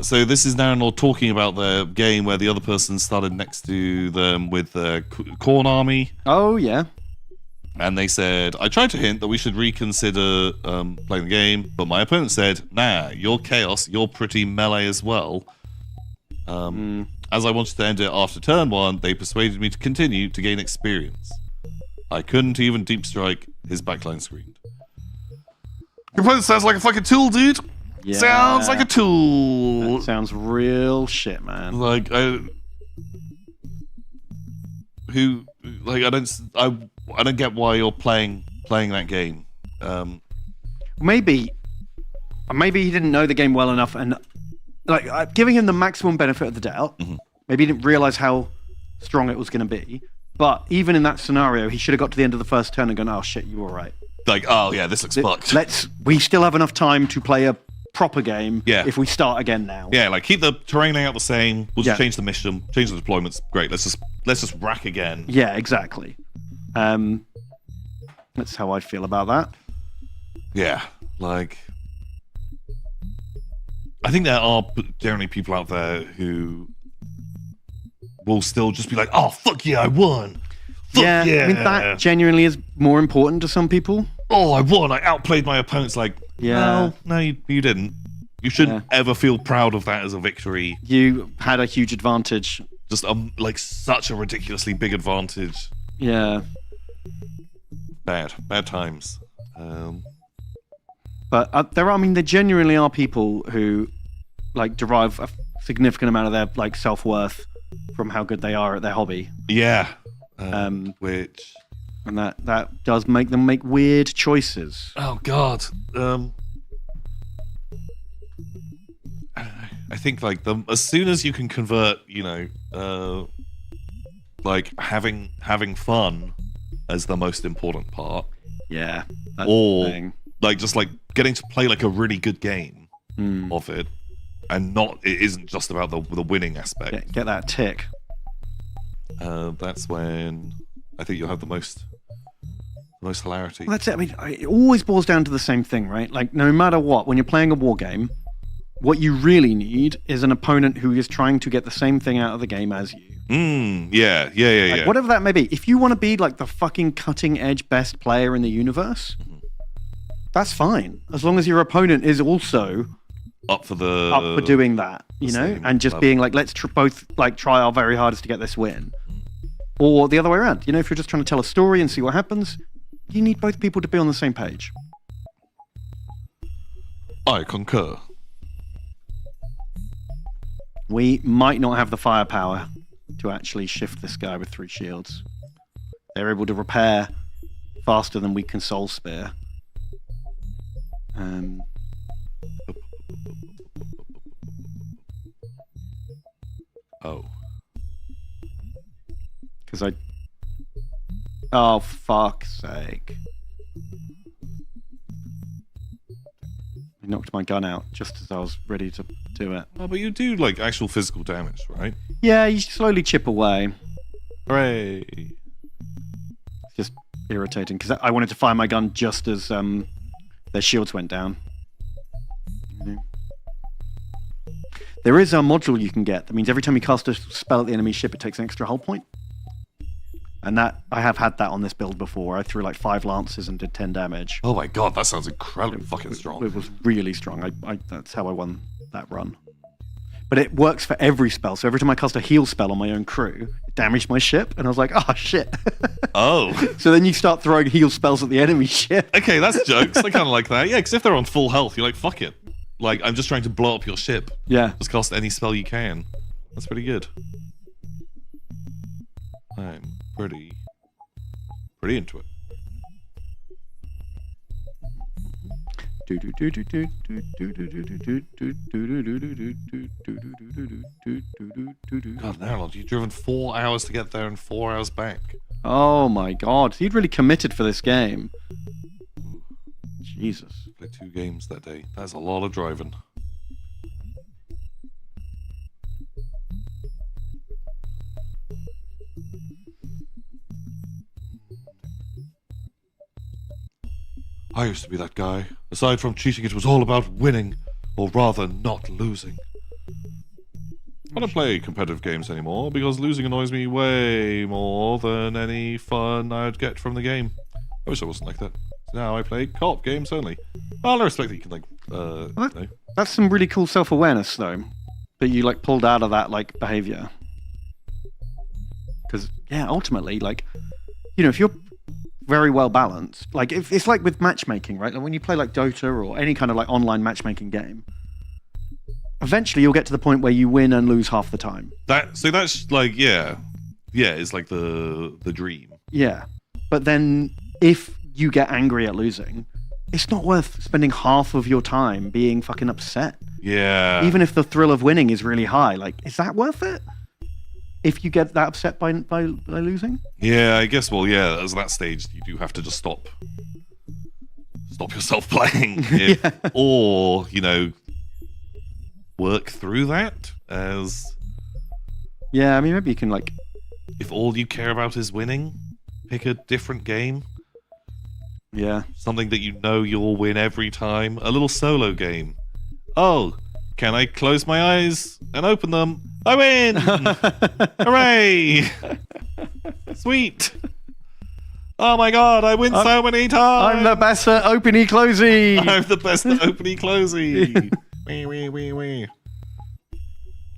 So this is Aaron Lord talking about the game where the other person started next to them with the Corn Army. Oh, yeah. And they said, I tried to hint that we should reconsider playing the game, but my opponent said, nah, you're chaos, you're pretty melee as well. As I wanted to end it after turn 1, they persuaded me to continue to gain experience. I couldn't even deep strike, his backline screamed. Your opponent sounds like a fucking tool, dude! Yeah. Sounds like a tool! That sounds real shit, man. Like, I don't get why you're playing that game. Maybe he didn't know the game well enough, and like giving him the maximum benefit of the doubt. Mm-hmm. Maybe he didn't realize how strong it was going to be. But even in that scenario, he should have got to the end of the first turn and gone, "Oh shit, you were right." Like, oh yeah, this looks fucked. We still have enough time to play a proper game. Yeah. If we start again now. Yeah, like keep the terrain layout the same. We'll just change the mission, change the deployments. Great. Let's just rack again. Yeah, exactly. That's how I'd feel about that. Yeah, like I think there are generally people out there who will still just be like, "Oh fuck yeah, I won." Fuck yeah. I mean that genuinely is more important to some people. Oh, I won. I outplayed my opponents. Like, yeah. No, you didn't. You shouldn't ever feel proud of that as a victory. You had a huge advantage. Just like such a ridiculously big advantage. Yeah. Bad times. But there genuinely are people who like derive a significant amount of their like self-worth from how good they are at their hobby. Yeah. Which and that does make them make weird choices. Oh God. I think like as soon as you can convert, like having fun as the most important part. Yeah. Or like just like getting to play like a really good game of it, and it isn't just about the winning aspect. Get that tick. That's when I think you'll have the most hilarity. Well, that's it. I mean, it always boils down to the same thing, right? Like, no matter what, when you're playing a war game, what you really need is an opponent who is trying to get the same thing out of the game as you. Yeah. Whatever that may be. If you want to be like the fucking cutting edge best player in the universe, that's fine. As long as your opponent is also up for doing that, and just being like, let's both like try our very hardest to get this win. Or the other way around. If you're just trying to tell a story and see what happens, you need both people to be on the same page. I concur. We might not have the firepower to actually shift this guy with 3 shields. They're able to repair faster than we can soul spear. Because oh, fuck's sake. I knocked my gun out just as I was ready to do it. Oh, but you do like actual physical damage, right? Yeah, you slowly chip away. Hooray. It's just irritating because I wanted to fire my gun just as their shields went down. There is a module you can get that means every time you cast a spell at the enemy ship, it takes an extra hull point. And that I have had that on this build before. I threw like 5 lances and did 10 damage. Oh my god, that sounds incredibly fucking strong. It was really strong. That's how I won that run. But it works for every spell. So every time I cast a heal spell on my own crew, it damaged my ship. And I was like, oh shit. Oh. So then you start throwing heal spells at the enemy ship. Okay, that's jokes. I kind of like that. Yeah, because if they're on full health, you're like, fuck it. like I'm just trying to blow up your ship. Yeah. Just cast any spell you can. That's pretty good. I'm pretty into it. God, now you've driven 4 hours to get there and 4 hours back. Oh my god, he'd really committed for this game. Jesus. Played 2 games that day. That's a lot of driving. I used to be that guy. Aside from cheating, it was all about winning, or rather, not losing. I don't play competitive games anymore because losing annoys me way more than any fun I'd get from the game. I wish I wasn't like that. Now I play co-op games only. Well, I respect that you can know. That's some really cool self-awareness, though, that you like pulled out of that like behavior. Because yeah, ultimately, like, you know, if you're very well balanced, like if it's like with matchmaking, right? Like when you play like Dota or any kind of like online matchmaking game, eventually you'll get to the point where you win and lose half the time. That's like it's like the dream. Yeah, but then if you get angry at losing, it's not worth spending half of your time being fucking upset. Yeah. Even if the thrill of winning is really high, like, is that worth it? If you get that upset by losing? Yeah, I guess. Well, yeah. At that stage, you do have to just stop yourself playing, Yeah. or you know, work through that. As Yeah, I mean, maybe you can like. if all you care about is winning, pick a different game. Yeah. Something that you know you'll win every time. A little solo game. Oh, can I close my eyes and open them? I win! Hooray! Sweet! Oh my god, I win so many times! I'm the best at opening closey. I'm the best at opening closey. Wee.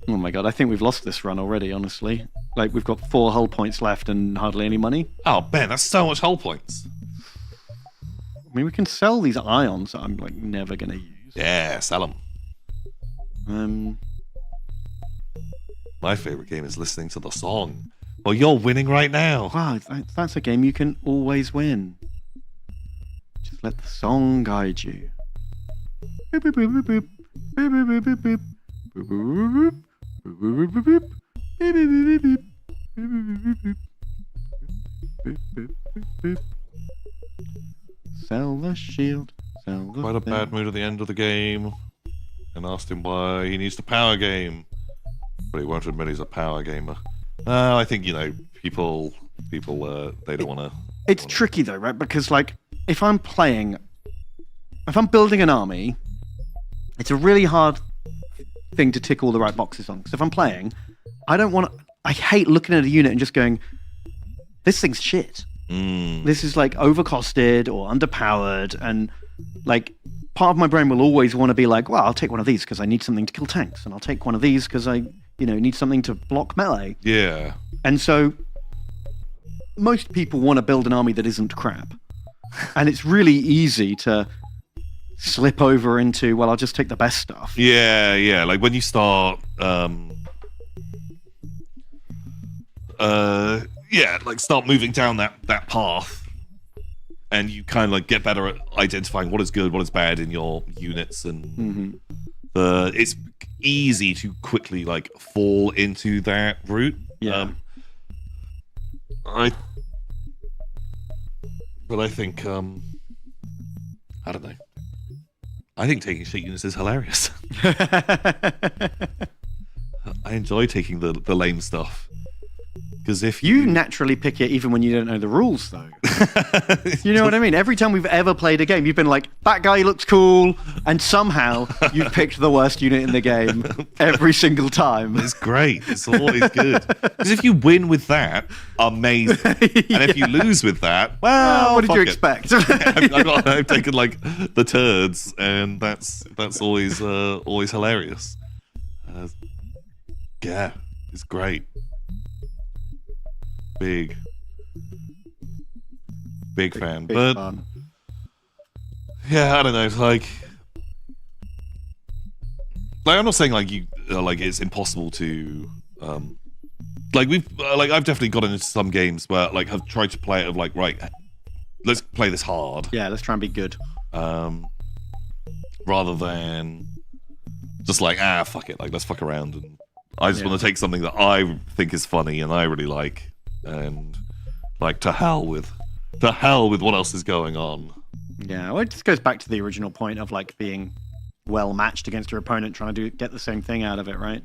Oh my god, I think we've lost this run already, honestly. Like, we've got 4 hull points left and hardly any money. Oh, Ben, that's so much hull points. I mean, we can sell these ions that I'm like never gonna use. Yeah, sell them. Um, My favorite game is listening to the song. Well, you're winning right now. wow, that's a game you can always win. Just let the song guide you. Boop, boop, boop, boop, boop. Boop, boop, boop, boop, boop. Boop, boop, boop, boop, boop. Boop, boop, boop, boop. Boop, boop, boop, boop. Boop, boop, boop, boop. Sell the shield. Sell the Quite a thing. bad mood at the end of the game, and asked him why he needs the power game, but he won't admit he's a power gamer. I think, you know, people they don't want to. It's tricky though, right? Because like, if I'm building an army, it's a really hard thing to tick all the right boxes on. Because if I'm playing, I hate looking at a unit and just going, this thing's shit. This is like overcosted or underpowered, and like part of my brain will always want to be like, well, I'll take one of these because I need something to kill tanks, and I'll take one of these because I, you know, need something to block melee. Yeah. And so most people want to build an army that isn't crap. And it's really easy to slip over into, well, I'll just take the best stuff. Yeah. Like when you start, start moving down that path, and you kind of like get better at identifying what is good, what is bad in your units, and it's easy to quickly like fall into that route. Yeah. I think I don't know. I think taking shit units is hilarious. I enjoy taking the lame stuff. Because if You naturally pick it even when you don't know the rules, though. You know what I mean? Every time we've ever played a game, you've been like, that guy looks cool, and somehow you've picked the worst unit in the game every single time. It's great. It's always good. Because if you win with that, amazing. And if you lose with that, well, what did fuck you it. expect? I've taken like the turds, and that's always hilarious. Yeah, it's great. Big fan. Big But fun. yeah, I don't know. It's like like I'm not saying like you like it's impossible to like we've like I've definitely gotten into some games where like have tried to play it of like right, let's play this hard. Yeah, let's try and be good. Rather than just like fuck it, like let's fuck around, and I just want to take something that I think is funny and I really like, and like to hell with what else is going on. Yeah, well, it just goes back to the original point of like being well matched against your opponent, trying to get the same thing out of it, right?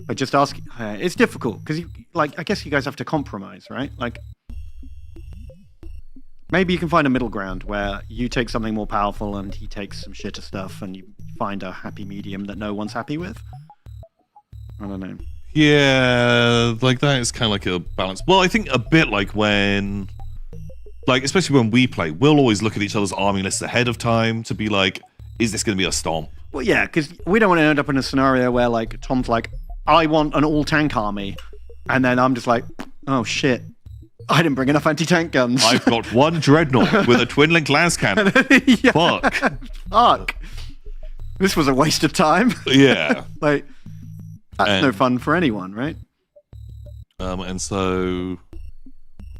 But just ask, it's difficult because like I guess you guys have to compromise, right? Like maybe you can find a middle ground where you take something more powerful and he takes some shitter stuff, and you find a happy medium that no one's happy with. I don't know. Yeah, like that is kind of like a balance. Well, I think a bit like when, like especially when we play, we'll always look at each other's army lists ahead of time to be like, is this going to be a stomp? Well, yeah, because we don't want to end up in a scenario where like Tom's like, I want an all-tank army, and then I'm just like, oh shit, I didn't bring enough anti-tank guns. I've got one dreadnought with a twin-link las cannon. Yeah. Fuck. This was a waste of time. Yeah. Like, that's no fun for anyone, right? And so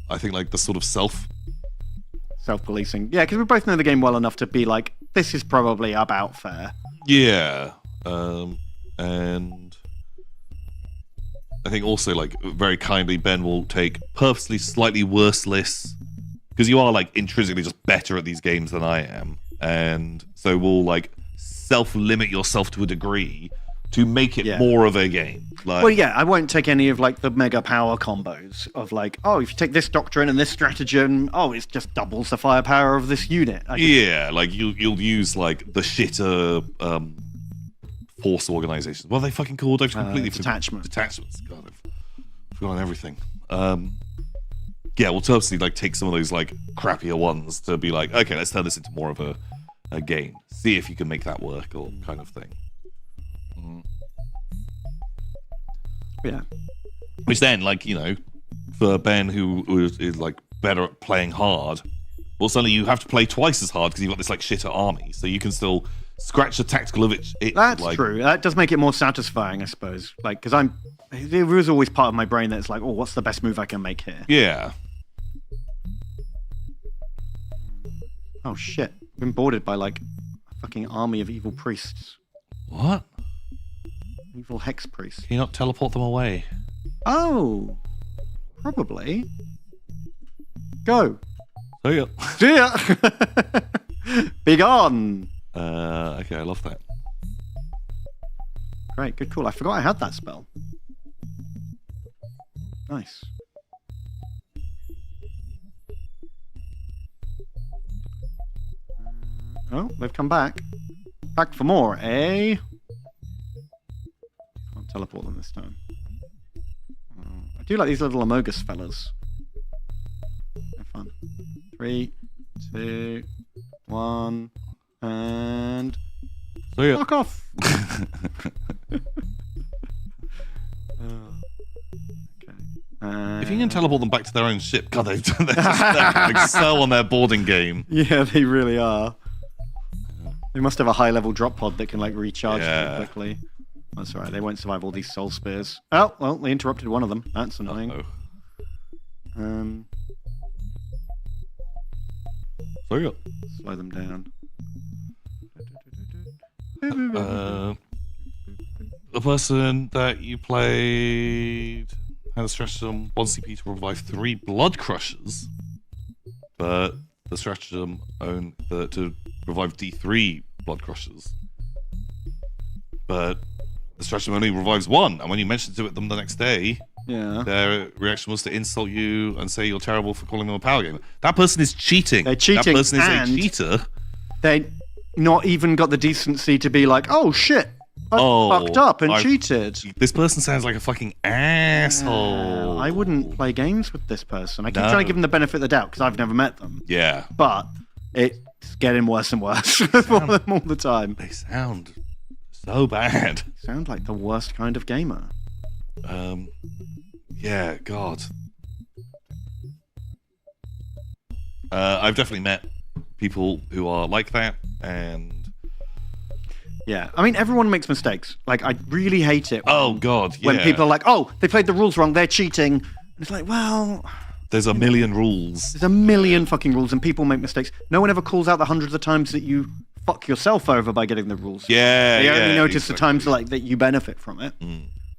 I think like the sort of self-policing. Yeah, because we both know the game well enough to be like, this is probably about fair. Yeah. And I think also like very kindly Ben will take purposely slightly worse lists because you are like intrinsically just better at these games than I am, and so we'll like self-limit yourself to a degree to make it more of a game. Like, well, yeah, I won't take any of like the mega power combos of like, oh, if you take this doctrine and this stratagem, oh, it just doubles the firepower of this unit. Yeah, like you'll use like the shitter force organizations. What are they fucking called? I've completely detachments. God, I've forgotten everything. Yeah, we'll purposely like take some of those like crappier ones to be like, okay, let's turn this into more of a game. See if you can make that work or kind of thing. Yeah. Which then, like, you know, for Ben who is like better at playing hard, well, suddenly you have to play twice as hard because you've got this like shitter army, so you can still scratch the tactical of it. That's like, true. That does make it more satisfying, I suppose. Like, because it was always part of my brain that's like, oh, what's the best move I can make here? Yeah. Oh shit! I've been boarded by like a fucking army of evil priests. What? Evil hex priests. Can you not teleport them away? Oh, probably. Go. Oh yeah. See ya. Be gone. Okay, I love that. Great, good call. I forgot I had that spell. Nice. Oh, they've come back. Back for more, eh? Can't teleport them this time. I do like these little Amogus fellas. They're fun. 3, 2, 1, and... See ya. Fuck off! If you can teleport them back to their own ship, God, they're just like so on their boarding game. Yeah, they really are. They must have a high-level drop pod that can like recharge pretty quickly. That's alright, they won't survive all these soul spears. Oh, well, they interrupted one of them. That's annoying. So yeah. Slow them down. The person that you played had a stratagem 1 CP to revive 3 blood crushers, but the stratagem owned to revive D3 blood crushers, but the stratagem only revives 1, and when you mentioned to them the next day, their reaction was to insult you and say you're terrible for calling them a power gamer. That person is cheating. They're cheating. That person is a cheater. They not even got the decency to be like, oh shit, I fucked up and cheated. This person sounds like a fucking asshole. I wouldn't play games with this person. I keep trying to give them the benefit of the doubt because I've never met them. Yeah. But it's getting worse and worse for them all the time. They sound so bad. They sound like the worst kind of gamer. Yeah, God. I've definitely met people who are like that, and Yeah, I mean, everyone makes mistakes. Like, I really hate it. Oh God, yeah. When people are like, "Oh, they played the rules wrong. They're cheating." And it's like, well, there's a million rules. there's a million fucking rules, and people make mistakes. No one ever calls out the hundreds of times that you fuck yourself over by getting the rules. Yeah, They only yeah, notice the exactly. times like that you benefit from it.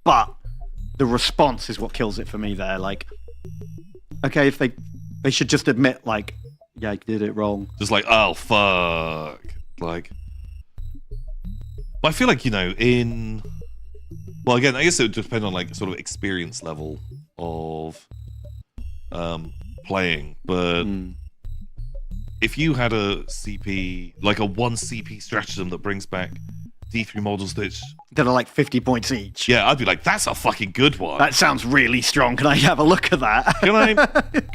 But the response is what kills it for me. There, like, okay, if they should just admit, like, yeah, I did it wrong. Just like, oh fuck, like. But I feel like, you know, well, again, I guess it would depend on like sort of experience level of playing. But if you had a CP, like a 1 CP stratagem that brings back D3 models That are like 50 points each. yeah, I'd be like, that's a fucking good one. That sounds really strong. Can I have a look at that? Can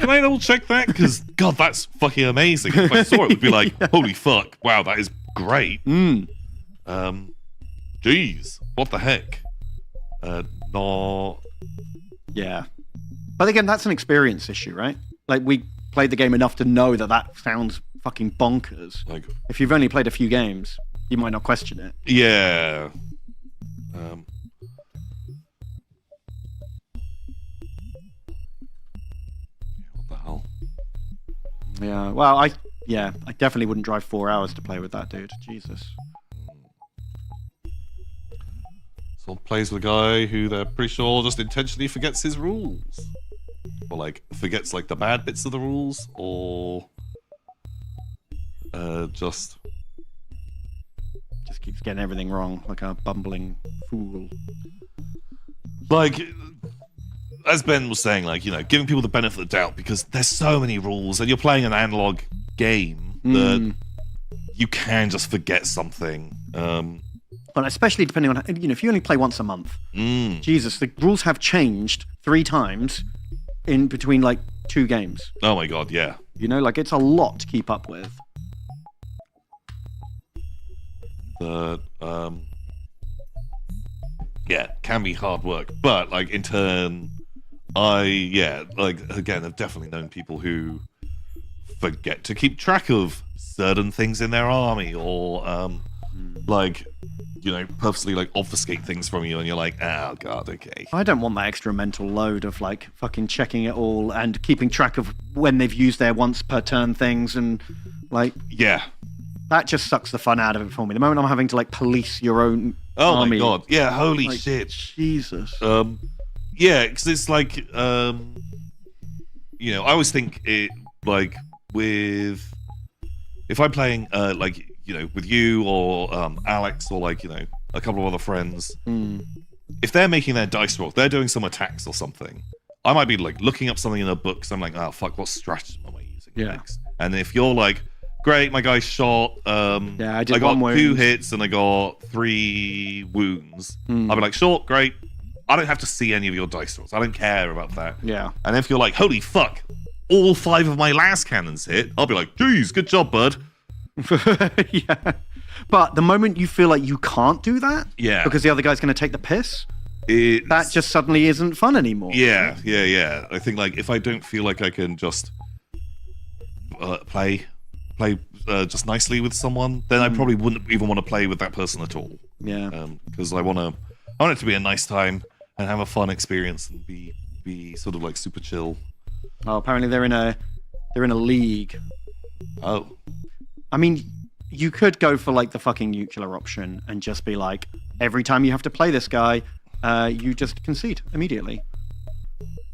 I double check that? Because God, that's fucking amazing. If I saw it, would be like, holy fuck, wow, that is great. Jeez, what the heck? Not. Yeah. But again, that's an experience issue, right? Like, we played the game enough to know that sounds fucking bonkers. Like, If you've only played a few games, you might not question it. yeah. What the hell? Yeah. Well, I definitely wouldn't drive 4 hours to play with that dude. Jesus. Someone plays with a guy who they're pretty sure just intentionally forgets his rules. Or like forgets like the bad bits of the rules, or just Keeps getting everything wrong, like a bumbling fool. like, as Ben was saying, like, you know, giving people the benefit of the doubt, because there's so many rules and you're playing an analog game that you can just forget something. But especially depending on, you know, if you only play once a month, Jesus, the rules have changed 3 times in between like 2 games. Oh my God, yeah. You know, like, it's a lot to keep up with. That yeah, can be hard work, but like in turn, like again, I've definitely known people who forget to keep track of certain things in their army, or like, you know, purposely like obfuscate things from you, and you're like, oh God, okay. I don't want that extra mental load of like fucking checking it all and keeping track of when they've used their once per turn things, and like, Yeah. that just sucks the fun out of it for me. The moment I'm having to like police your own Oh army, my God. Yeah. Holy like, shit. Jesus. Yeah, because it's like, you know, I always think it like if I'm playing like, you know, with you or Alex or like, you know, a couple of other friends, if they're making their dice roll, they're doing some attacks or something, I might be like looking up something in a book, so I'm like, oh fuck, what stratagem am I using next? And if you're like, great, my guy shot, I did I got one wound. 2 hits and I got 3 wounds, I'll be like, sure, great, I don't have to see any of your dice rolls, I don't care about that. Yeah. And if you're like, holy fuck, all 5 of my last cannons hit, I'll be like, geez, good job, bud. Yeah. But the moment you feel like you can't do that, Yeah. because the other guy's going to take the piss, It's, that just suddenly isn't fun anymore. yeah. I think like if I don't feel like I can just play just nicely with someone, then I probably wouldn't even want to play with that person at all. Yeah. Because I want it to be a nice time and have a fun experience and be sort of like super chill. Oh, apparently they're in a league. Oh, I mean, you could go for like the fucking nuclear option and just be like, every time you have to play this guy, you just concede immediately.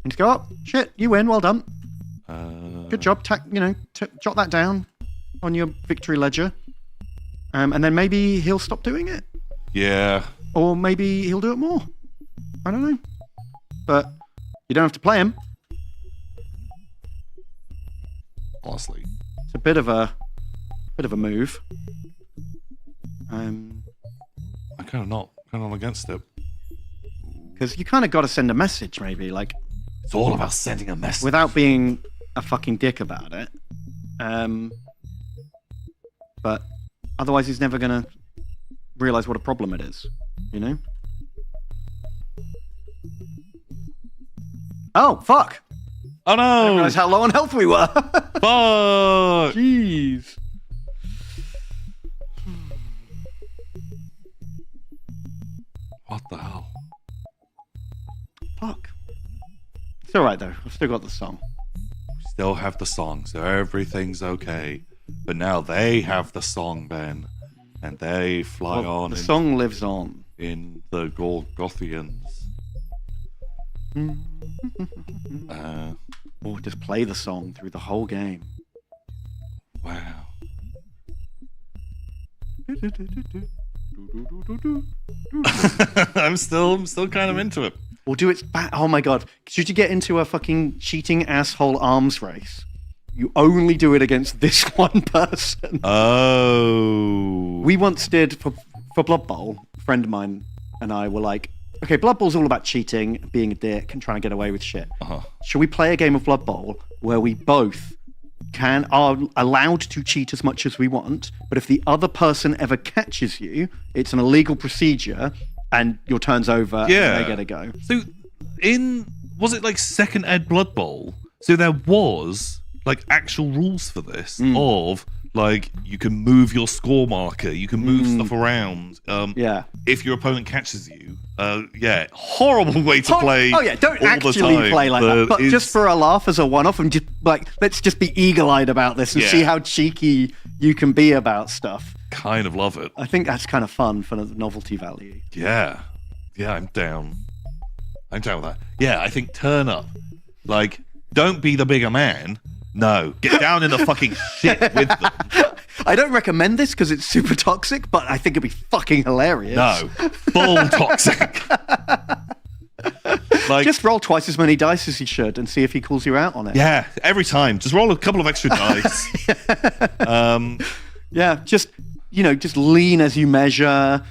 And just go, oh, shit, you win, well done. Good job, jot that down on your victory ledger. And then maybe he'll stop doing it. yeah. Or maybe he'll do it more. I don't know. But you don't have to play him. Honestly, It's a bit of a move. I'm kind of not against it. Because you kind of got to send a message, maybe, like, It's all about sending a message. without being a fucking dick about it. But otherwise he's never going to realize what a problem it is, you know? Oh, fuck! Oh I didn't no! realize how low on health we were. Fuck! Jeez. What the hell? Fuck. It's all right though. I've still got the song. Still have the song, so everything's okay. But now they have the song, Ben, and they fly Well, on. the song lives on. In the Gorgothians. Or just play the song through the whole game. Wow. I'm still kind of into it. Or do its back. Oh my god! Should you get into a fucking cheating asshole arms race? You only do it against this one person. Oh. We once did for Blood Bowl. A friend of mine and I were like, okay, Blood Bowl's all about cheating, being a dick, and trying to get away with shit. Should we play a game of Blood Bowl where we both are allowed to cheat as much as we want, but if the other person ever catches you, it's an illegal procedure, and your turn's over, and they get a go. So, was it like second ed Blood Bowl? So there was like actual rules for this of like you can move your score marker, you can move stuff around. If your opponent catches you, horrible way to play. Oh yeah, don't actually play like that, but just for a laugh as a one-off, and just like let's just be eagle-eyed about this and see how cheeky you can be about stuff. Kind of love it. I think that's kind of fun for the novelty value. Yeah, I'm down. I'm down with that. Yeah, I think turn up. Like, don't be the bigger man. No, get down in the fucking shit with them. I don't recommend this because it's super toxic, but I think it'd be fucking hilarious. No, full toxic. Like, just roll twice as many dice as you should and see if he calls you out on it. Yeah, every time. Just roll a couple of extra dice. Just lean as you measure.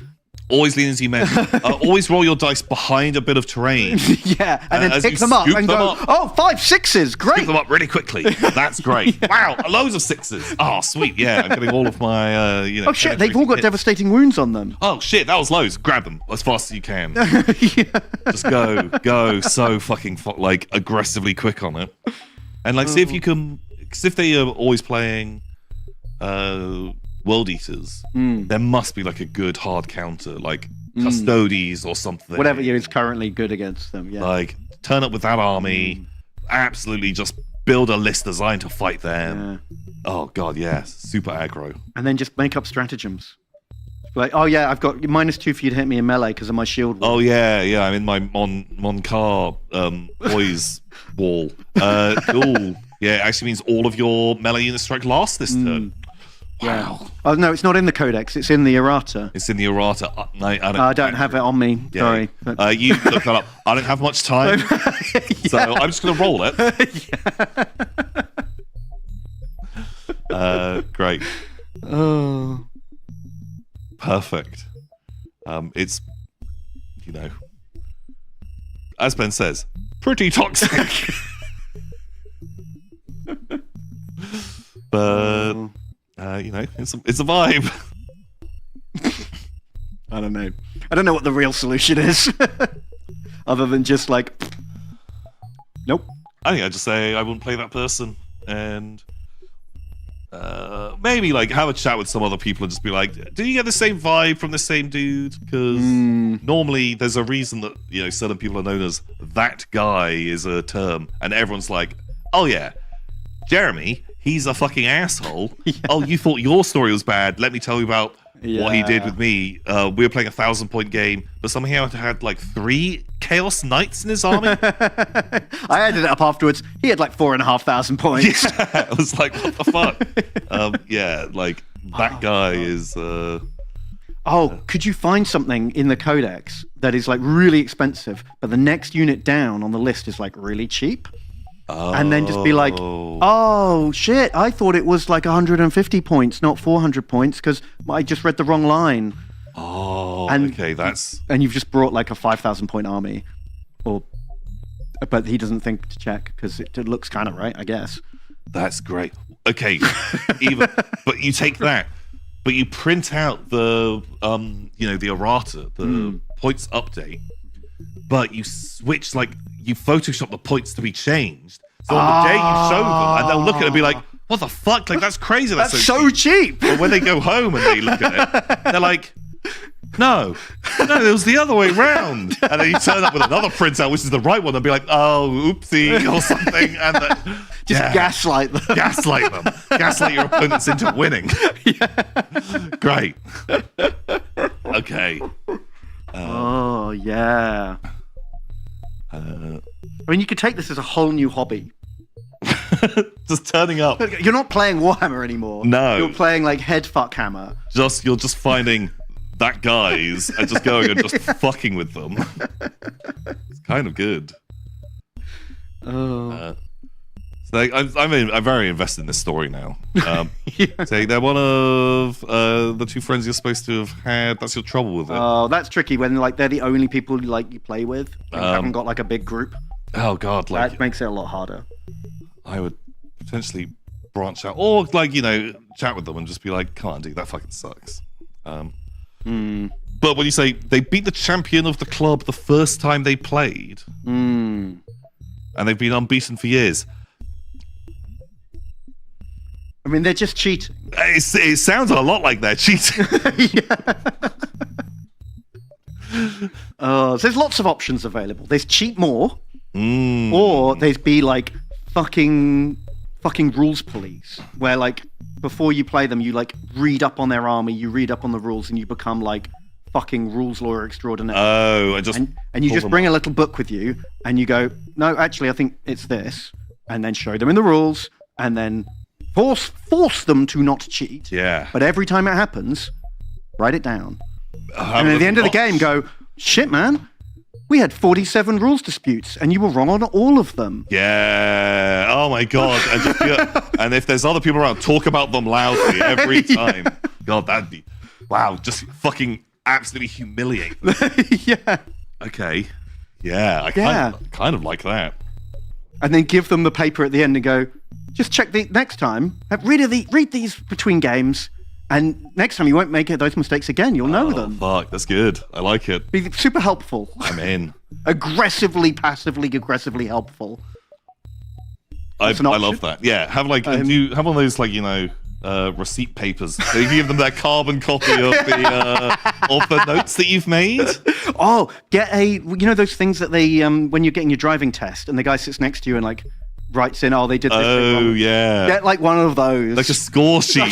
Always lean as you measure. Always roll your dice behind a bit of terrain. And then pick them up and go, 5 sixes, great. Pick them up really quickly. That's great. Wow, loads of sixes. Oh, sweet. Yeah, I'm getting all of my, Oh shit, they've all got devastating wounds on them. Oh shit, that was loads. Grab them as fast as you can. Just go so fucking aggressively quick on it. And see if you can, because if they are always playing World Eaters, there must be like a good hard counter, like Custodes or something. Whatever is currently good against them, yeah. Like, turn up with that army, absolutely just build a list designed to fight them. Yeah. Oh god, yes. Super aggro. And then just make up stratagems. Like, oh yeah, I've got -2 for you to hit me in melee because of my shield wall. Oh yeah, I'm in my Moncar boys wall. Cool. Yeah, it actually means all of your melee units strike last this turn. Wow. Yeah. Oh no, it's not in the codex. It's in the errata. It's in the errata. I don't have it on me. Yeah. Sorry. You look that up. I don't have much time, so I'm just going to roll it. Great. Oh. Perfect. It's, as Ben says, pretty toxic. But it's a vibe. I don't know. I don't know what the real solution is, other than just like, nope. I think I'd just say I wouldn't play that person, and maybe have a chat with some other people and just be like, do you get the same vibe from the same dude? Because normally there's a reason that certain people are known as that guy is a term, and everyone's like, oh yeah, Jeremy, he's a fucking asshole. Yeah. Oh, you thought your story was bad. Let me tell you about what he did with me. We were playing a 1,000-point game, but somehow he had 3 Chaos Knights in his army. I added it up afterwards. He had 4,500 points. Yeah, I was like, what the fuck? That guy is... could you find something in the codex that is really expensive, but the next unit down on the list is really cheap? And then just be like, oh shit, I thought it was 150 points, not 400 points, because I just read the wrong line. Okay, that's... And you've just brought a 5,000 point army. But he doesn't think to check, because it looks kind of right, I guess. That's great. Okay, but you take that, but you print out the, the errata, the points update, but you switch, you Photoshop the points to be changed. So on the day you show them, and they'll look at it and be like, what the fuck? That's crazy. That's so cheap. But when they go home and they look at it, they're like, No, it was the other way round. And then you turn up with another printout, which is the right one, and be like, oh, oopsie, or something. And then, Just gaslight them. Gaslight them. Gaslight your opponents into winning. Great. Okay. Oh, yeah. I mean, you could take this as a whole new hobby. Just turning up. You're not playing Warhammer anymore. No. You're playing like Headfuck Hammer. You're just finding that guys and just going and just fucking with them. It's kind of good. Oh. So I'm very invested in this story now. So they're one of the two friends you're supposed to have had. That's your trouble with it. Oh, that's tricky when like they're the only people like you play with. You haven't got like a big group. Oh god, like That makes it a lot harder. I would potentially branch out, or like chat with them and just be like, "Come on, dude, that fucking sucks." But when you say they beat the champion of the club the first time they played, and they've been unbeaten for years. I mean, they're just cheating. It sounds a lot like they're cheating. So there's lots of options available. There's cheat more, or there's be like fucking rules police, where like before you play them, you like read up on their army, you read up on the rules, and you become like fucking rules lawyer extraordinaire. Oh, and you just bring a little book with you, and you go, no, actually, I think it's this, and then show them in the rules, and then force them to not cheat. Yeah. But every time it happens, write it down. And at the end of the game, go, shit, man, we had 47 rules disputes, and you were wrong on all of them. Yeah. Oh my god. And if there's other people around, talk about them loudly every time. God, that'd be just fucking absolutely humiliate them. Yeah. Okay. Yeah. I kind of like that. And then give them the paper at the end and go, just check the next time. Read these between games, and next time you won't make those mistakes again. You'll know them. Fuck, that's good. I like it. Be super helpful. I'm in. Passively aggressively helpful. I love that. Yeah, have like have one of those like receipt papers. So you give them that carbon copy of the notes that you've made. Oh, get those things that they when you're getting your driving test and the guy sits next to you and like writes in, they did this thing wrong. Yeah. Get like one of those. Like a score sheet.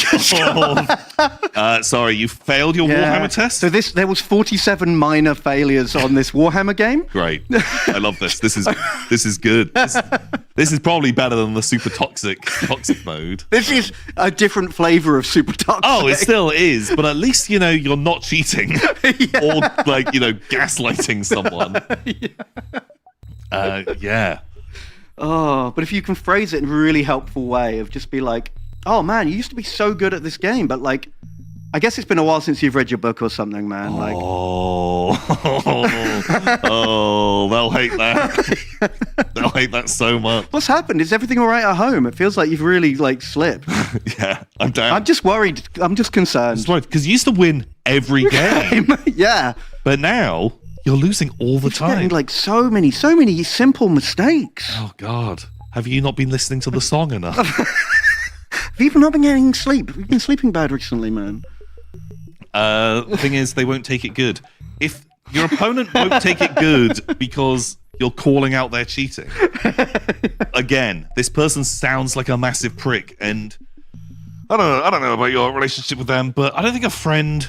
Sorry, you failed your Warhammer test? So there was 47 minor failures on this Warhammer game. Great. I love this. This is good. This is probably better than the super toxic mode. This is a different flavor of super toxic. Oh, it still is, but at least you're not cheating or like gaslighting someone. Yeah. Oh, but if you can phrase it in a really helpful way of just be like, oh man, you used to be so good at this game, but like, I guess it's been a while since you've read your book or something, man. Like, they'll hate that. They'll hate that so much. What's happened? Is everything all right at home? It feels like you've really like slipped. Yeah, I'm down. I'm just worried. I'm just concerned. Because you used to win every game. Yeah. But now you're losing all the time. Getting like so many simple mistakes. Oh God, have you not been listening to the song enough? Have you not been getting sleep? We've been sleeping bad recently, man. The thing is, they won't take it good. If your opponent won't take it good because you're calling out their cheating. Again, this person sounds like a massive prick, and I don't know about your relationship with them, but I don't think a friend.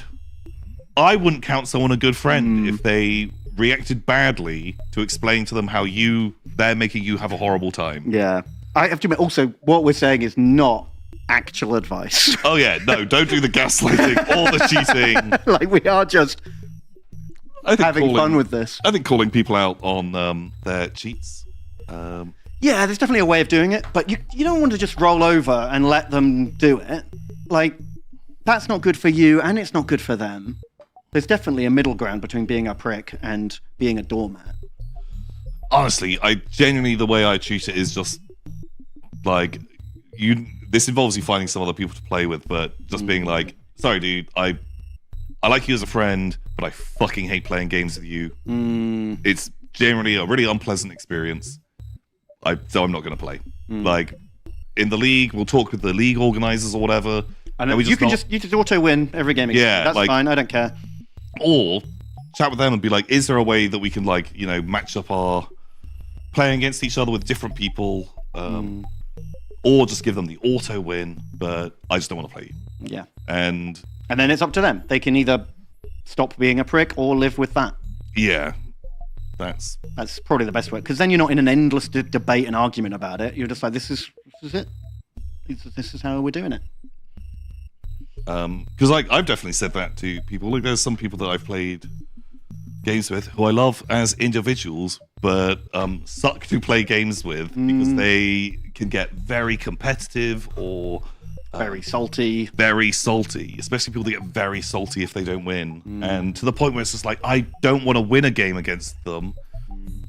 I wouldn't count someone a good friend if they reacted badly to explain to them how they're making you have a horrible time. Yeah. I have to admit, also, what we're saying is not actual advice. Oh yeah, no, don't do the gaslighting or the cheating. Like, we are just having fun with this. I think calling people out on their cheats. Yeah, there's definitely a way of doing it, but you don't want to just roll over and let them do it. Like, that's not good for you, and it's not good for them. There's definitely a middle ground between being a prick and being a doormat. Honestly, the way I treat it is just like this involves you finding some other people to play with, but just being like, sorry dude, I like you as a friend, but I fucking hate playing games with you. It's generally a really unpleasant experience. So I'm not going to play. Like, in the league, we'll talk with the league organizers or whatever. And you can just auto win every game. Yeah, that's fine. I don't care. Or chat with them and be like, is there a way that we can like, you know, match up our playing against each other with different people, or just give them the auto win, but I just don't want to play you. Yeah. And then it's up to them. They can either stop being a prick or live with that. yeah, that's probably the best way, because then you're not in an endless debate and argument about it. You're just like, this is it. This is how we're doing it. Because like I've definitely said that to people. Like there's some people that I've played games with who I love as individuals, but suck to play games with because they can get very competitive or Very salty, especially people that get very salty if they don't win, and to the point where it's just like, I don't want to win a game against them.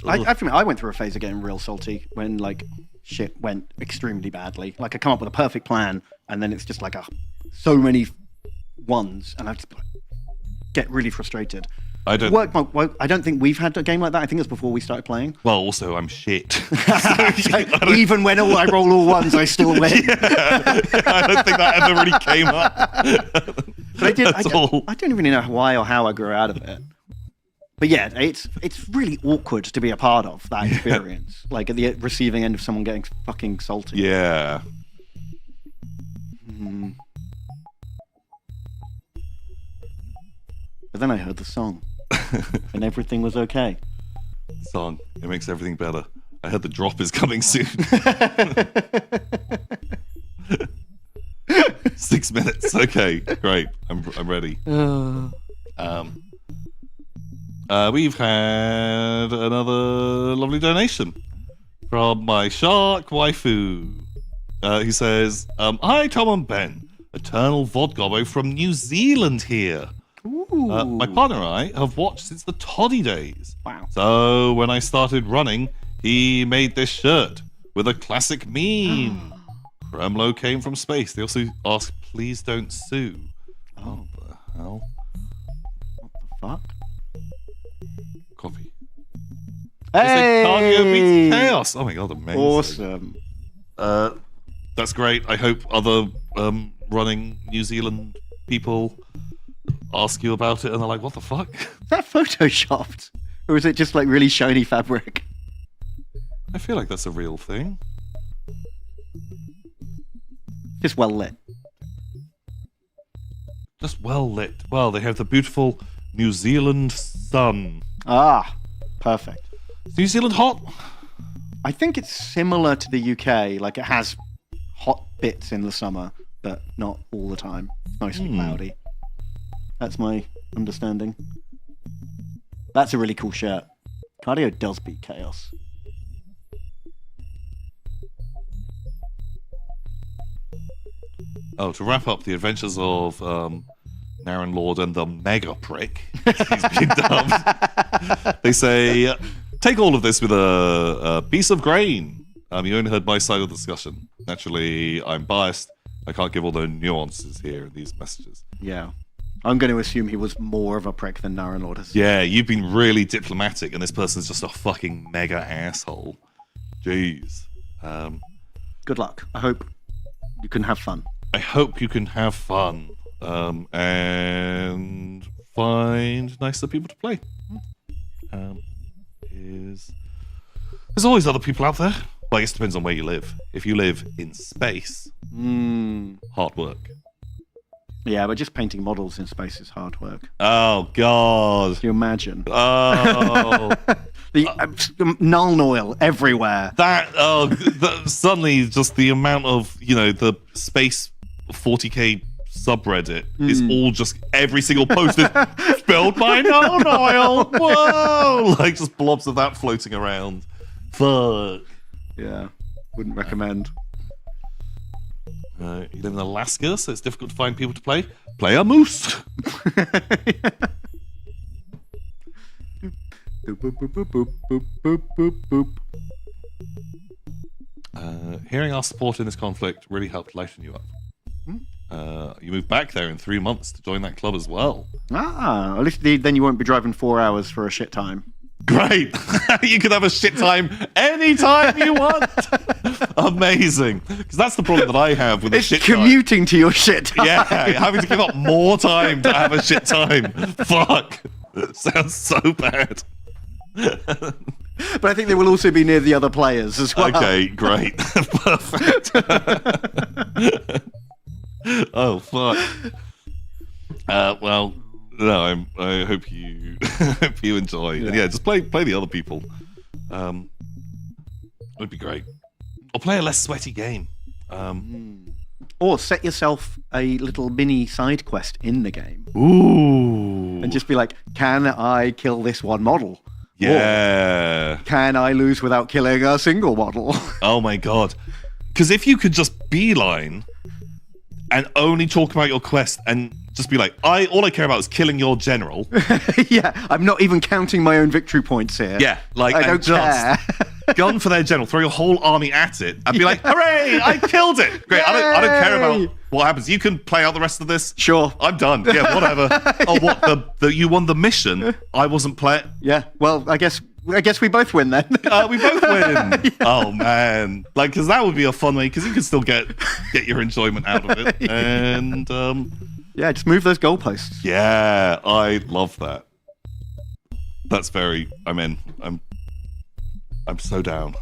I went through a phase of getting real salty when like shit went extremely badly. Like I come up with a perfect plan and then it's just like so many ones, and I just get really frustrated. I don't think we've had a game like that. I think it's before we started playing. Well, also I'm shit. Even when I roll all ones, I still win. Yeah, I don't think that ever really came up. But I don't even know why or how I grew out of it. But yeah, it's really awkward to be a part of that experience. Like at the receiving end of someone getting fucking salty. Yeah. But then I heard the song, and everything was okay. Song, it makes everything better. I heard the drop is coming soon. 6 minutes. Okay, great. I'm ready. We've had another lovely donation from my shark waifu. He says, "Hi Tom and Ben, Eternal Vodgobbo from New Zealand here. My partner and I have watched since the Toddy days. Wow. So when I started running, he made this shirt with a classic meme. Kremlo came from space. They also ask, please don't sue. Oh. What the hell? What the fuck? Coffee. Hey! Cardio beats chaos. Oh my god, amazing. Awesome. That's great. I hope other running New Zealand people ask you about it and they're like, what the fuck? Is that photoshopped? Or is it just like really shiny fabric? I feel like that's a real thing. Just well lit. Just well lit. Well, they have the beautiful New Zealand sun. Ah, perfect. Is New Zealand hot? I think it's similar to the UK. Like it has hot bits in the summer, but not all the time. It's nice and cloudy. That's my understanding. That's a really cool shirt. Cardio does beat chaos. Oh, to wrap up the adventures of Naren Lord and the Mega Prick, he's been dubbed. They say, take all of this with a piece of grain. You only heard my side of the discussion. Naturally, I'm biased. I can't give all the nuances here in these messages. Yeah. I'm going to assume he was more of a prick than Naren Lord is. Yeah, you've been really diplomatic, and this person's just a fucking mega asshole. Jeez. Good luck. I hope you can have fun. I hope you can have fun and find nicer people to play. There's always other people out there. Well, I guess it depends on where you live. If you live in space, hard work. Yeah, but just painting models in space is hard work. Oh, God. Can you imagine? Oh. The null oil everywhere. Suddenly just the amount of, the space 40k subreddit is all just every single post is spilled by null oil. Whoa! Like just blobs of that floating around. Fuck. Yeah, wouldn't recommend. You live in Alaska, so it's difficult to find people to play. Play a moose. Hearing our support in this conflict really helped lighten you up. You moved back there in 3 months to join that club as well. At least then you won't be driving 4 hours for a shit time. Great. You can have a shit time anytime you want. amazing. Because that's the problem that I have with the It's shit time. commuting to your shit time. Yeah, having to give up more time to have a shit time. Fuck. Sounds so bad. But I think they will also be near the other players as well. Okay, great. Perfect. Oh, fuck. Well, no, I hope you hope you enjoy. And yeah, just play the other people. It'd be great. Or play a less sweaty game. Or set yourself a little mini side quest in the game. Ooh. And just be like, can I kill this one model? Yeah. Or, can I lose without killing a single model? Oh my god. Because if you could just beeline and only talk about your quest and just be like, all I care about is killing your general. Yeah, I'm not even counting my own victory points here. Yeah, like I don't care. Gun for their general, throw your whole army at it, and be like, hooray, I killed it. Great, I don't care about what happens. You can play out the rest of this. Sure. I'm done. Yeah, whatever. Oh, what, you won the mission. I wasn't playing. Yeah, well, I guess we both win then. We both win. Yeah. Oh, man. Like, because that would be a fun way, because you can still get your enjoyment out of it. And, yeah, just move those goalposts. yeah, I love that. That's very, I'm in. I'm so down.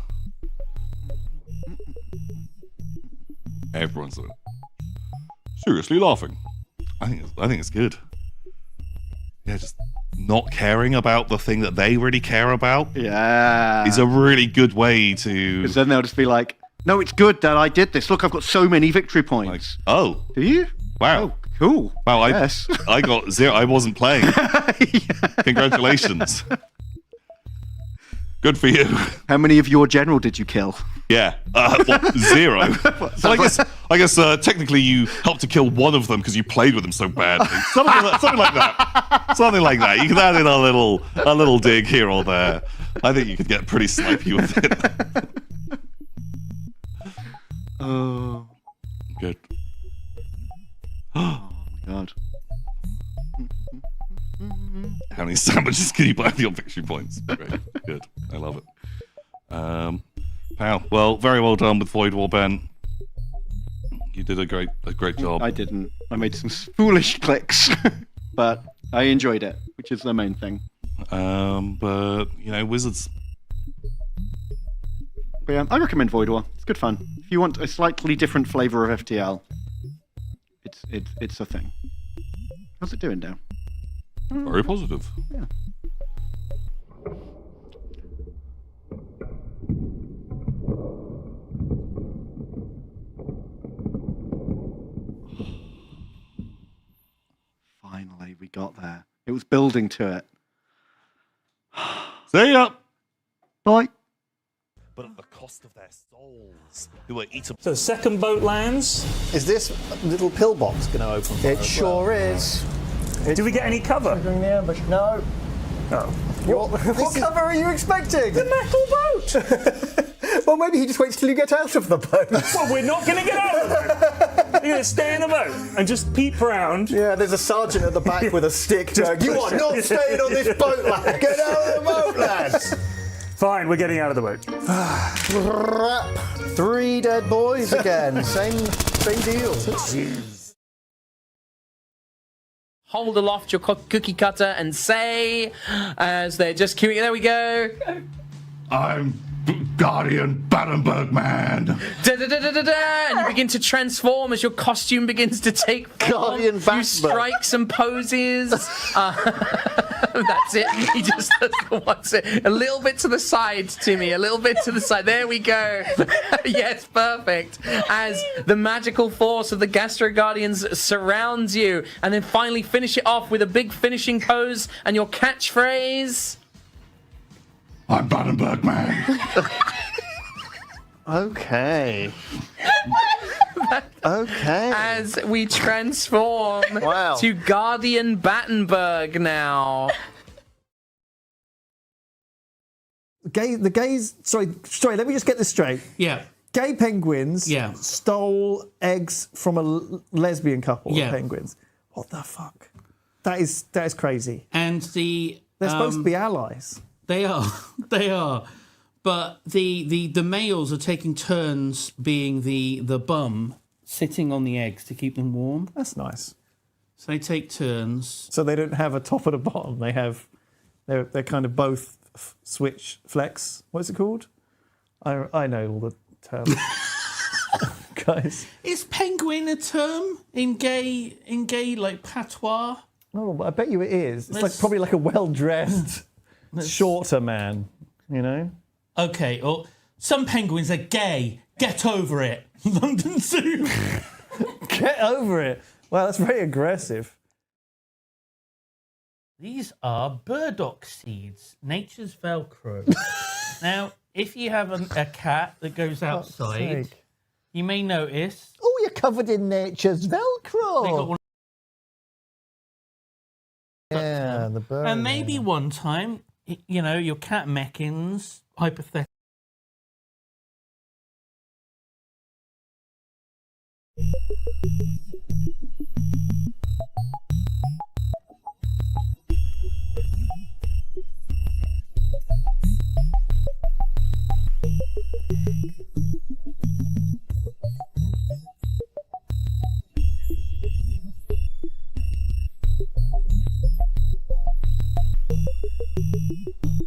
Everyone's seriously laughing. I think it's good. Yeah, just not caring about the thing that they really care about Yeah. is a really good way to. Because then they'll just be like, no, it's good that I did this. Look, I've got so many victory points. Oh, Do you? wow. Oh, cool. Wow, Yes. I got 0. I wasn't playing. Congratulations. Good for you. How many of your general did you kill? Yeah, 0. So I guess technically you helped to kill one of them because you played with them so badly. Something like that. Something like that. You can add in a little dig here or there. I think you could get pretty snipey with it. Oh. Good. Oh my god. How many sandwiches can you buy with your victory points? Great. Good. I love it. Pal. Well, very well done with Void Warband. You did a great job. I didn't. I made some foolish clicks, but I enjoyed it, which is the main thing. But wizards. But yeah, I recommend Void War. It's good fun. If you want a slightly different flavor of FTL, it's a thing. How's it doing now? Very positive. Yeah. Finally, we got there. It was building to it. See ya. Bye. But at the cost of their souls, who were eaten. So second boat lands. Is this little pillbox going to open? It sure is. Do we get any cover? During the ambush? No. No. What cover are you expecting? The metal boat. Well, maybe he just waits till you get out of the boat. Well, we're not going to get out of the boat. You're going to stay in the boat and just peep around. Yeah, there's a sergeant at the back with a stick going, you are not staying on this boat, lad. Get out of the boat, lads. Fine, we're getting out of the boat. Crap. 3 dead boys again. Same deal. Hold aloft your cookie cutter and say, as they're just queuing, there we go. I'm Guardian Battenberg Man. Da-da-da-da-da-da, and you begin to transform as your costume begins to take form. Guardian You Battenberg. strike some poses. That's it. He just wants it. A little bit to the side, Timmy. A little bit to the side. There we go. Yes, perfect. As the magical force of the Gastro Guardians surrounds you, and then finally finish it off with a big finishing pose and your catchphrase. I'm Battenberg Man. Okay. Okay. As we transform Wow. to Guardian Battenberg now. The gays. Sorry. Let me just get this straight. Yeah. Gay penguins Yeah. stole eggs from a lesbian couple Yeah. of penguins. What the fuck? That is crazy. And They're supposed to be allies. They are. They are. But the males are taking turns being the bum, sitting on the eggs to keep them warm. That's nice. So they take turns. So they don't have a top and a bottom. They're kind of both switch flex. What's it called? I know all the terms. Guys. Is penguin a term in gay like patois? Oh, I bet you it is. It's probably like a well-dressed, shorter man, you know? Okay, or some penguins are gay. Get over it. London Zoo. Get over it. Wow, that's very aggressive. These are burdock seeds, nature's Velcro. Now, if you have a cat that goes outside, you may notice... Oh, you're covered in nature's Velcro. They got one. Yeah, the bird. And maybe one time, you know, your cat meckins, hypothetically,